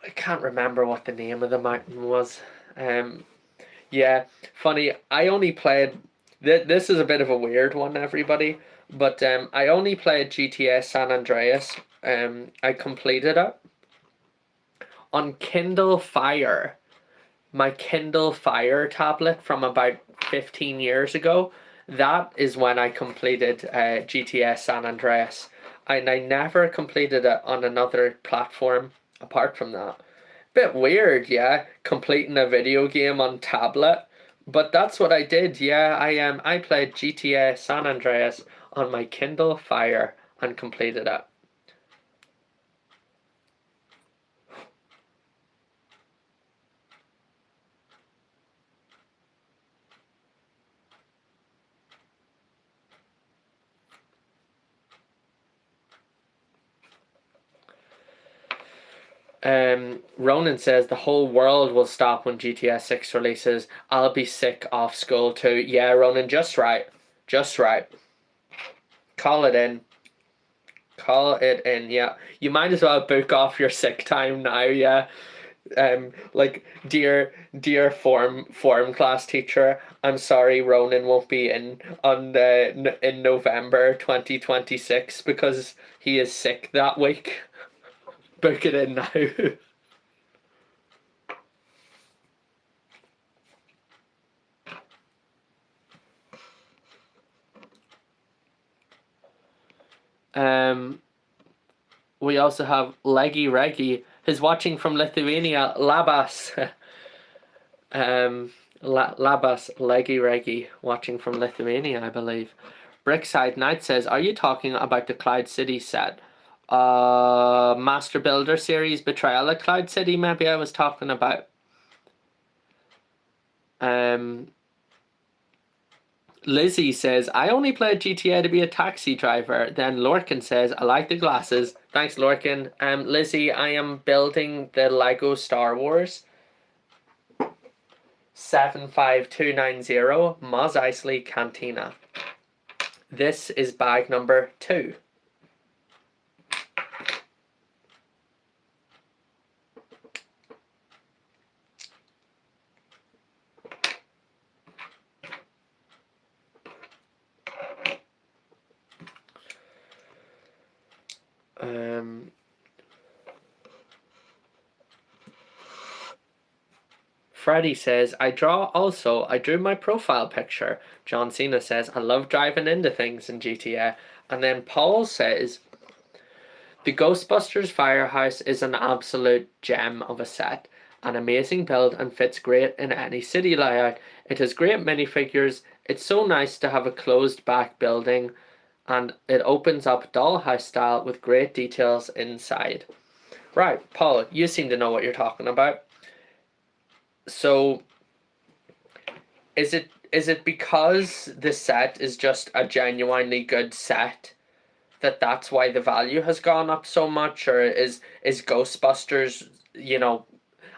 Speaker 1: I can't remember what the name of the mountain was. Yeah, funny, I only played... This is a bit of a weird one, everybody, but I only played GTS San Andreas. I completed it on Kindle Fire. My Kindle Fire tablet from about 15 years ago. That is when I completed GTS San Andreas. And I never completed it on another platform apart from that. Bit weird, yeah, completing a video game on tablet. But that's what I did, yeah. I played GTA San Andreas on my Kindle Fire and completed it. Ronan says the whole world will stop when GTS 6 releases. I'll be sick off school too. Yeah, Ronan, just right. Just right. Call it in. Call it in, yeah. You might as well book off your sick time now, yeah. Like dear form class teacher, I'm sorry Ronan won't be in on the in November 2026 because he is sick that week. Book it in now. We also have Leggy Reggie, who's watching from Lithuania. Labas. Labas Leggy Reggie, watching from Lithuania, I believe. Brickside Knight says, are you talking about the Cloud City set? Master Builder series Betrayal at Cloud City, maybe I was talking about. Lizzie says, I only played GTA to be a taxi driver. Then Lorcan says, I like the glasses. Thanks, Lorcan. Lizzie, I am building the Lego Star Wars 75290 Mos Eisley Cantina. This is bag number 2. Freddie says, I drew my profile picture. John Cena says, I love driving into things in GTA. And then Paul says, the Ghostbusters Firehouse is an absolute gem of a set. An amazing build and fits great in any city layout. It has great minifigures. It's so nice to have a closed back building, and it opens up dollhouse style with great details inside. Right, Paul, you seem to know what you're talking about. So, is it because the set is just a genuinely good set that's why the value has gone up so much, or is Ghostbusters,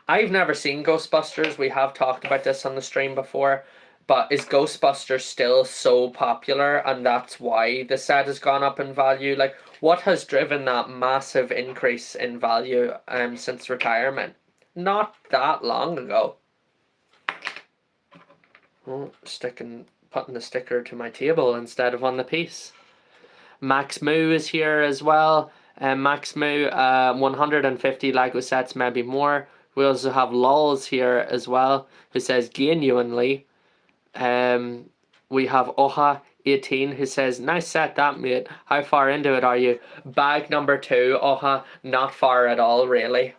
Speaker 1: I've never seen Ghostbusters. We have talked about this on the stream before, but is Ghostbusters still so popular and that's why the set has gone up in value? Like, what has driven that massive increase in value since retirement? Not that long ago. Oh, putting the sticker to my table instead of on the piece. Max Moo is here as well. Max Moo, 150 Lego sets, maybe more. We also have Lols here as well, who says genuinely. We have Oha 18 who says, nice set that, mate. How far into it are you? Bag number 2, Oha. Not far at all, really.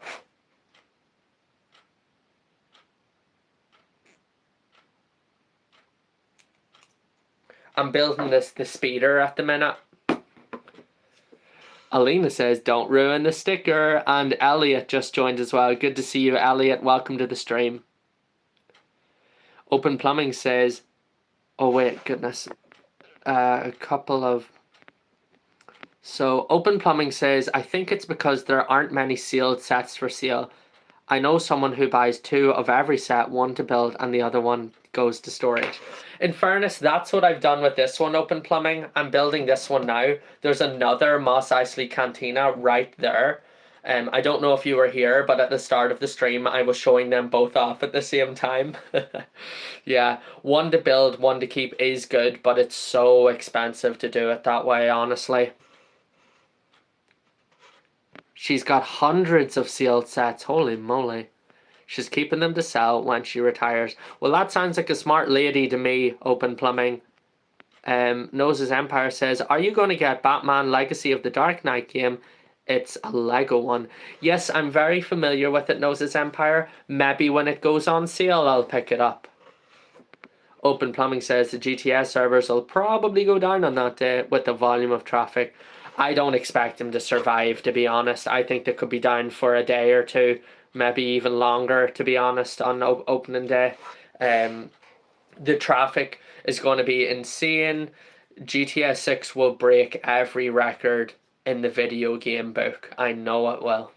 Speaker 1: I'm building the speeder at the minute. Alina says, don't ruin the sticker. And Elliot just joined as well. Good to see you, Elliot. Welcome to the stream. Open Plumbing says, oh wait, goodness. So Open Plumbing says, I think it's because there aren't many sealed sets for sale. I know someone who buys 2 of every set, one to build and the other one goes to storage. In fairness, that's what I've done with this one, Open Plumbing. I'm building this one now. There's another Mos Eisley Cantina right there. I don't know if you were here, but at the start of the stream, I was showing them both off at the same time. Yeah, one to build, one to keep is good, but it's so expensive to do it that way, honestly. She's got hundreds of sealed sets, holy moly. She's keeping them to sell when she retires. Well, that sounds like a smart lady to me, Open Plumbing. Noses Empire says, are you going to get Batman Legacy of the Dark Knight game? It's a Lego one. Yes, I'm very familiar with it, Noses Empire. Maybe when it goes on sale, I'll pick it up. Open Plumbing says the GTS servers will probably go down on that day with the volume of traffic. I don't expect them to survive, to be honest. I think they could be down for a day or two, maybe even longer, to be honest, on opening day. The traffic is going to be insane. GTA 6 will break every record in the video game book. I know it will.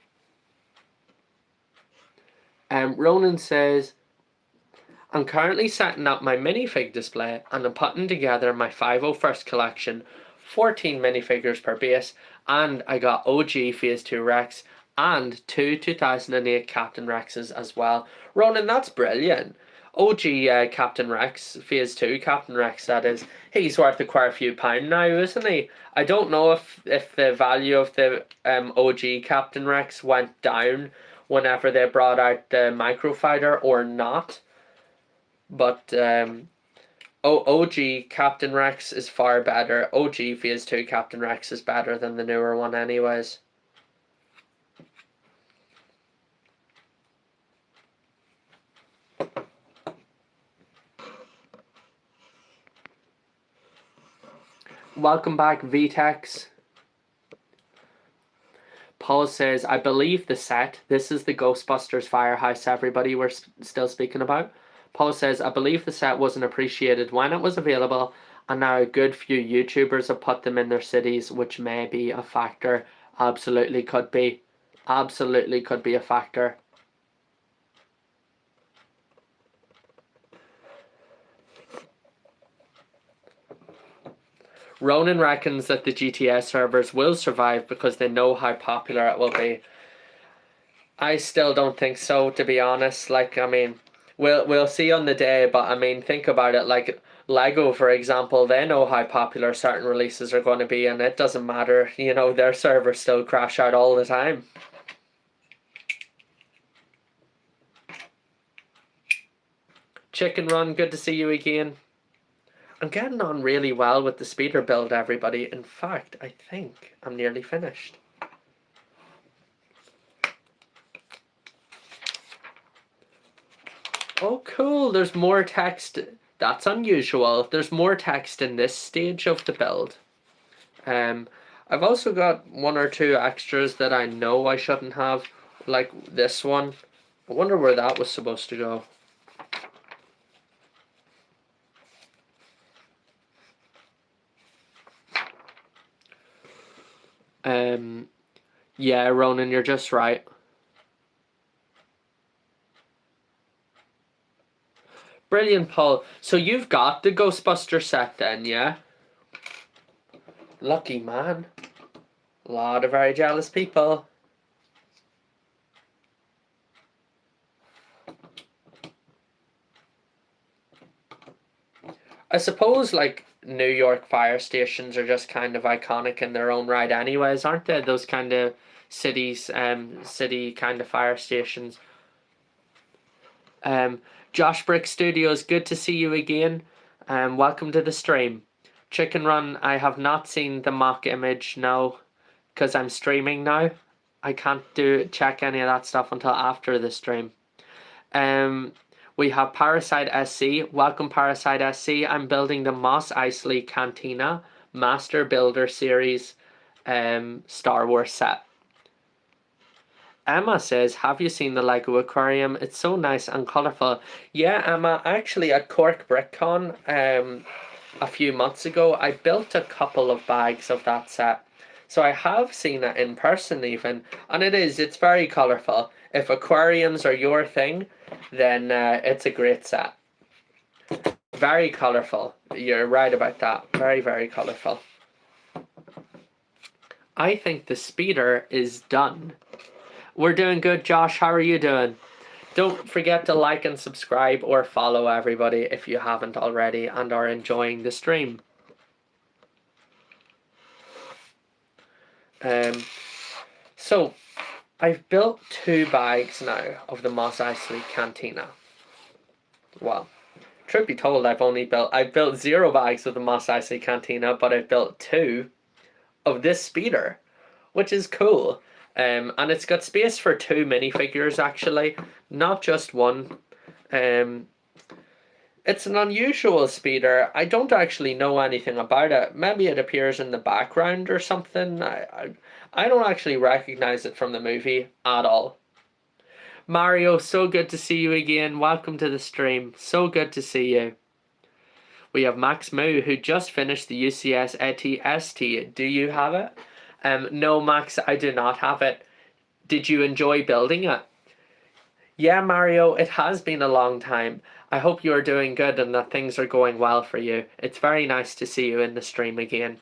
Speaker 1: Ronan says, I'm currently setting up my minifig display and I'm putting together my 501st collection, 14 minifigures per base, and I got OG Phase 2 Rex and 2008 Captain Rexes as well. Ronan, that's brilliant. OG Captain Rex, Phase 2 Captain Rex, that is. He's worth quite a few pound now, isn't he? I don't know if the value of the OG Captain Rex went down whenever they brought out the Microfighter or not. But OG Captain Rex is far better. OG Phase 2 Captain Rex is better than the newer one anyways. Welcome back, VTEX. Paul says, I believe the set, this is the Ghostbusters Firehouse everybody we're still speaking about. Paul says, I believe the set wasn't appreciated when it was available, and now a good few YouTubers have put them in their cities, which may be a factor. Absolutely could be. Absolutely could be a factor. Ronan reckons that the GTS servers will survive because they know how popular it will be. I still don't think so, to be honest. Like, I mean, we'll see on the day, but I mean, think about it. Like Lego, for example, they know how popular certain releases are going to be, and it doesn't matter. You know, their servers still crash out all the time. Chicken Run, good to see you again. I'm getting on really well with the speeder build, everybody. In fact, I think I'm nearly finished. Oh, cool. There's more text. That's unusual. There's more text in this stage of the build. I've also got one or two extras that I know I shouldn't have, like this one. I wonder where that was supposed to go. Yeah, Ronan, you're just right. Brilliant, Paul. So you've got the Ghostbuster set then, yeah? Lucky man. A lot of very jealous people. I suppose, like, New York fire stations are just kind of iconic in their own right anyways, aren't they? Those kind of cities, city kind of fire stations. Josh Brick Studios, good to see you again. Welcome to the stream. Chicken Run, I have not seen the mock image now, because I'm streaming now. I can't check any of that stuff until after the stream. We have Parasite SC. Welcome, Parasite SC. I'm building the Mos Eisley Cantina Master Builder Series Star Wars set. Emma says, have you seen the Lego aquarium? It's so nice and colourful. Yeah, Emma, actually at Cork BrickCon a few months ago, I built a couple of bags of that set. So I have seen it in person even, and it's very colourful. If aquariums are your thing, then it's a great set. Very colourful. You're right about that. Very, very colourful. I think the speeder is done. We're doing good, Josh. How are you doing? Don't forget to like and subscribe or follow everybody if you haven't already and are enjoying the stream. So I've built 2 bags now of the Mos Eisley Cantina. Well, truth be told, I've built 0 bags of the Mos Eisley Cantina, but I've built 2 of this speeder, which is cool. And it's got space for 2 minifigures actually, not just one. It's an unusual speeder. I don't actually know anything about it. Maybe it appears in the background or something. I don't actually recognize it from the movie at all. Mario, so good to see you again. Welcome to the stream. So good to see you. We have Max Moo, who just finished the UCS ETST. Do you have it? No, Max, I do not have it. Did you enjoy building it? Yeah, Mario, it has been a long time. I hope you are doing good and that things are going well for you. It's very nice to see you in the stream again.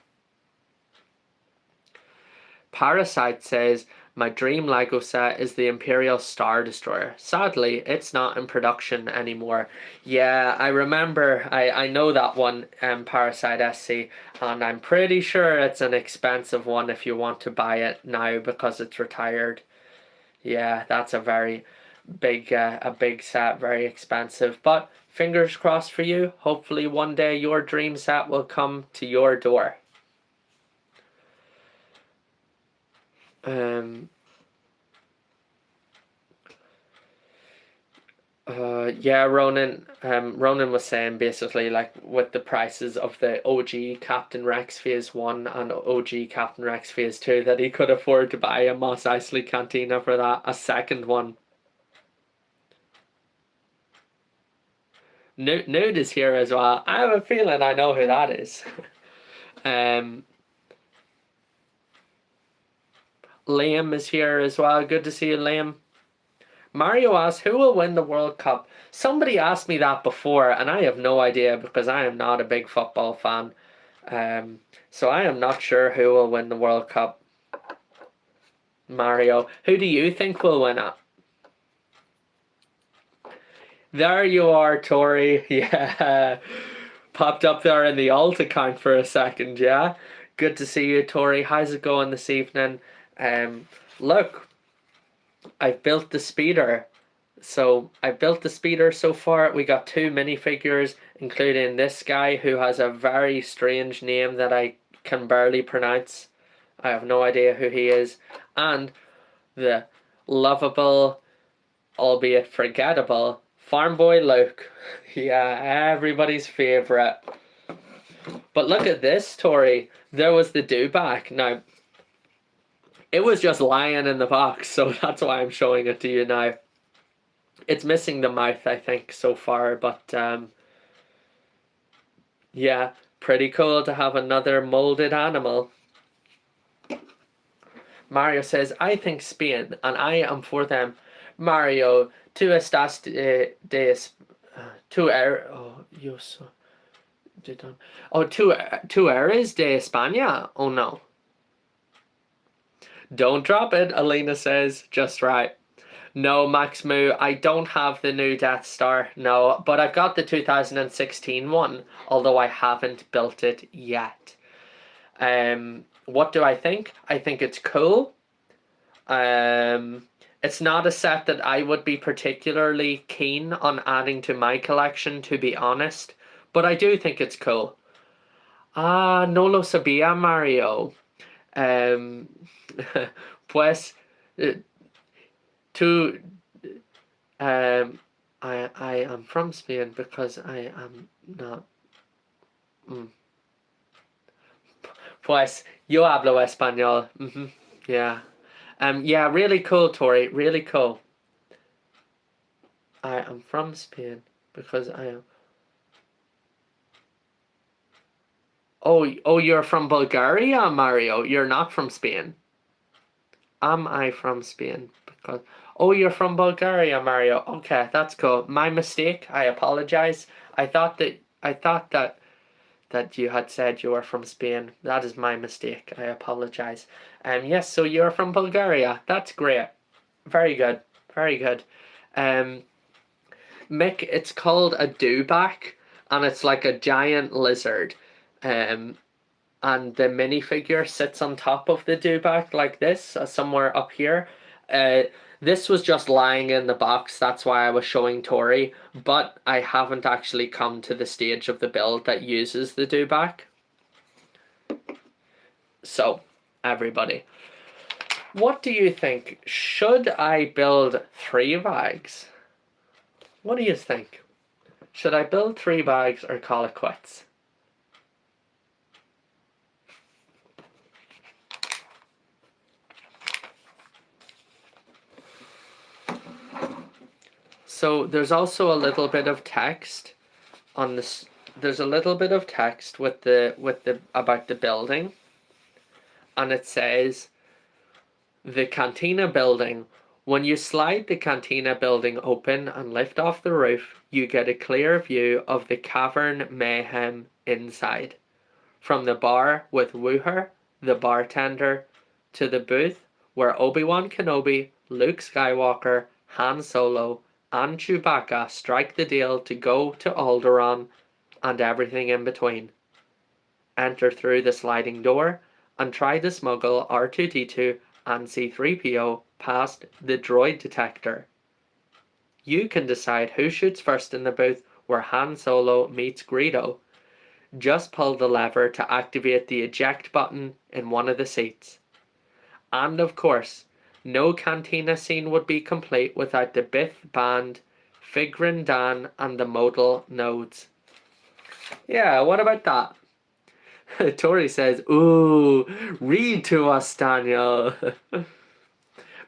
Speaker 1: Parasite says, my dream Lego set is the Imperial Star Destroyer. Sadly, it's not in production anymore. Yeah, I remember, I know that one, Parasite SC, and I'm pretty sure it's an expensive one if you want to buy it now because it's retired. Yeah, that's a very a big set, very expensive. But fingers crossed for you. Hopefully one day your dream set will come to your door. Yeah, Ronan was saying basically like with the prices of the OG Captain Rex Phase 1 and OG Captain Rex Phase 2 that he could afford to buy a Mos Eisley Cantina for that, a second one. Nude is here as well. I have a feeling I know who that is. Liam is here as well. Good to see you, Liam. Mario asks, who will win the World Cup? Somebody asked me that before, and I have no idea because I am not a big football fan. So I am not sure who will win the World Cup. Mario, who do you think will win it? There you are, Tori. Yeah. Popped up there in the alt account for a second, yeah? Good to see you, Tori. How's it going this evening? Look, I've built the speeder. So I built the speeder so far. We got 2 minifigures, including this guy who has a very strange name that I can barely pronounce. I have no idea who he is. And the lovable, albeit forgettable, Farm Boy Luke. Yeah, everybody's favourite. But look at this, Tori. There was the dewback. Now, it was just lying in the box, so that's why I'm showing it to you now. It's missing the mouth, I think, so far, but yeah, pretty cool to have another molded animal. Mario says, I think Spain, and I am for them. Mario, tú estás tú eres de España? Oh no. Don't drop it, Alina says. Just right. No, Max Moo, I don't have the new Death Star. No, but I've got the 2016 one, although I haven't built it yet. What do I think? I think it's cool. It's not a set that I would be particularly keen on adding to my collection, to be honest. But I do think it's cool. Ah, no lo sabía, Mario. Pues, I am from Spain because I am not. Pues, yo hablo español. Yeah. Yeah, really cool, Tori. Really cool. I am from Spain because I am. Oh, you're from Bulgaria, Mario. You're not from Spain. Am I from Spain? Because you're from Bulgaria, Mario. Okay, that's cool. My mistake. I apologize. I thought that you had said you were from Spain. That is my mistake. I apologize. Yes, so you're from Bulgaria. That's great. Very good. Very good. Mick, it's called a dewback, and it's like a giant lizard. And the minifigure sits on top of the dewback like this, somewhere up here. This was just lying in the box, that's why I was showing Tori, but I haven't actually come to the stage of the build that uses the dewback. So, everybody, what do you think? Should I build 3 bags? What do you think? Should I build 3 bags or call it quits? So there's also a little bit of text on this. There's a little bit of text with the about the building, and it says the cantina building. When you slide the cantina building open and lift off the roof, you get a clear view of the cavern mayhem inside. From the bar with Wooher, the bartender, to the booth where Obi-Wan Kenobi, Luke Skywalker, Han Solo, and Chewbacca strike the deal to go to Alderaan and everything in between. Enter through the sliding door and try to smuggle R2-D2 and C-3PO past the droid detector. You can decide who shoots first in the booth where Han Solo meets Greedo. Just pull the lever to activate the eject button in one of the seats. And of course, no cantina scene would be complete without the Biff Band, Figrin Dan, and the modal nodes. Yeah, what about that? Tori says, ooh, read to us, Daniel.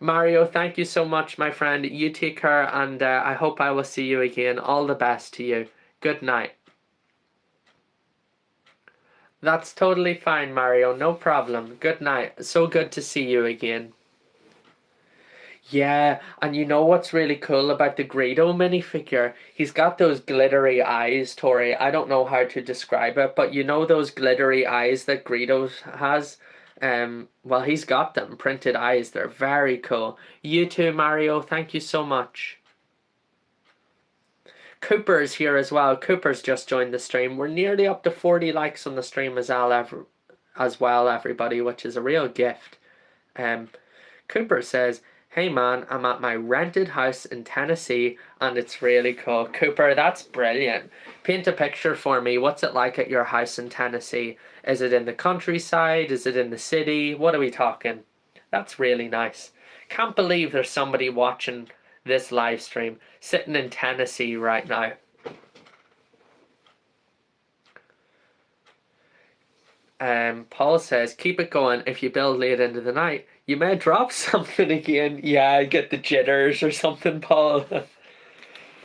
Speaker 1: Mario, thank you so much, my friend. You take care, and I hope I will see you again. All the best to you. Good night. That's totally fine, Mario. No problem. Good night. So good to see you again. Yeah, and you know what's really cool about the Greedo minifigure? He's got those glittery eyes, Tori. I don't know how to describe it, but you know those glittery eyes that Greedo has? Well, he's got them, printed eyes. They're very cool. You too, Mario. Thank you so much. Cooper's here as well. Cooper's just joined the stream. We're nearly up to 40 likes on the stream as well, everybody, which is a real gift. Cooper says, hey man, I'm at my rented house in Tennessee and it's really cool. Cooper, that's brilliant. Paint a picture for me. What's it like at your house in Tennessee? Is it in the countryside? Is it in the city? What are we talking? That's really nice. Can't believe there's somebody watching this live stream sitting in Tennessee right now. Paul says, keep it going. If you build late into the night, you may drop something again. Yeah, get the jitters or something, Paul.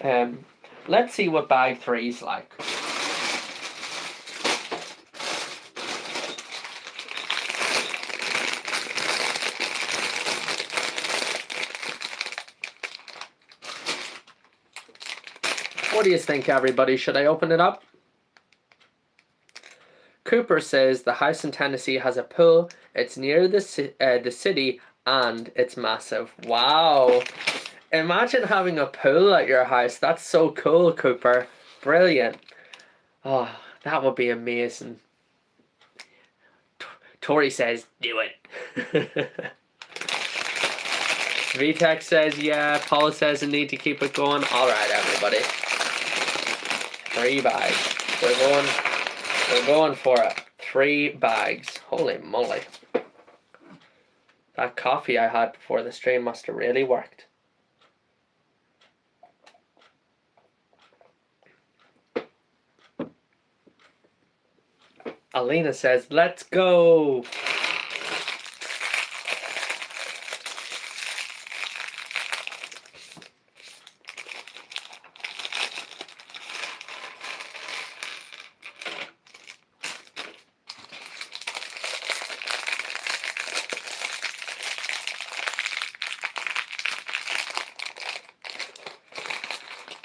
Speaker 1: Let's see what bag 3's like. What do you think, everybody? Should I open it up? Cooper says the house in Tennessee has a pool. It's near the city and it's massive. Wow. Imagine having a pool at your house. That's so cool, Cooper. Brilliant. Oh, that would be amazing. Tori says, do it. VTech says, yeah. Paul says, I need to keep it going. All right, everybody. 3 bags. We're going for it. 3 bags. Holy moly. That coffee I had before the stream must have really worked. Alina says, let's go.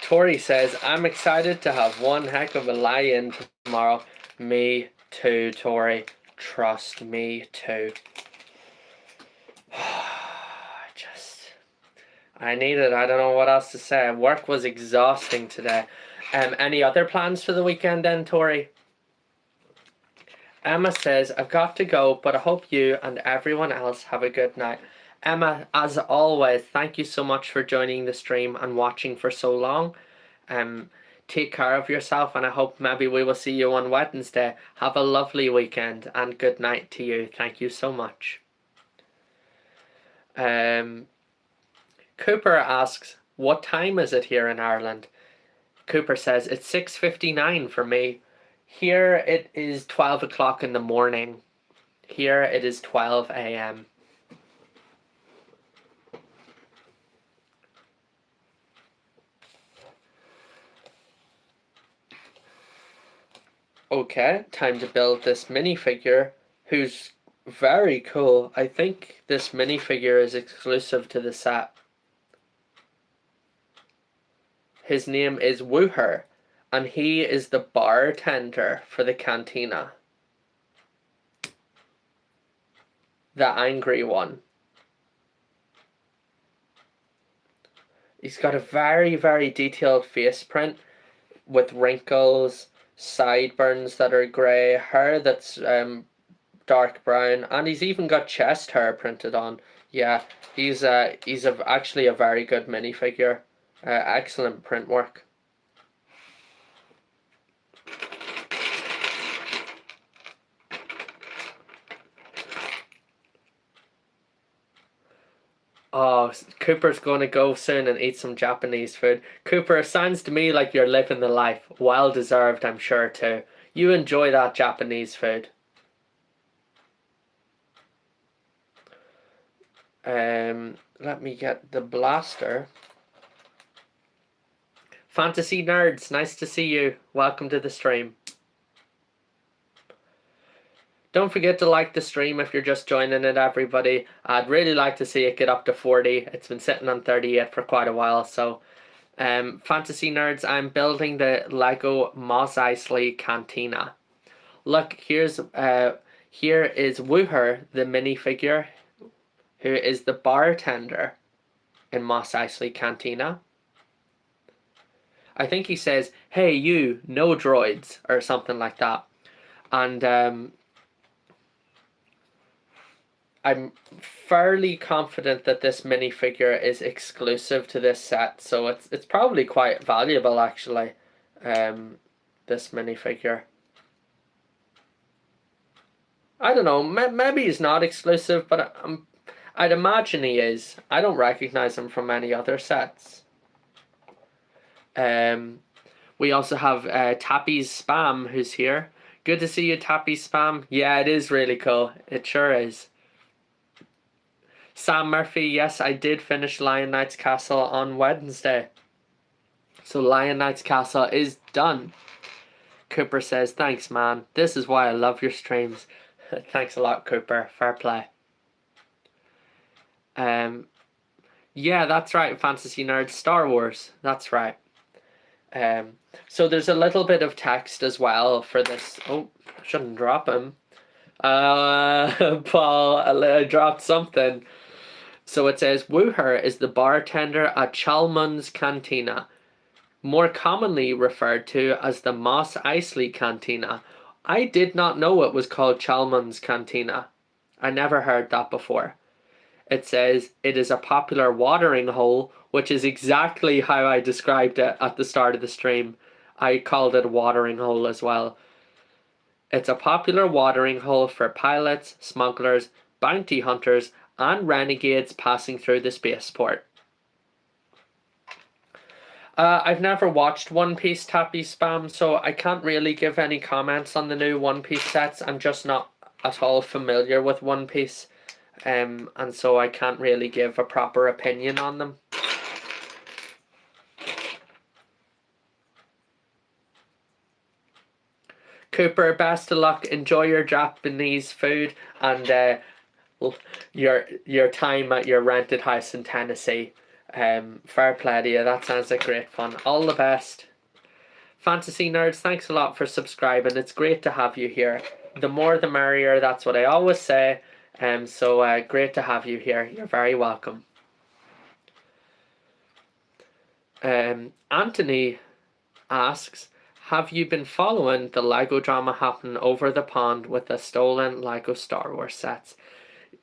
Speaker 1: Tori says, I'm excited to have one heck of a lie-in tomorrow. Me too, Tori. Trust me too. I need it. I don't know what else to say. Work was exhausting today. Any other plans for the weekend then, Tori? Emma says, I've got to go, but I hope you and everyone else have a good night. Emma, as always, thank you so much for joining the stream and watching for so long. Take care of yourself, and I hope maybe we will see you on Wednesday. Have a lovely weekend, and good night to you. Thank you so much. Cooper asks, what time is it here in Ireland? Cooper says, it's 6:59 for me. Here it is 12 o'clock in the morning. Here it is 12 a.m. Okay, time to build this minifigure, who's very cool. I think this minifigure is exclusive to the set. His name is Wooher, and he is the bartender for the cantina. the angry one. He's got a very, very detailed face print with wrinkles, sideburns that are grey, hair that's dark brown, and he's even got chest hair printed on. Yeah, he's actually a very good minifigure. Excellent print work. Oh, Cooper's going to go soon and eat some Japanese food. Cooper, it sounds to me like you're living the life. Well deserved, I'm sure, too. You enjoy that Japanese food. Let me get the blaster. Fantasy Nerds, nice to see you. Welcome to the stream. Don't forget to like the stream if you're just joining it, everybody. I'd really like to see it get up to 40. It's been sitting on 38 for quite a while. So, Fantasy Nerds, I'm building the Lego Mos Eisley Cantina. Look, here is Wooher, the minifigure, who is the bartender in Mos Eisley Cantina. I think he says, "Hey you, no droids," or something like that. And I'm fairly confident that this minifigure is exclusive to this set, so it's probably quite valuable actually. This minifigure. I don't know. Maybe he's not exclusive, but I'd imagine he is. I don't recognize him from any other sets. We also have Tappy's Spam, who's here. Good to see you, Tappy Spam. Yeah, it is really cool. It sure is. Sam Murphy, yes, I did finish Lion Knight's Castle on Wednesday. So Lion Knight's Castle is done. Cooper says, "Thanks, man. This is why I love your streams." Thanks a lot, Cooper. Fair play. Yeah, that's right, Fantasy Nerds. Star Wars. That's right. So there's a little bit of text as well for this. Oh, I shouldn't drop him. Paul, I dropped something. So it says, Wooher is the bartender at Chalmun's Cantina, more commonly referred to as the Mos Eisley Cantina. I did not know it was called Chalmun's Cantina. I never heard that before. It says, it is a popular watering hole, which is exactly how I described it at the start of the stream. I called it a watering hole as well. It's a popular watering hole for pilots, smugglers, bounty hunters, and renegades passing through the spaceport. I've never watched One Piece, Tappy Spam, so I can't really give any comments on the new One Piece sets. I'm just not at all familiar with One Piece, and so I can't really give a proper opinion on them. Cooper, best of luck. Enjoy your Japanese food and your time at your rented house in Tennessee. Fair play to you. That sounds like great fun. All the best. Fantasy Nerds, thanks a lot for subscribing. It's great to have you here. The more the merrier, that's what I always say. So great to have you here. You're very welcome. Anthony asks, have you been following the Lego drama happening over the pond with the stolen Lego Star Wars sets?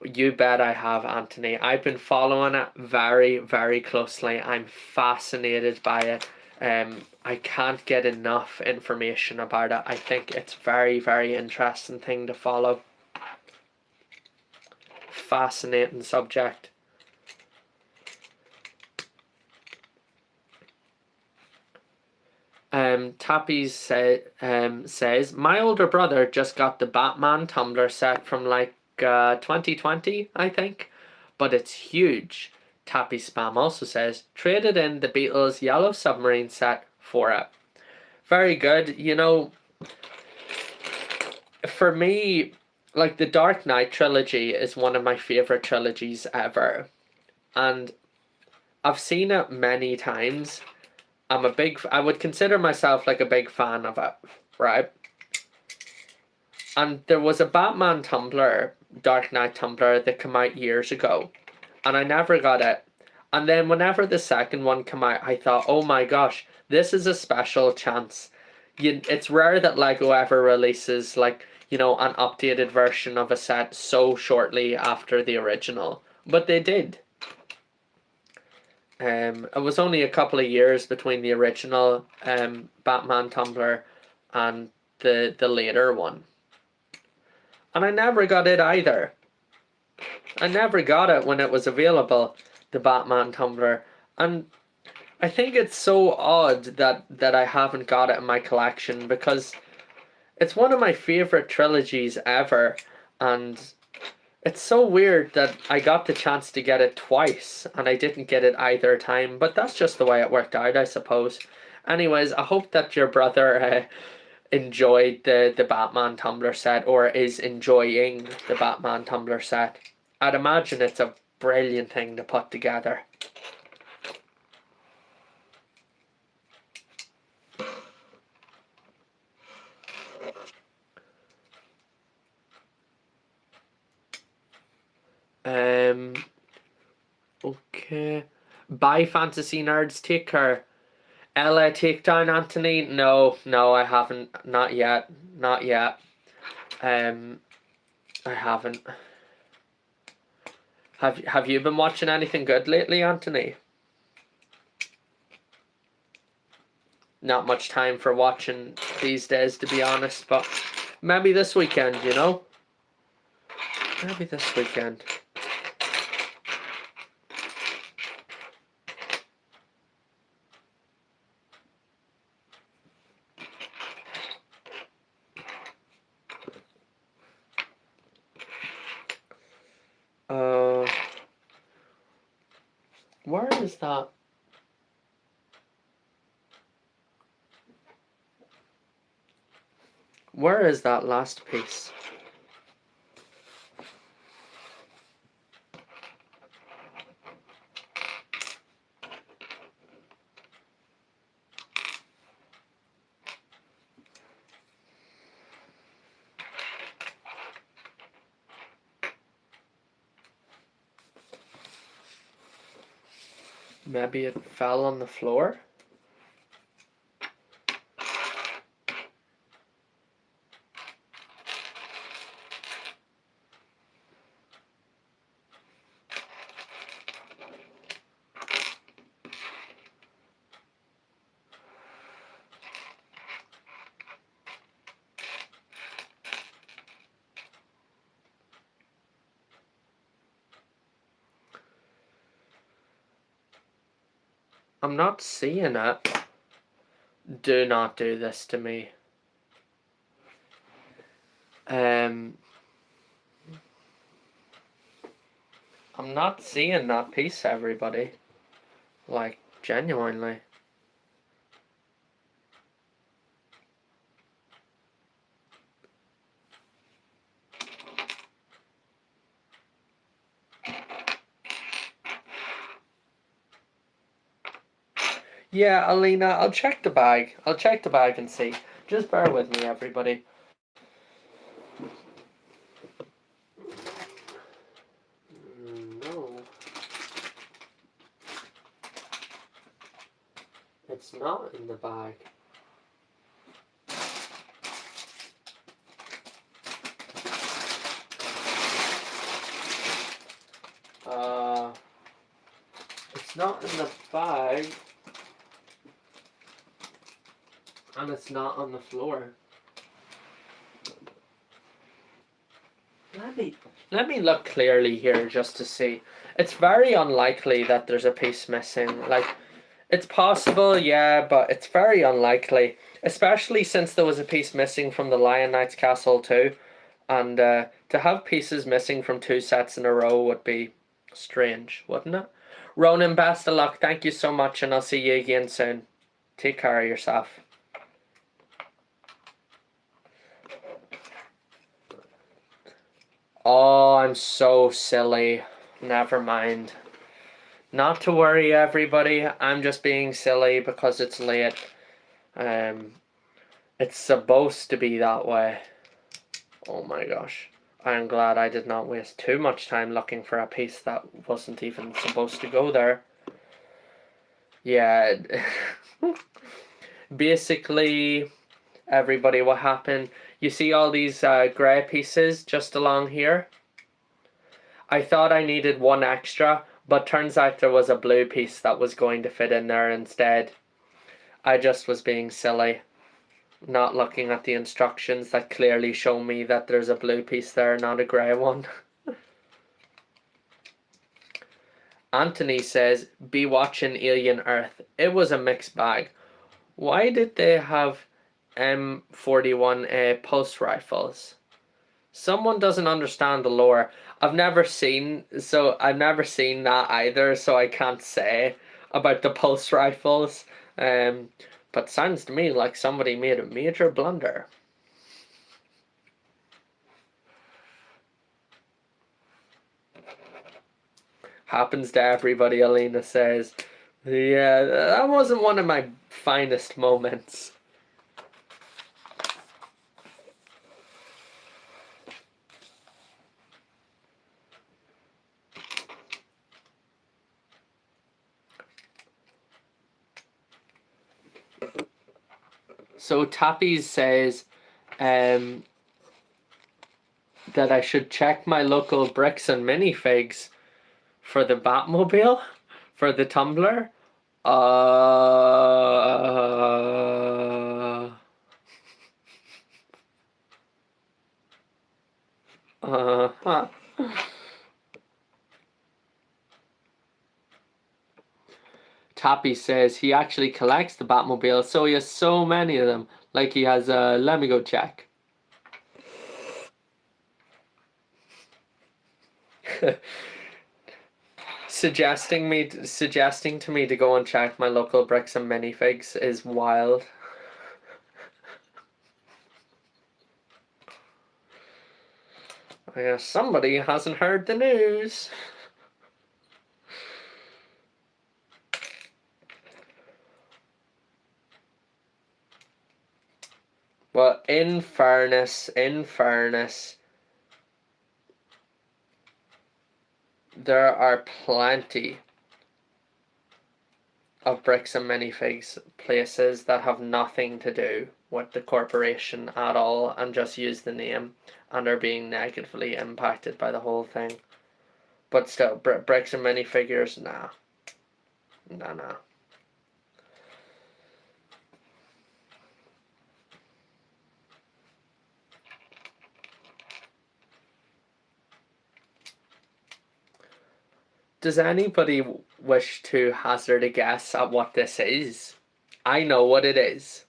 Speaker 1: You bet I have, Anthony. I've been following it very, very closely. I'm fascinated by it. I can't get enough information about it. I think it's very, very interesting thing to follow. Fascinating subject. Tappy says, my older brother just got the Batman tumbler set from like 2020, I think, but it's huge. Tappy Spam also says, traded in the Beatles Yellow Submarine set for it. Very good. You know, for me, like the Dark Knight trilogy is one of my favorite trilogies ever, and I've seen it many times. I would consider myself like a big fan of it, right? And there was a Batman tumbler Dark Knight tumbler that came out years ago, and I never got it. And then whenever the second one came out, I thought, oh my gosh, this is a special chance. It's rare that Lego ever releases, like, you know, an updated version of a set so shortly after the original. But they did. It was only a couple of years between the original Batman tumbler and the later one. And I never got it either. I never got it when it was available, the Batman tumbler. And I think it's so odd that I haven't got it in my collection, because it's one of my favourite trilogies ever, and it's so weird that I got the chance to get it twice and I didn't get it either time, but that's just the way it worked out, I suppose. Anyways, I hope that your brother enjoyed the Batman tumbler set, or is enjoying the Batman tumbler set. I'd imagine it's a brilliant thing to put together. Okay. Bye, fantasy nerds. Take care. Ella, take down Anthony. No, I haven't. Not yet. Not yet. I haven't. Have you been watching anything good lately, Anthony? Not much time for watching these days, to be honest, but maybe this weekend, you know? Maybe this weekend. Where is that? Where is that last piece? Maybe it fell on the floor? I'm not seeing it. Do not do this to me. I'm not seeing that piece, everybody. Like, genuinely. Yeah, Alina, I'll check the bag. I'll check the bag and see. Just bear with me, everybody. No. It's not in the bag. It's not in the bag. And it's not on the floor. Let me look clearly here just to see. It's very unlikely that there's a piece missing. Like, it's possible, yeah, but it's very unlikely. Especially since there was a piece missing from the Lion Knight's Castle too. And to have pieces missing from 2 sets in a row would be strange, wouldn't it? Ronan, best of luck. Thank you so much, and I'll see you again soon. Take care of yourself. Oh, I'm so silly. Never mind. Not to worry, everybody. I'm just being silly because it's late. It's supposed to be that way. Oh my gosh. I'm glad I did not waste too much time looking for a piece that wasn't even supposed to go there. Yeah. Basically, everybody, what happened, you see all these grey pieces just along here? I thought I needed one extra, but turns out there was a blue piece that was going to fit in there instead. I just was being silly, not looking at the instructions that clearly show me that there's a blue piece there, not a grey one. Anthony says, be watching Alien Earth. It was a mixed bag. Why did they have M41A pulse rifles? Someone doesn't understand the lore. I've never seen that either, so I can't say about the pulse rifles. But sounds to me like somebody made a major blunder. Happens to everybody, Alina says. Yeah, that wasn't one of my finest moments. So Tappy says that I should check my local bricks and minifigs for the Batmobile, for the tumbler. Huh. Tappy says he actually collects the Batmobile, so he has so many of them. Like he has a, let me go check. Suggesting to me to go and check my local bricks and minifigs is wild. I guess somebody hasn't heard the news. Well, in fairness, there are plenty of bricks and minifigs places that have nothing to do with the corporation at all and just use the name and are being negatively impacted by the whole thing. But still, bricks and minifigures, nah. Nah. Does anybody wish to hazard a guess at what this is? I know what it is.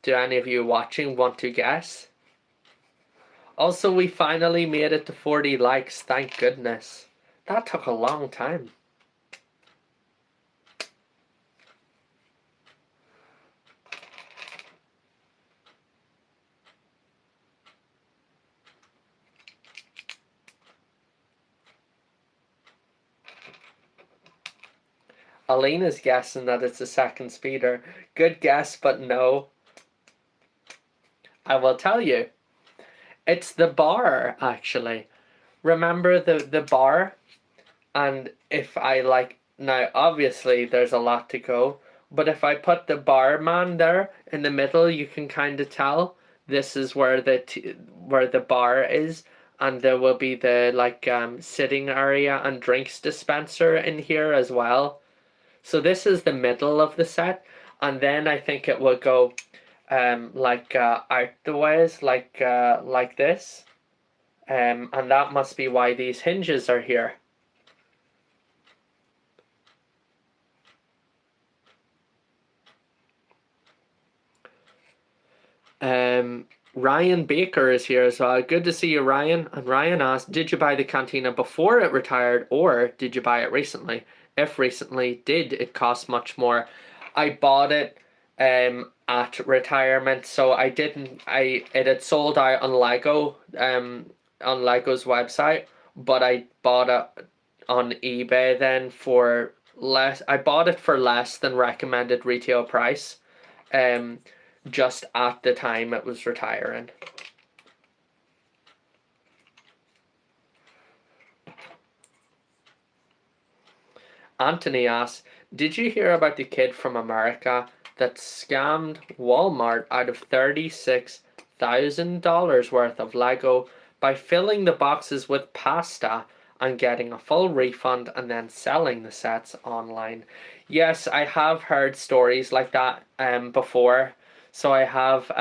Speaker 1: Do any of you watching want to guess? Also, we finally made it to 40 likes, thank goodness. That took a long time. Alina's guessing that it's a second speeder. Good guess, but no. I will tell you. It's the bar, actually. Remember the bar? And if I now obviously there's a lot to go, but if I put the barman there in the middle, you can kind of tell this is where the bar is, and there will be the sitting area and drinks dispenser in here as well. So this is the middle of the set, and then I think it will go out the ways like this, and that must be why these hinges are here. Ryan Baker is here as well. Good to see you, Ryan. And Ryan asked, did you buy the Cantina before it retired, or did you buy it recently? If recently, did it cost much more? I bought it at retirement, so I didn't. It had sold out on Lego on Lego's website, but I bought it on eBay then for less. I bought it for less than recommended retail price. Just at the time it was retiring. Anthony asks, did you hear about the kid from America that scammed Walmart out of $36,000 worth of Lego by filling the boxes with pasta and getting a full refund and then selling the sets online? Yes, I have heard stories like that before. So I have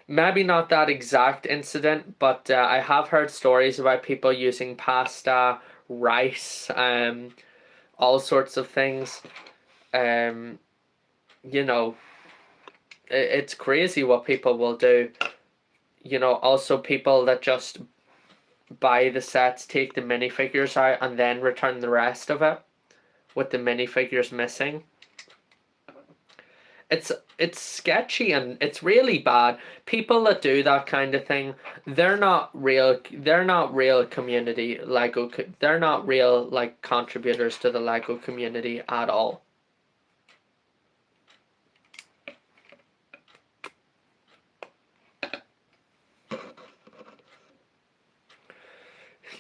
Speaker 1: maybe not that exact incident, but I have heard stories about people using pasta, rice, all sorts of things. Um, you know, it's crazy what people will do. You know, also people that just buy the sets, take the minifigures out, and then return the rest of it with the minifigures missing. It's sketchy and it's really bad. People that do that kind of thing, they're not real community Lego. They're not real like contributors to the Lego community at all.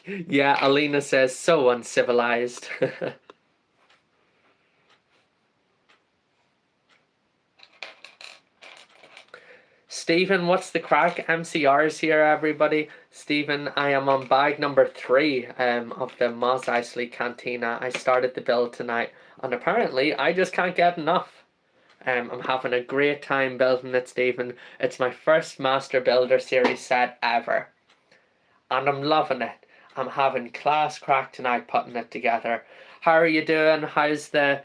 Speaker 1: Yeah, Alina says so uncivilized. Stephen, what's the crack? MCR's here, everybody. Stephen, I am on bag number 3 of the Mos Eisley Cantina. I started the build tonight, and apparently I just can't get enough. I'm having a great time building it, Stephen. It's my first Master Builder Series set ever, and I'm loving it. I'm having class crack tonight putting it together. How are you doing? How's the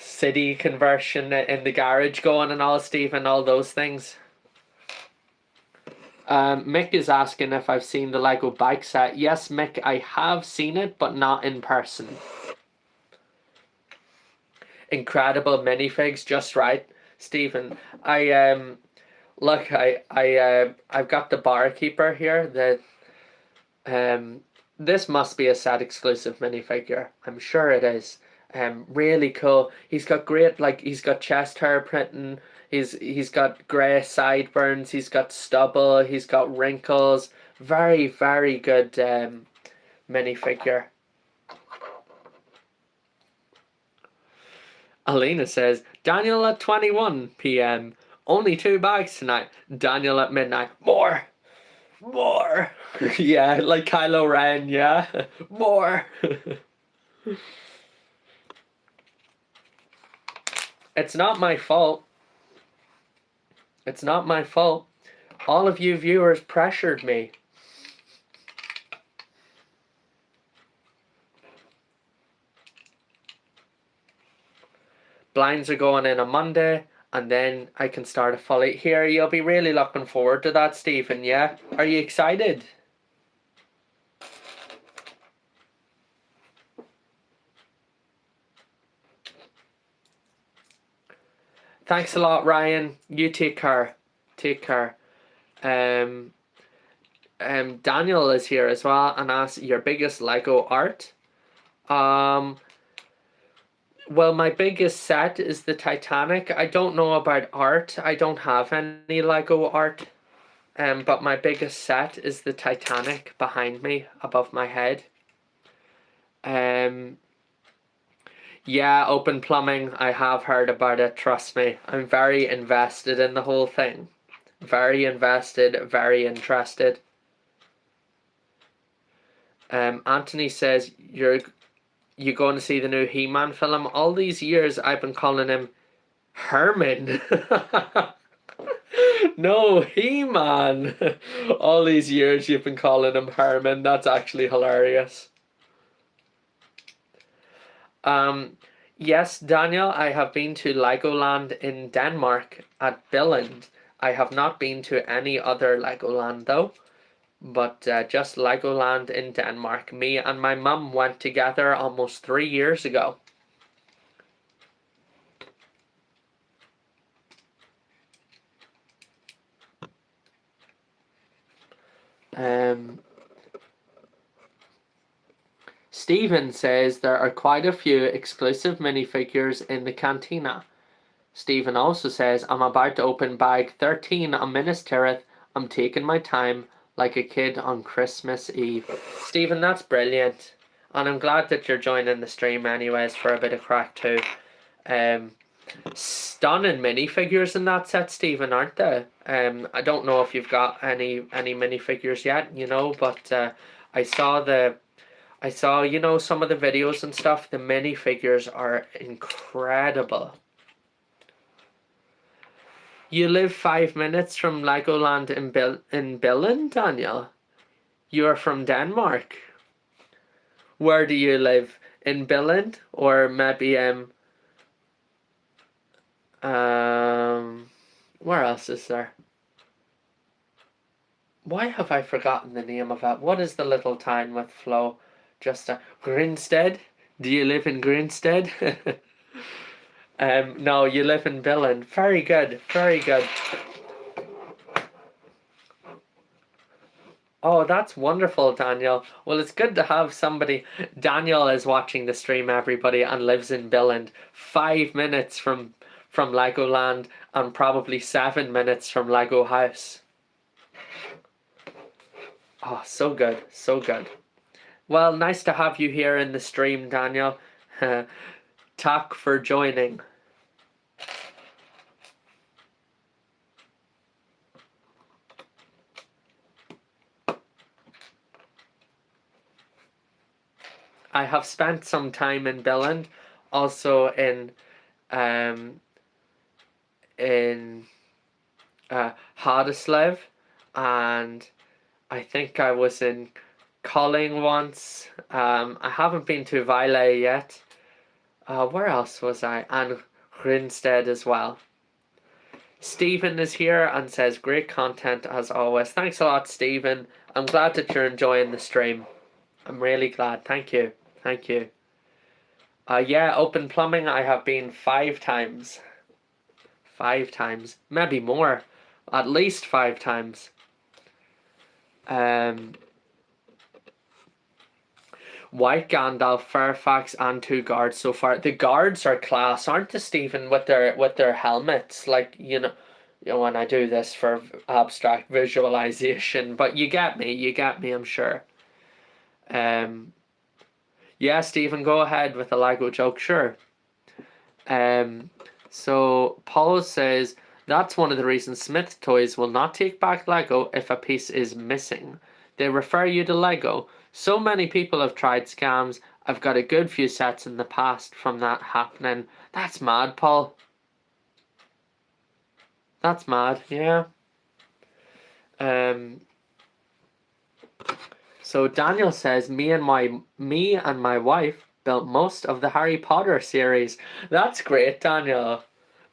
Speaker 1: city conversion in the garage going and all, Stephen, all those things? Mick is asking if I've seen the Lego bike set. Yes, Mick, I have seen it, but not in person. Incredible minifigs, just right, Stephen. Look, I've got the barkeeper here. This must be a set exclusive minifigure. I'm sure it is. Really cool. He's got great, like, he's got chest hair printing. He's got grey sideburns. He's got stubble. He's got wrinkles. Very, very good minifigure. Alina says, Daniel at 21 p.m. Only 2 bags tonight. Daniel at midnight. More. Yeah, like Kylo Ren, yeah. More. It's not my fault. It's not my fault. All of you viewers pressured me. Blinds are going in on Monday, and then I can start a fully here. You'll be really looking forward to that, Stephen, yeah? Are you excited? Thanks a lot, Ryan. You take care. Take care. Daniel is here as well and asks your biggest Lego art. Well, my biggest set is the Titanic. I don't know about art. I don't have any Lego art. But my biggest set is the Titanic behind me, above my head. Yeah, open plumbing. I have heard about it, trust me. I'm very invested in the whole thing. Very invested, very interested. Anthony says, you going to see the new He-Man film? All these years I've been calling him Herman. No, He-Man. All these years you've been calling him Herman. That's actually hilarious. Yes, Daniel, I have been to Legoland in Denmark at Billund. I have not been to any other Legoland though, but just Legoland in Denmark. Me and my mum went together almost 3 years ago. Stephen says there are quite a few exclusive minifigures in the cantina. Stephen also says, I'm about to open bag 13 on Minas Tirith. I'm taking my time. like a kid on Christmas Eve. Stephen, that's brilliant. And I'm glad that you're joining the stream anyways for a bit of crack too. Stunning minifigures in that set, Stephen, aren't they? I don't know if you've got any minifigures yet, you know, but I saw some of the videos and stuff. The minifigures are incredible. You live 5 minutes from Legoland in Billund, Daniel. You're from Denmark. Where do you live? In Billund, or maybe where else is there? Why have I forgotten the name of it? What is the little town with Flo? Just Grinstead? Do you live in Grinstead? No, you live in Billund. Very good, very good. Oh, that's wonderful, Daniel. Well, it's good to have somebody. Daniel is watching the stream, everybody, and lives in Billund. 5 minutes from Legoland and probably 7 minutes from Lego House. Oh, so good, so good. Well, nice to have you here in the stream, Daniel. Tak for joining. I have spent some time in Billund, also in Hadeslev, and I think I was in Colling once. I haven't been to Vejle yet. Where else was I? And Grinstead as well. Stephen is here and says, great content as always. Thanks a lot, Stephen. I'm glad that you're enjoying the stream. I'm really glad. Thank you. Thank you. Yeah, open plumbing, I have been 5 times. 5 times. Maybe more. At least 5 times. White Gandalf, Fairfax, and 2 guards so far. The guards are class, aren't they, Stephen? With their helmets, like you know when I do this for abstract visualization. But you get me. I'm sure. Yeah, Stephen, go ahead with the Lego joke, sure. So Paul says that's one of the reasons Smith Toys will not take back Lego if a piece is missing. They refer you to Lego. So many people have tried scams. I've got a good few sets in the past from that happening. That's mad, Paul. That's mad, yeah. So Daniel says, me and my wife built most of the Harry Potter series. That's great, Daniel.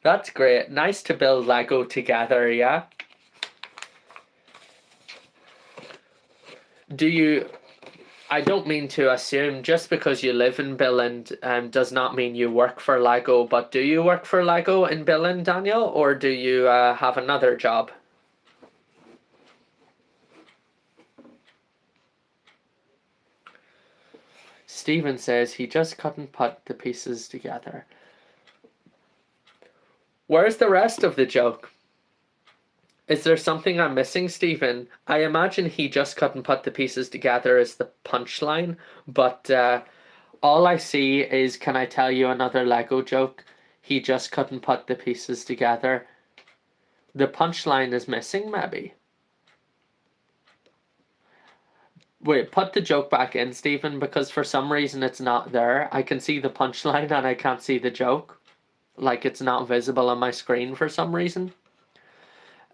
Speaker 1: That's great. Nice to build Lego together, yeah? I don't mean to assume just because you live in Billund does not mean you work for Lego, but do you work for Lego in Billund, Daniel, or do you have another job? Stephen says he just couldn't put the pieces together. Where's the rest of the joke? Is there something I'm missing, Stephen? I imagine he just couldn't put the pieces together as the punchline, but all I see is, can I tell you another Lego joke? He just couldn't put the pieces together. The punchline is missing, maybe. Wait, put the joke back in, Stephen, because for some reason it's not there. I can see the punchline and I can't see the joke. Like it's not visible on my screen for some reason.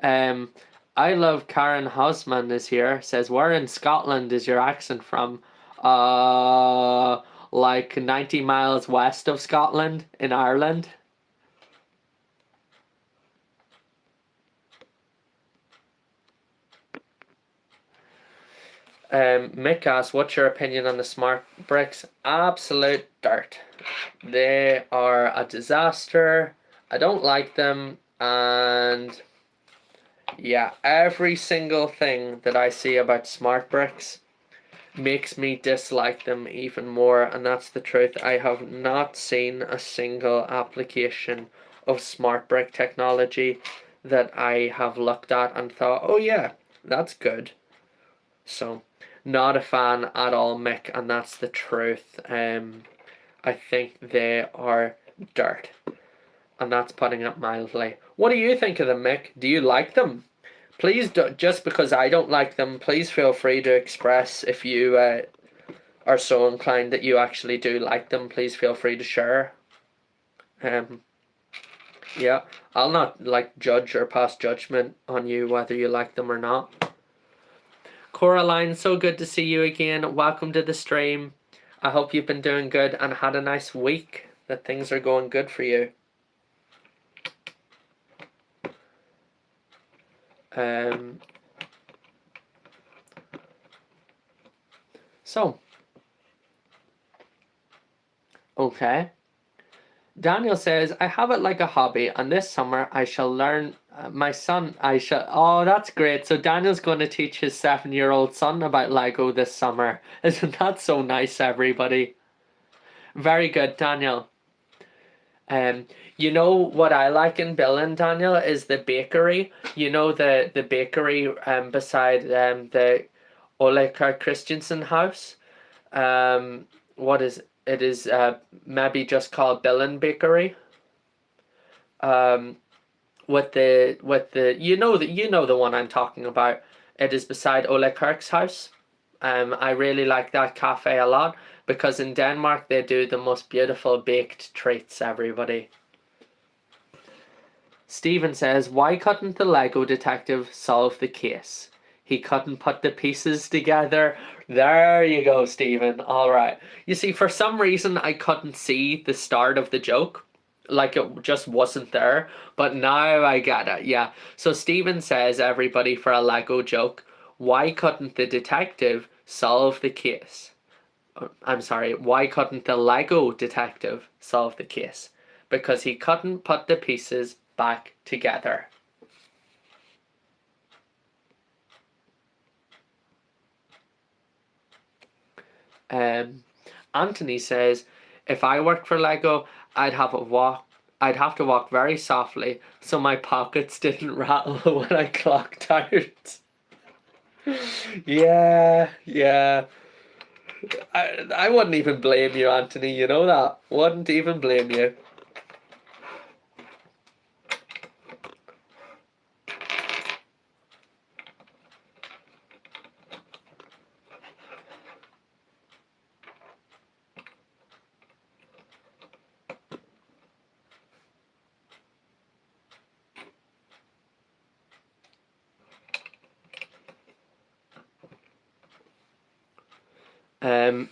Speaker 1: I love Karen Hausman is here. Says, where in Scotland is your accent from? Like 90 miles west of Scotland in Ireland. Mick asks, what's your opinion on the smart bricks? Absolute dirt. They are a disaster. I don't like them, and yeah, every single thing that I see about smart bricks makes me dislike them even more, and that's the truth. I have not seen a single application of smart brick technology that I have looked at and thought, oh yeah, that's good. So, not a fan at all, Mick, and that's the truth. I think they are dirt, and that's putting it mildly. What do you think of them, Mick? Do you like them? Please, just because I don't like them, please feel free to express if you are so inclined that you actually do like them. Please feel free to share. Yeah, I'll not judge or pass judgment on you whether you like them or not. Coraline, so good to see you again. Welcome to the stream. I hope you've been doing good and had a nice week, that things are going good for you. So, okay. Daniel says, I have it like a hobby, and this summer I shall learn. My son, I shall. Oh, that's great. So, Daniel's going to teach his 7-year-old son about Lego this summer. Isn't that so nice, everybody? Very good, Daniel. You know what I like in Billin, Daniel, is the bakery. You know the bakery beside the Ole Christensen house. What is it? Is maybe just called Billin Bakery. With the you know the one I'm talking about. It is beside Ole Kirk's house. I really like that cafe a lot because in Denmark they do the most beautiful baked treats, everybody. Stephen says, why couldn't the Lego detective solve the case? He couldn't put the pieces together. There you go, Stephen. All right. You see, for some reason, I couldn't see the start of the joke. Like, it just wasn't there. But now I get it. Yeah. So Stephen says, everybody, for a Lego joke, why couldn't the detective solve the case? I'm sorry, why couldn't the Lego detective solve the case? Because he couldn't put the pieces back together. Anthony says, if I worked for Lego, I'd have to walk very softly so my pockets didn't rattle when I clocked out. Yeah. I wouldn't even blame you, Anthony, you know that. Wouldn't even blame you.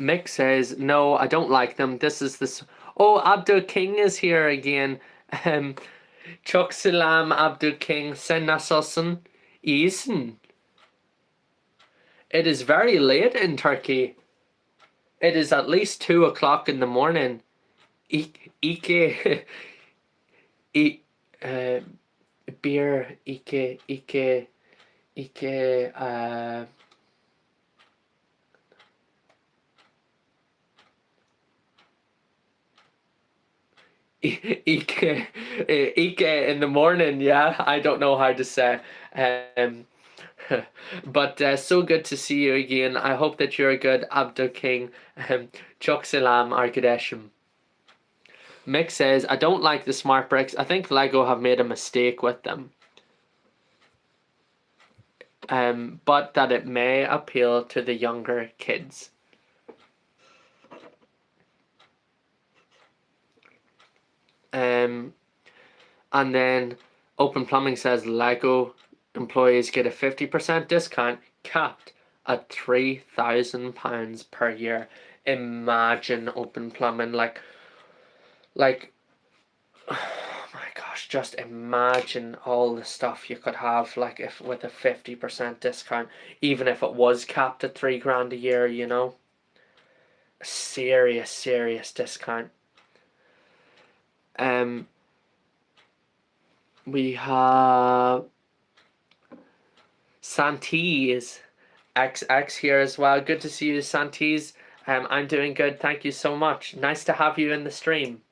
Speaker 1: Mick says, no, I don't like them. This is this. Oh, Abdul King is here again. Çok selam Abdul King. Sen nasılsın? İyisin. It is very late in Turkey. It is at least 2 o'clock in the morning. Ike, beer, Ike, Ike in the morning, yeah. I don't know how to say. But so good to see you again. I hope that you're good, Abdul King. Çok selam arkadaşım. Mick says, I don't like the smart bricks. I think Lego have made a mistake with them. But that it may appeal to the younger kids. And then Open Plumbing says Lego employees get a 50% discount capped at £3,000 per year. Imagine Open Plumbing, like oh my gosh, just imagine all the stuff you could have, like, if with a 50% discount, even if it was capped at £3,000 a year, you know. A serious discount. We have Santees XX here as well. Good to see you, Santees. I'm doing good, thank you so much. Nice to have you in the stream.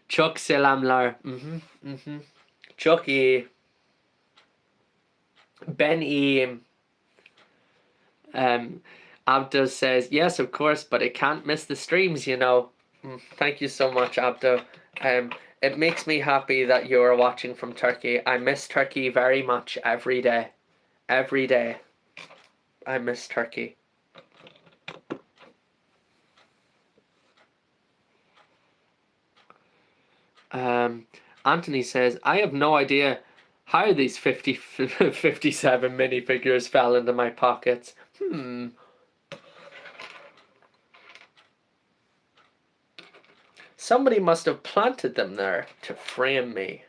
Speaker 1: Çok selamlar. Chucky, Ben E. Abdo says, yes, of course, but it can't miss the streams, you know. Thank you so much, Abdo. It makes me happy that you're watching from Turkey. I miss Turkey very much every day. Every day. I miss Turkey. Anthony says, I have no idea how these 57 minifigures fell into my pockets. Somebody must have planted them there to frame me.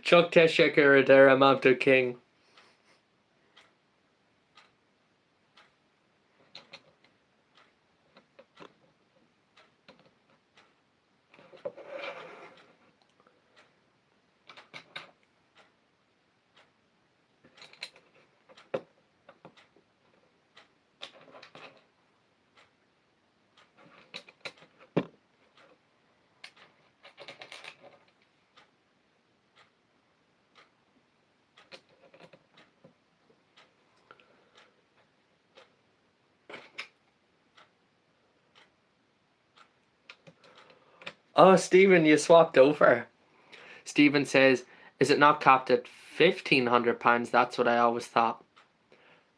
Speaker 1: Çok teşekkür ederim, Abdul King. Oh, Stephen, you swapped over. Stephen says, is it not capped at £1,500? That's what I always thought.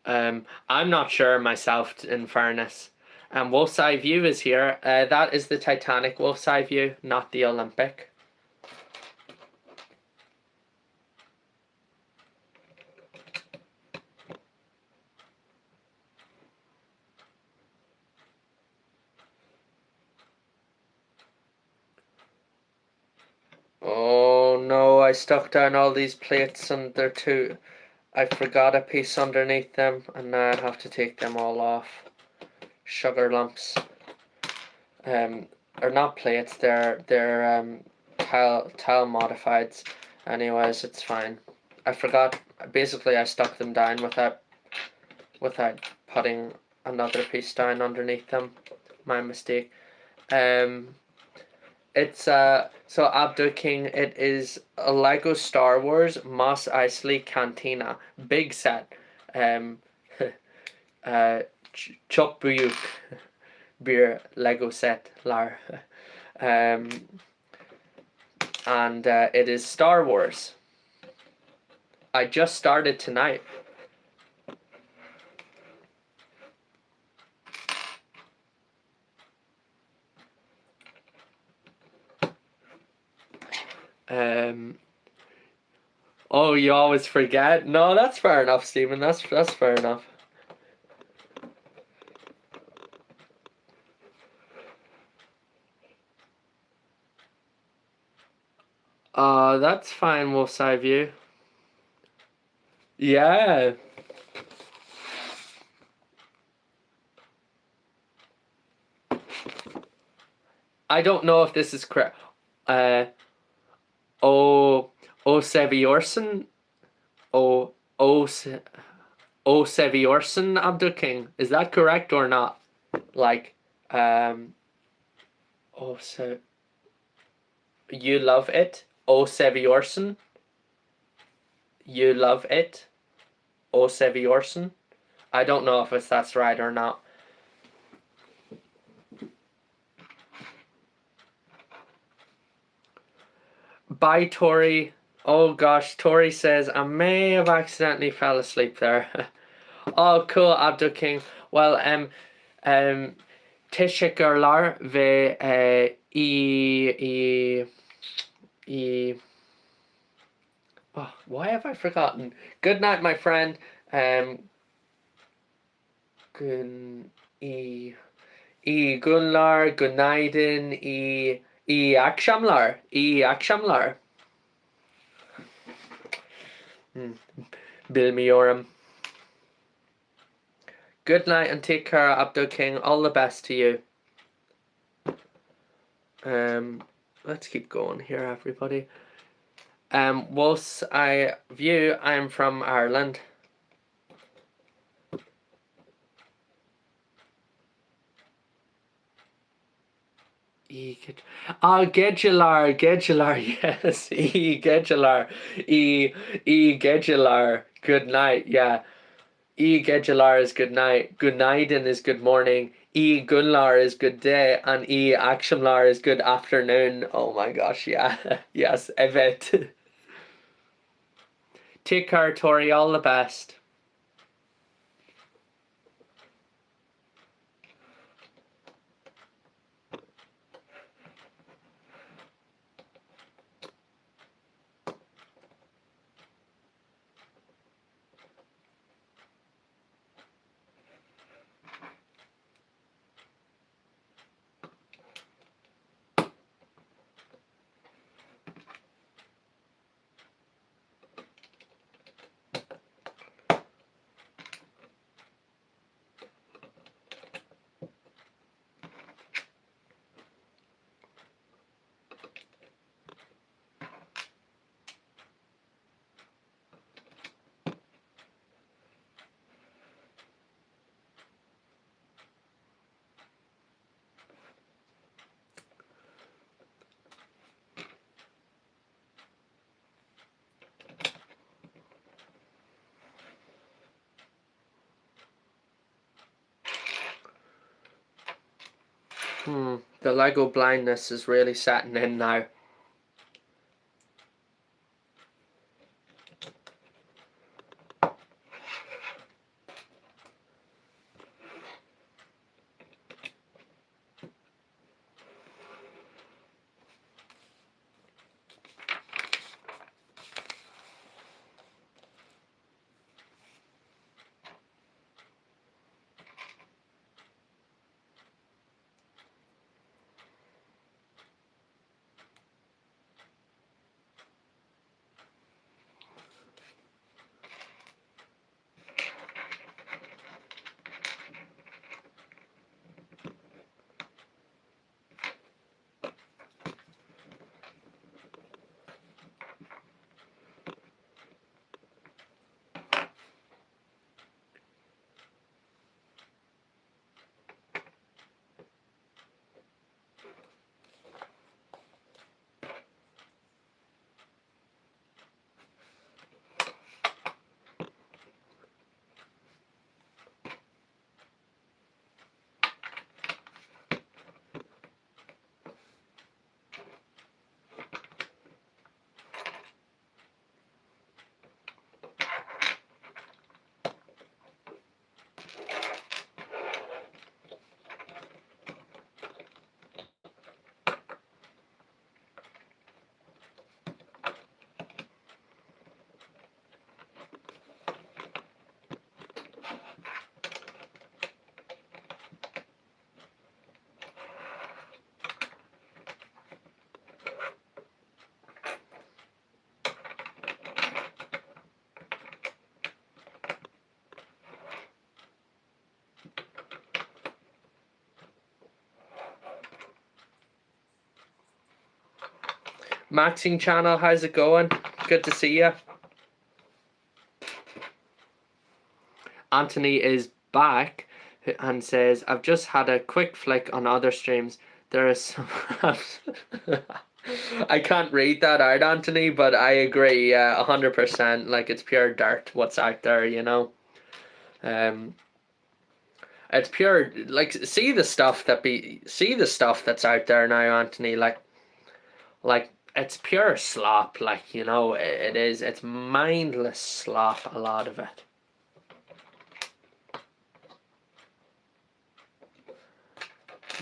Speaker 1: I'm not sure myself, in fairness. Wolf's Eye View is here. That is the Titanic Wolf's Eye View, not the Olympic. Oh no, I stuck down all these plates and they're too... I forgot a piece underneath them and now I have to take them all off. Sugar lumps. Are not plates, they're tile modifieds. Anyways, it's fine. I forgot, basically I stuck them down without putting another piece down underneath them. My mistake. It's so Abdul King, it is a Lego Star Wars Mos Eisley Cantina big set. Çok büyük bir Lego set lar. And it is Star Wars. I just started tonight. Oh, you always forget? No, that's fair enough, Stephen. That's fair enough. That's fine, Wolf's Eye View. Yeah. I don't know if this is correct. Seviorsson? Seviorsson, Abdul King. Is that correct or not? Like, you love it? Seviorsson? You love it? Seviorsson? I don't know if that's right or not. Bye, Tori. Oh gosh, Tori says, I may have accidentally fell asleep there. Oh, cool, Abdul King. Well, teşekkürler ve E. Oh, why have I forgotten? Good night, my friend. Gun. E. Gunlar. Gunaiden. Akshamlar. Akshamlar. Bill Miorum. Good night and take care, Abdul King. All the best to you. Let's keep going here, everybody. Whilst I view, I'm from Ireland. Gedular, yes. Gedular. Gedular. Good night, yeah. Gedular is good night. Good nightin is good morning. Gunlar is good day. And Akshamlar is good afternoon. Oh my gosh, yeah. Yes, Evet. Take care, Tori. All the best. The Lego blindness is really setting in now. Maxing channel, how's it going? Good to see you. Anthony is back and says, I've just had a quick flick on other streams. There is some... I can't read that out, Anthony, but I agree, 100%. Like, it's pure dirt what's out there, you know. It's pure, like, see the stuff that's out there now, Anthony. Like it's pure slop. Like, you know, it is. It's mindless slop. A lot of it.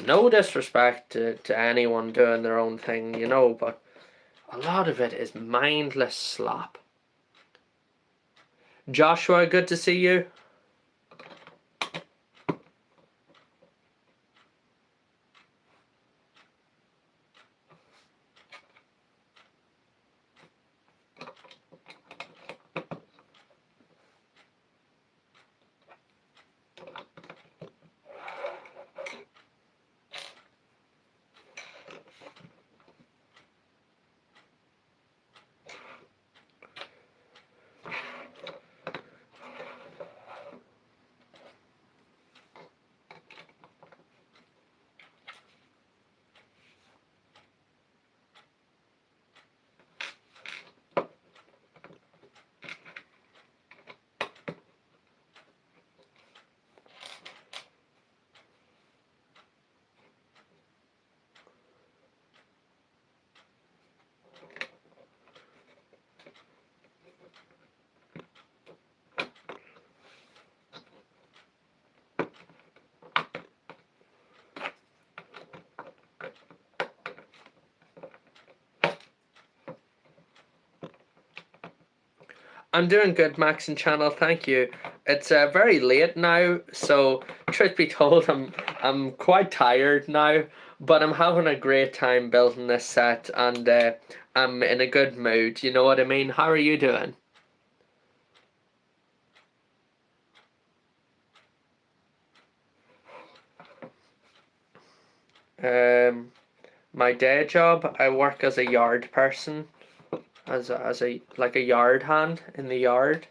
Speaker 1: No disrespect to anyone doing their own thing, you know, but a lot of it is mindless slop. Joshua, good to see you. I'm doing good, Max and Channel. Thank you. It's very late now, so truth be told, I'm quite tired now, but I'm having a great time building this set, and I'm in a good mood. You know what I mean? How are you doing? My day job, I work as a yard person, as a like a yard hand in the yard.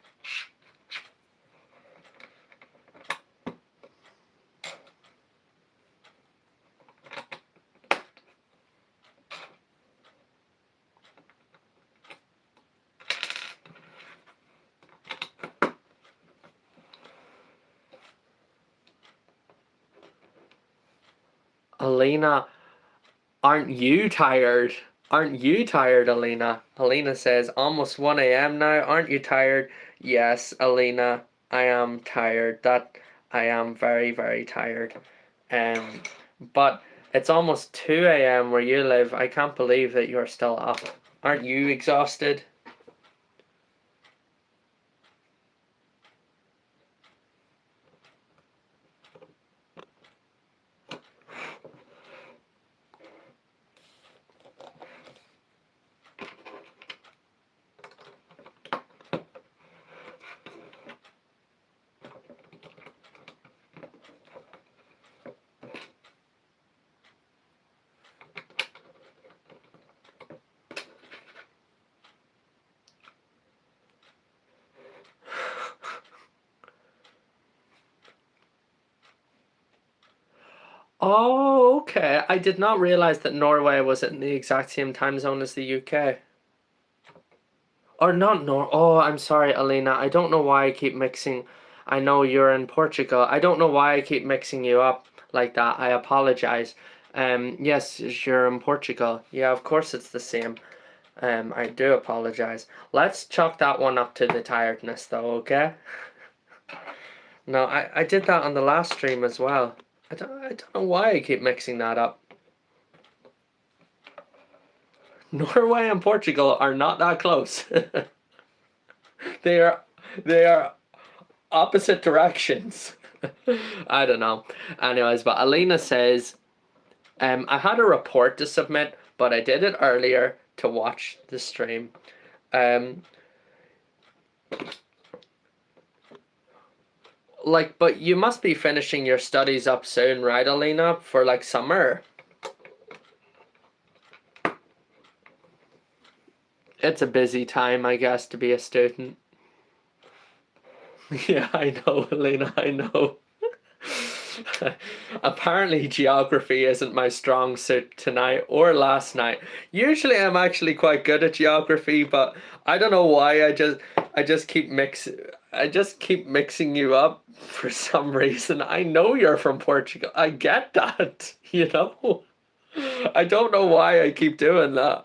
Speaker 1: Alina, aren't you tired? Aren't you tired, Alina? Alina says, almost 1 a.m. now. Aren't you tired? Yes, Alina, I am tired. That I am very, very tired. Um, but it's almost 2 a.m. where you live. I can't believe that you're still up. Aren't you exhausted? Oh, okay. I did not realize that Norway was in the exact same time zone as the UK. Or not Oh, I'm sorry, Alina. I don't know why I keep mixing. I know you're in Portugal. I don't know why I keep mixing you up like that. I apologize. Yes, you're in Portugal. Yeah, of course it's the same. I do apologize. Let's chalk that one up to the tiredness, though, okay? No, I did that on the last stream as well. I don't know why I keep mixing that up. Norway and Portugal are not that close. they are they are opposite directions. I don't know. Anyways, but Alina says, I had a report to submit, but I did it earlier to watch the stream. But you must be finishing your studies up soon, right, Alina, for like summer? It's a busy time, I guess, to be a student. Yeah, I know, Alina, I know. Apparently geography isn't my strong suit tonight or last night. Usually I'm actually quite good at geography, but I don't know why I just keep mixing you up for some reason. I know you're from Portugal. I get that, you know. I don't know why I keep doing that.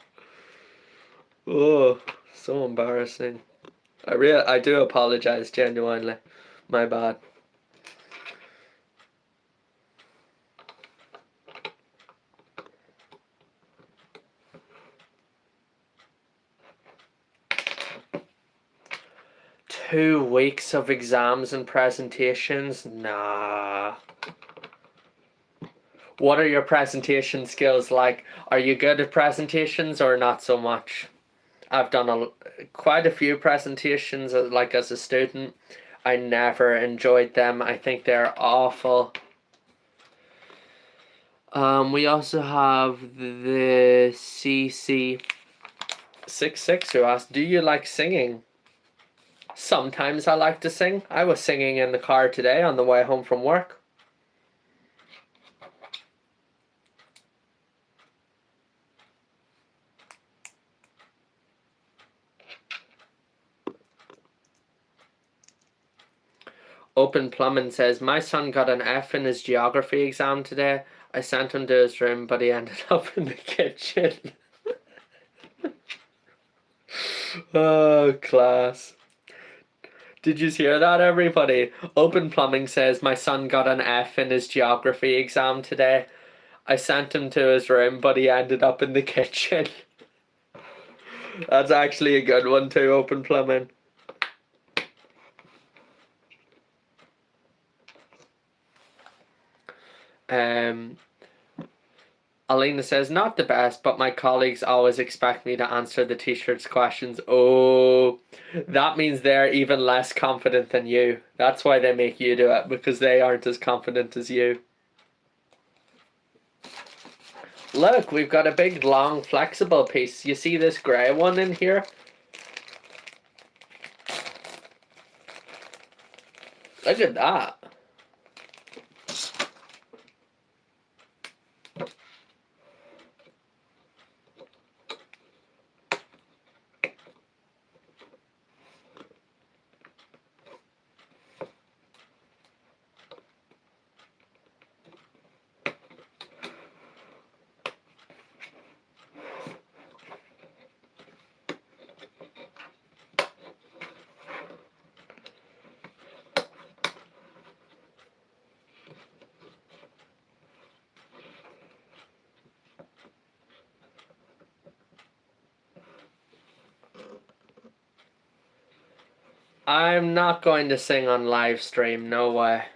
Speaker 1: Oh, so embarrassing. I do apologize genuinely. My bad. 2 weeks of exams and presentations? Nah. What are your presentation skills like? Are you good at presentations or not so much? I've done quite a few presentations like as a student. I never enjoyed them. I think they're awful. We also have the CC66 who asked, do you like singing? Sometimes I like to sing. I was singing in the car today on the way home from work. Open Plumbing says, my son got an F in his geography exam today. I sent him to his room, but he ended up in the kitchen. Oh, class. Did you hear that, everybody? Open Plumbing says, my son got an F in his geography exam today. I sent him to his room, but he ended up in the kitchen. That's actually a good one too, Open Plumbing. Alina says, not the best, but my colleagues always expect me to answer the t-shirt's questions. Oh, that means they're even less confident than you. That's why they make you do it, because they aren't as confident as you. Look, we've got a big, long, flexible piece. You see this grey one in here? Look at that. I'm not going to sing on live stream. No way.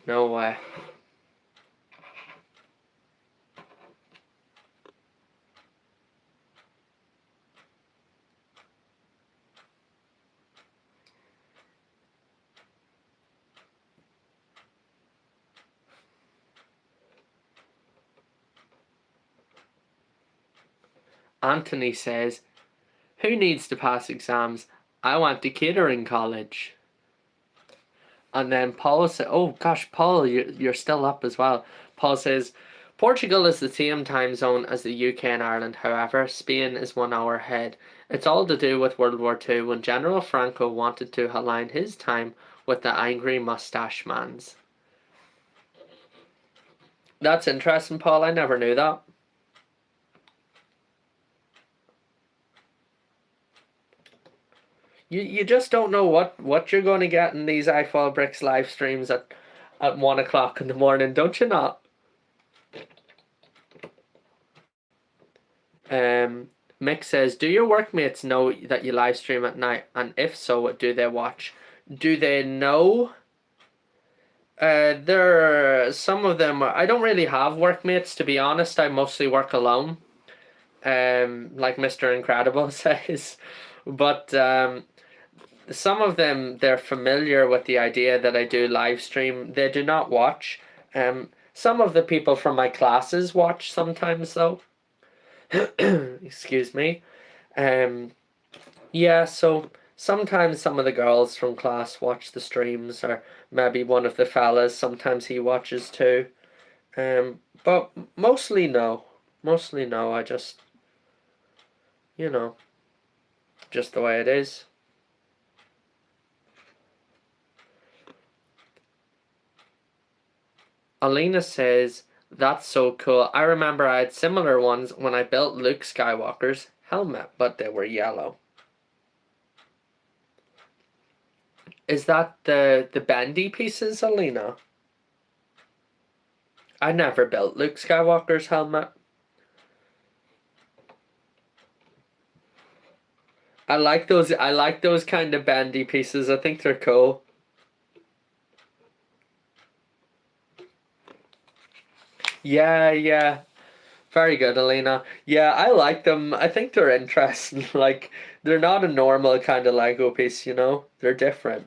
Speaker 1: No way. Anthony says, who needs to pass exams? I went to catering college. And then Paul said, oh gosh, Paul, you're still up as well. Paul says, Portugal is the same time zone as the UK and Ireland. However, Spain is 1 hour ahead. It's all to do with World War II when General Franco wanted to align his time with the angry mustache man's. That's interesting, Paul. I never knew that. You just don't know what you're going to get in these iFall Bricks live streams at 1 o'clock in the morning, don't you not? Mick says, do your workmates know that you live stream at night? And if so, do they watch? Do they know? Some of them, I don't really have workmates, to be honest. I mostly work alone. Like Mr. Incredible says. But some of them, they're familiar with the idea that I do live stream. They do not watch. Some of the people from my classes watch sometimes though. Excuse me. Yeah, so sometimes some of the girls from class watch the streams, or maybe one of the fellas, sometimes he watches too. But mostly no. Mostly no, I just, just the way it is. Alina says, that's so cool. I remember I had similar ones when I built Luke Skywalker's helmet, but they were yellow. Is that the bendy pieces, Alina? I never built Luke Skywalker's helmet. I like those. I like those kind of bendy pieces. I think they're cool. Yeah, yeah. Very good, Alina. Yeah, I like them. I think they're interesting. Like, they're not a normal kind of Lego piece, you know? They're different.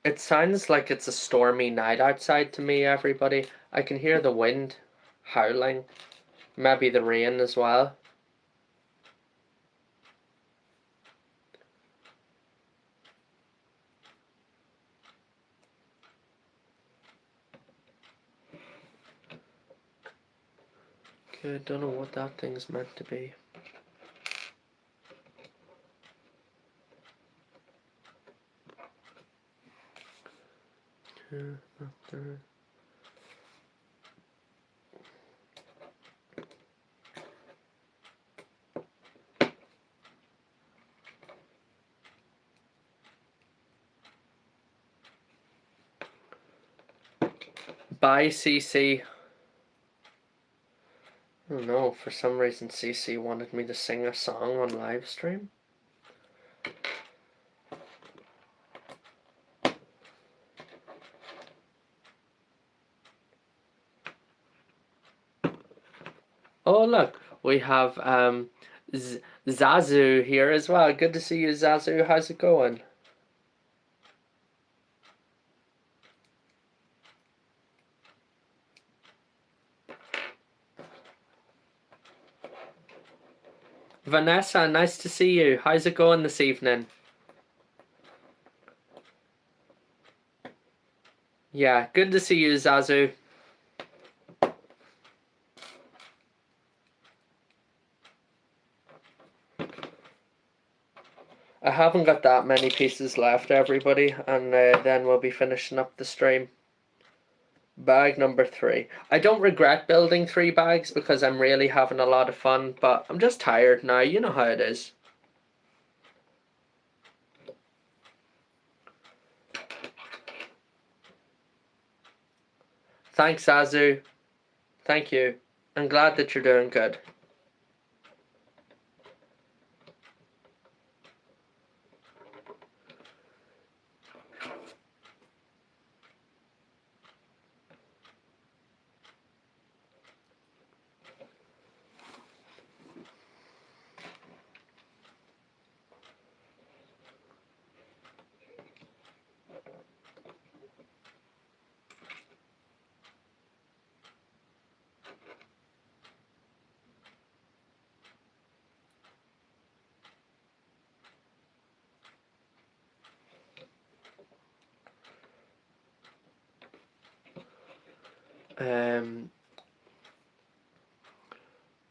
Speaker 1: It sounds like it's a stormy night outside to me, everybody. I can hear the wind howling. Maybe the rain as well. Okay, I don't know what that thing's meant to be. Yeah, not there. Bye, CC. I don't know, for some reason CC wanted me to sing a song on live stream. Oh look, we have Zazu here as well. Good to see you, Zazu. How's it going? Vanessa, nice to see you. How's it going this evening? Yeah, good to see you, Zazu. I haven't got that many pieces left, everybody, and then we'll be finishing up the stream. Bag number 3. I don't regret building 3 bags because I'm really having a lot of fun, but I'm just tired now. You know how it is. Thanks, Zazu. Thank you. I'm glad that you're doing good.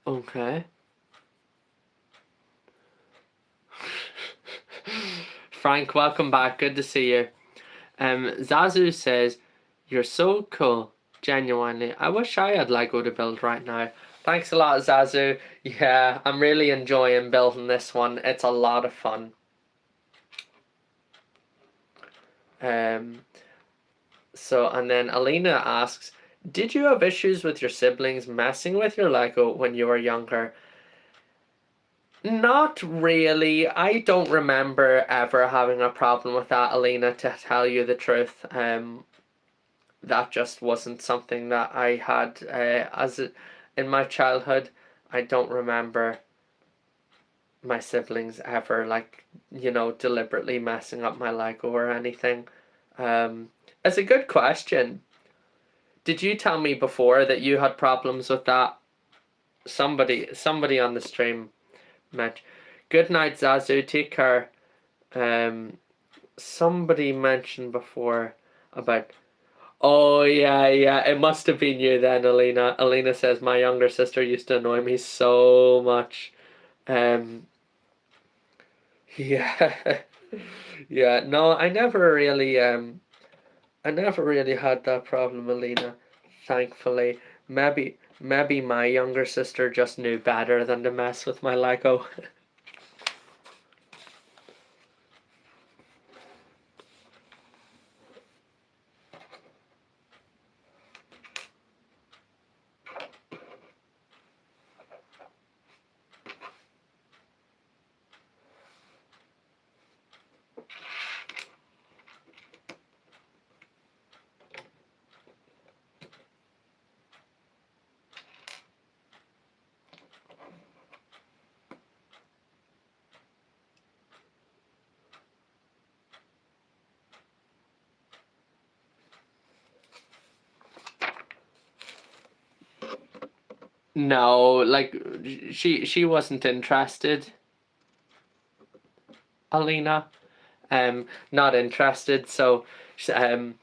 Speaker 1: Okay. Frank, welcome back. Good to see you. Zazu says, "You're so cool. Genuinely. I wish I had Lego to build right now." Thanks a lot, Zazu. Yeah, I'm really enjoying building this one. It's a lot of fun. So, and then Alina asks, did you have issues with your siblings messing with your Lego when you were younger? Not really. I don't remember ever having a problem with that, Alina, to tell you the truth. That just wasn't something that I had in my childhood. I don't remember my siblings ever, like, deliberately messing up my Lego or anything. It's a good question. Did you tell me before that you had problems with that? Somebody on the stream meant. Good night, Zazu. Take care. Somebody mentioned before about. Oh yeah, yeah. It must have been you then, Alina. Alina says my younger sister used to annoy me so much. Um, yeah, yeah. No, I never really had that problem, Alina. Thankfully, maybe my younger sister just knew better than to mess with my Lego. No, like she wasn't interested, Alina. Not interested. So, um,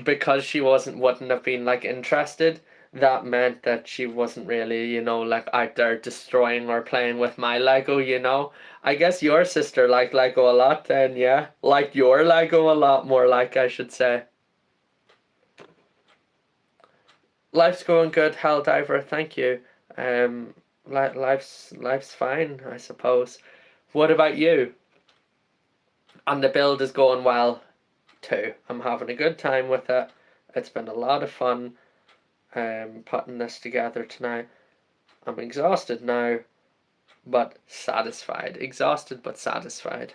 Speaker 1: because she wouldn't have been like interested. That meant that she wasn't really, like out there destroying or playing with my Lego. I guess your sister liked Lego a lot. Then, yeah, liked your Lego a lot more. Like I should say. Life's going good, Hell Diver. Thank you. Um, life's fine, I suppose. What about you? And the build is going well too. I'm having a good time with it. It's been a lot of fun putting this together tonight. I'm exhausted now, but satisfied. Exhausted but satisfied.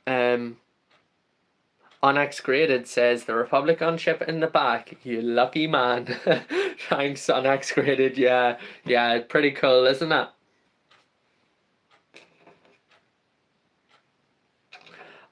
Speaker 1: Um, Onyx Graded says the Republic ship in the back. You lucky man. Thanks, Onyx Graded. Yeah, yeah, pretty cool, isn't it?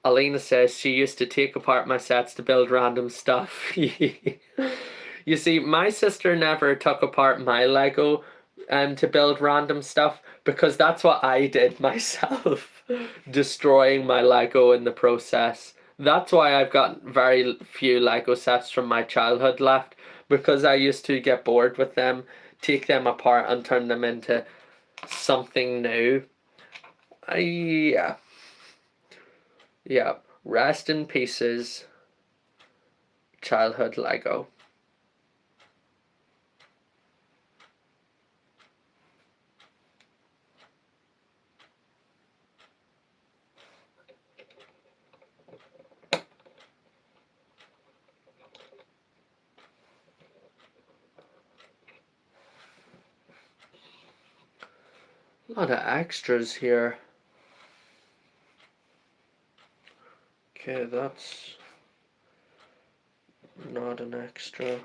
Speaker 1: Alina says she used to take apart my sets to build random stuff. You see, my sister never took apart my Lego to build random stuff because that's what I did myself, destroying my Lego in the process. That's why I've got very few Lego sets from my childhood left because I used to get bored with them, take them apart and turn them into something new. Yeah. Yeah. Rest in pieces, childhood Lego. A lot of extras here. Okay, that's not an extra.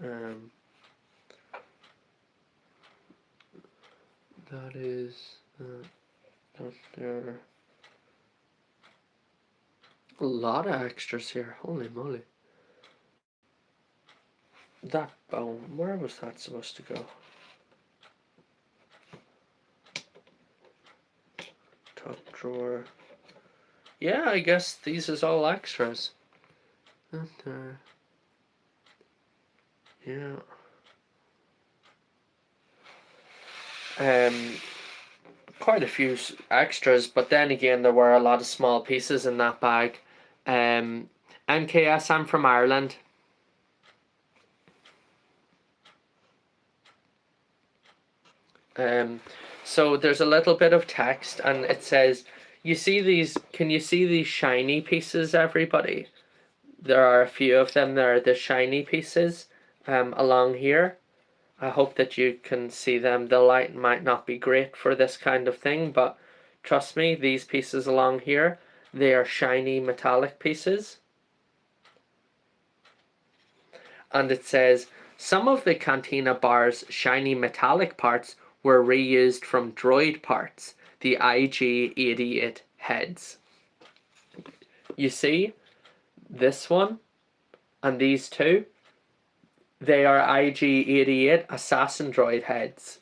Speaker 1: Um, that is that's there. A lot of extras here. Holy moly! That bone. Where was that supposed to go? Top drawer. Yeah, I guess these is all extras. And there. Yeah. Quite a few extras, but then again, there were a lot of small pieces in that bag. MKS, I'm from Ireland. So there's a little bit of text, and it says, "You see these? Can you see these shiny pieces, everybody? There are a few of them. There are the shiny pieces, along here. I hope that you can see them. The light might not be great for this kind of thing, but trust me, these pieces along here, they are shiny metallic pieces." And it says, "Some of the Cantina bar's shiny metallic parts were reused from droid parts, the IG-88 heads." You see, this one and these two, they are IG-88 assassin droid heads,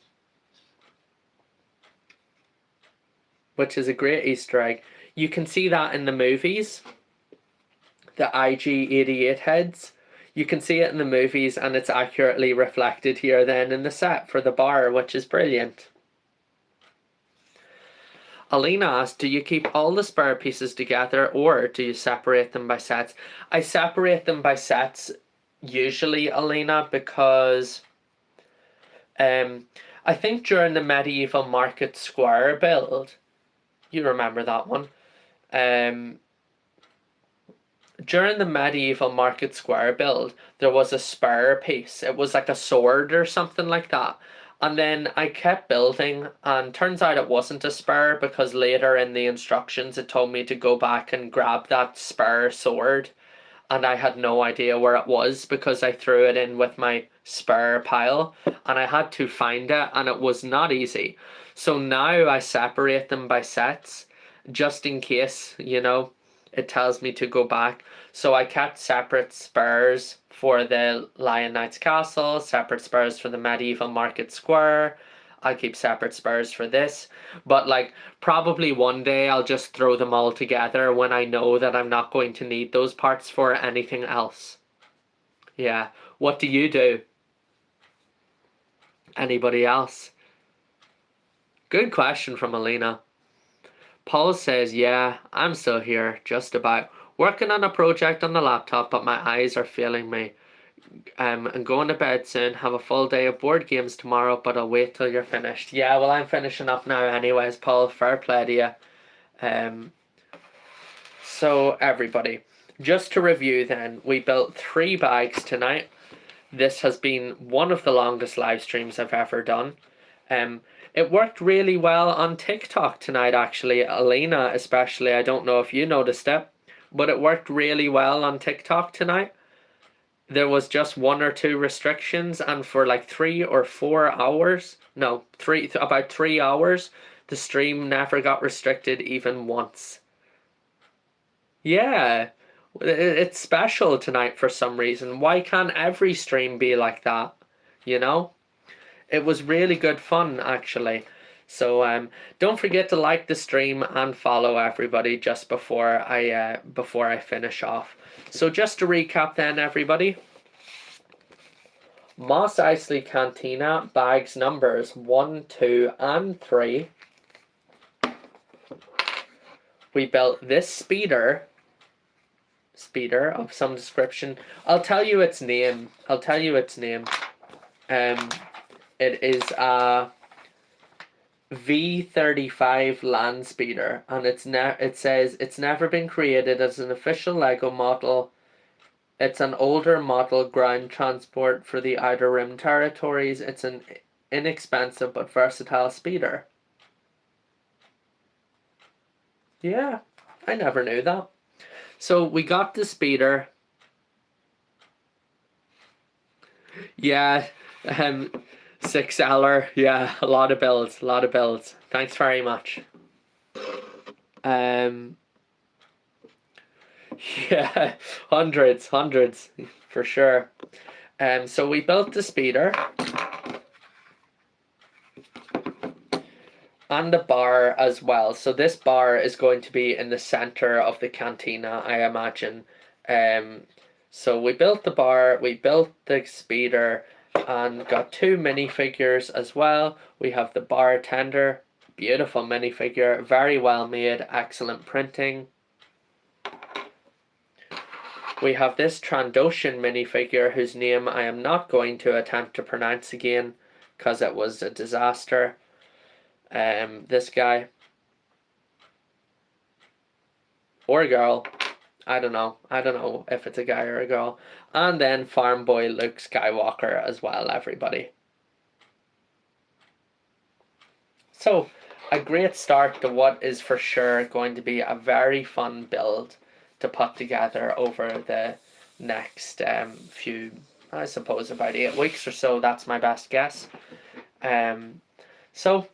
Speaker 1: which is a great Easter egg. You can see that in the movies, the IG-88 heads. You can see it in the movies, and it's accurately reflected here then in the set for the bar, which is brilliant. Alina asked, do you keep all the spare pieces together or do you separate them by sets? I separate them by sets usually, Alina, because I think during the medieval Market Square build, you remember that one, during the medieval Market Square build, there was a spare piece. It was like a sword or something like that. And then I kept building, and turns out it wasn't a spare, because later in the instructions it told me to go back and grab that spare sword. And I had no idea where it was because I threw it in with my spare pile, and I had to find it, and it was not easy. So now I separate them by sets, just in case, you know, it tells me to go back. So I kept separate spares for the Lion Knight's Castle, separate spares for the medieval Market Square. I'll keep separate spares for this. But like, probably one day I'll just throw them all together when I know that I'm not going to need those parts for anything else. Yeah. What do you do? Anybody else? Good question from Alina. Paul says, yeah, I'm still here, just about. Working on a project on the laptop, but my eyes are failing me. And going to bed soon, have a full day of board games tomorrow, but I'll wait till you're finished. Yeah, well, I'm finishing up now anyways, Paul. Fair play to you. So, everybody, just to review then, we built 3 bags tonight. This has been one of the longest live streams I've ever done. It worked really well on TikTok tonight, actually. Alina, especially, I don't know if you noticed it, but it worked really well on TikTok tonight. There was just 1 or 2 restrictions, and for like 3 or 4 hours, no, about 3 hours, the stream never got restricted even once. Yeah, it's special tonight for some reason. Why can't every stream be like that, you know? It was really good fun, actually. So don't forget to like the stream and follow everybody just before I finish off. So just to recap then, everybody. Mos Eisley Cantina bags numbers 1, 2, and 3. We built this speeder of some description. I'll tell you its name. It is a V35 land speeder, and it says it's never been created as an official Lego model. It's an older model ground transport for the Outer Rim territories. It's an inexpensive but versatile speeder. Yeah, I never knew that. So we got the speeder. Yeah, 6Ler, yeah, a lot of builds. Thanks very much. Yeah, hundreds, for sure. So we built the speeder. And the bar as well. So this bar is going to be in the center of the cantina, I imagine. So we built the bar, we built the speeder, and got 2 minifigures as well. We have the bartender, beautiful minifigure, very well made, excellent printing. We have this Trandoshan minifigure whose name I am not going to attempt to pronounce again because it was a disaster. This guy. Or a girl. I don't know if it's a guy or a girl. And then Farm Boy Luke Skywalker as well, everybody. So, a great start to what is for sure going to be a very fun build to put together over the next few, I suppose about 8 weeks or so. That's my best guess. So,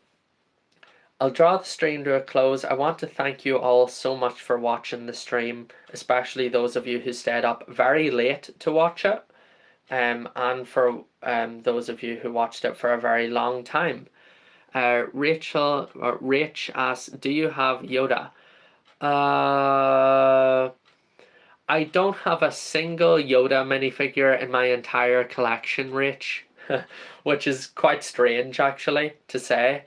Speaker 1: I'll draw the stream to a close. I want to thank you all so much for watching the stream, especially those of you who stayed up very late to watch it, and for those of you who watched it for a very long time. Rach asks, do you have Yoda? I don't have a single Yoda minifigure in my entire collection, Rach, which is quite strange actually to say.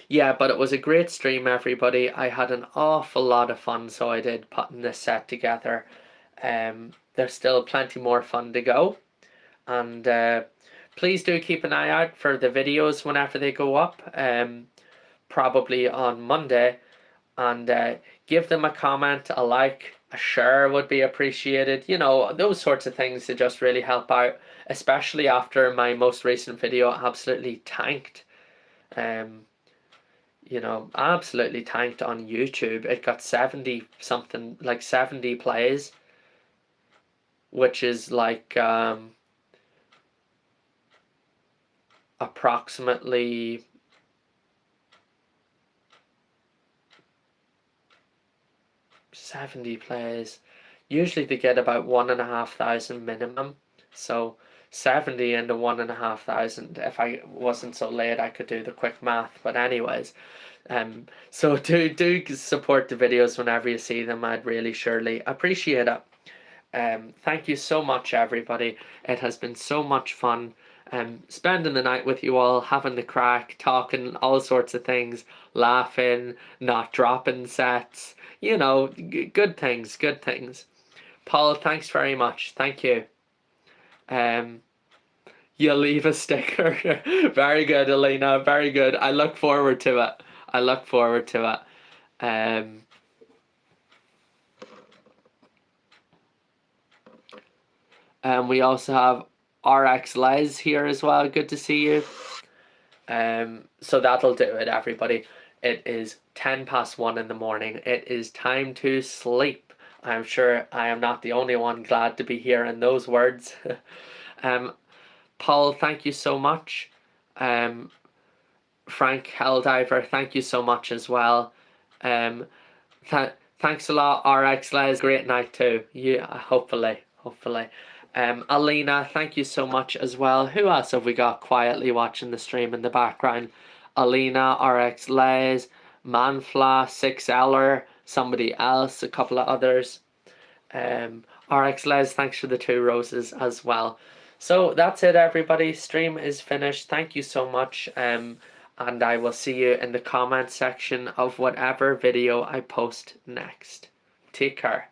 Speaker 1: Yeah, but it was a great stream, everybody. I had an awful lot of fun, so I did putting this set together. There's still plenty more fun to go, and please do keep an eye out for the videos whenever they go up, probably on Monday, and give them a comment, a like, a share would be appreciated. You know, those sorts of things to just really help out, especially after my most recent video absolutely tanked. You know, absolutely tanked on YouTube. It got 70 something, like 70 plays, which is like approximately 70 plays. Usually they get about 1,500 minimum, so 70 into 1,500. If I wasn't so late, I could do the quick math. But anyways, so do support the videos whenever you see them. I'd really surely appreciate it. Thank you so much, everybody. It has been so much fun. Spending the night with you all, having the crack, talking all sorts of things, laughing, not dropping sets. You know, good things, good things. Paul, thanks very much. Thank you. You'll leave a sticker. Very good, Elena. Very good. I look forward to it. I look forward to it. We also have RX Les here as well. Good to see you. So that'll do it, everybody. It is 1:10 in the morning. It is time to sleep. I'm sure I am not the only one glad to be hearing those words. Paul, thank you so much. Frank Helldiver, thank you so much as well. Thanks a lot, RX Les. Great night too. Yeah, hopefully. Alina, thank you so much as well. Who else have we got quietly watching the stream in the background? Alina, RX Les, Manfla, 6Ler, somebody else, a couple of others. RX Les, thanks for the 2 roses as well. So that's it, everybody. Stream is finished. Thank you so much. And I will see you in the comment section of whatever video I post next. Take care.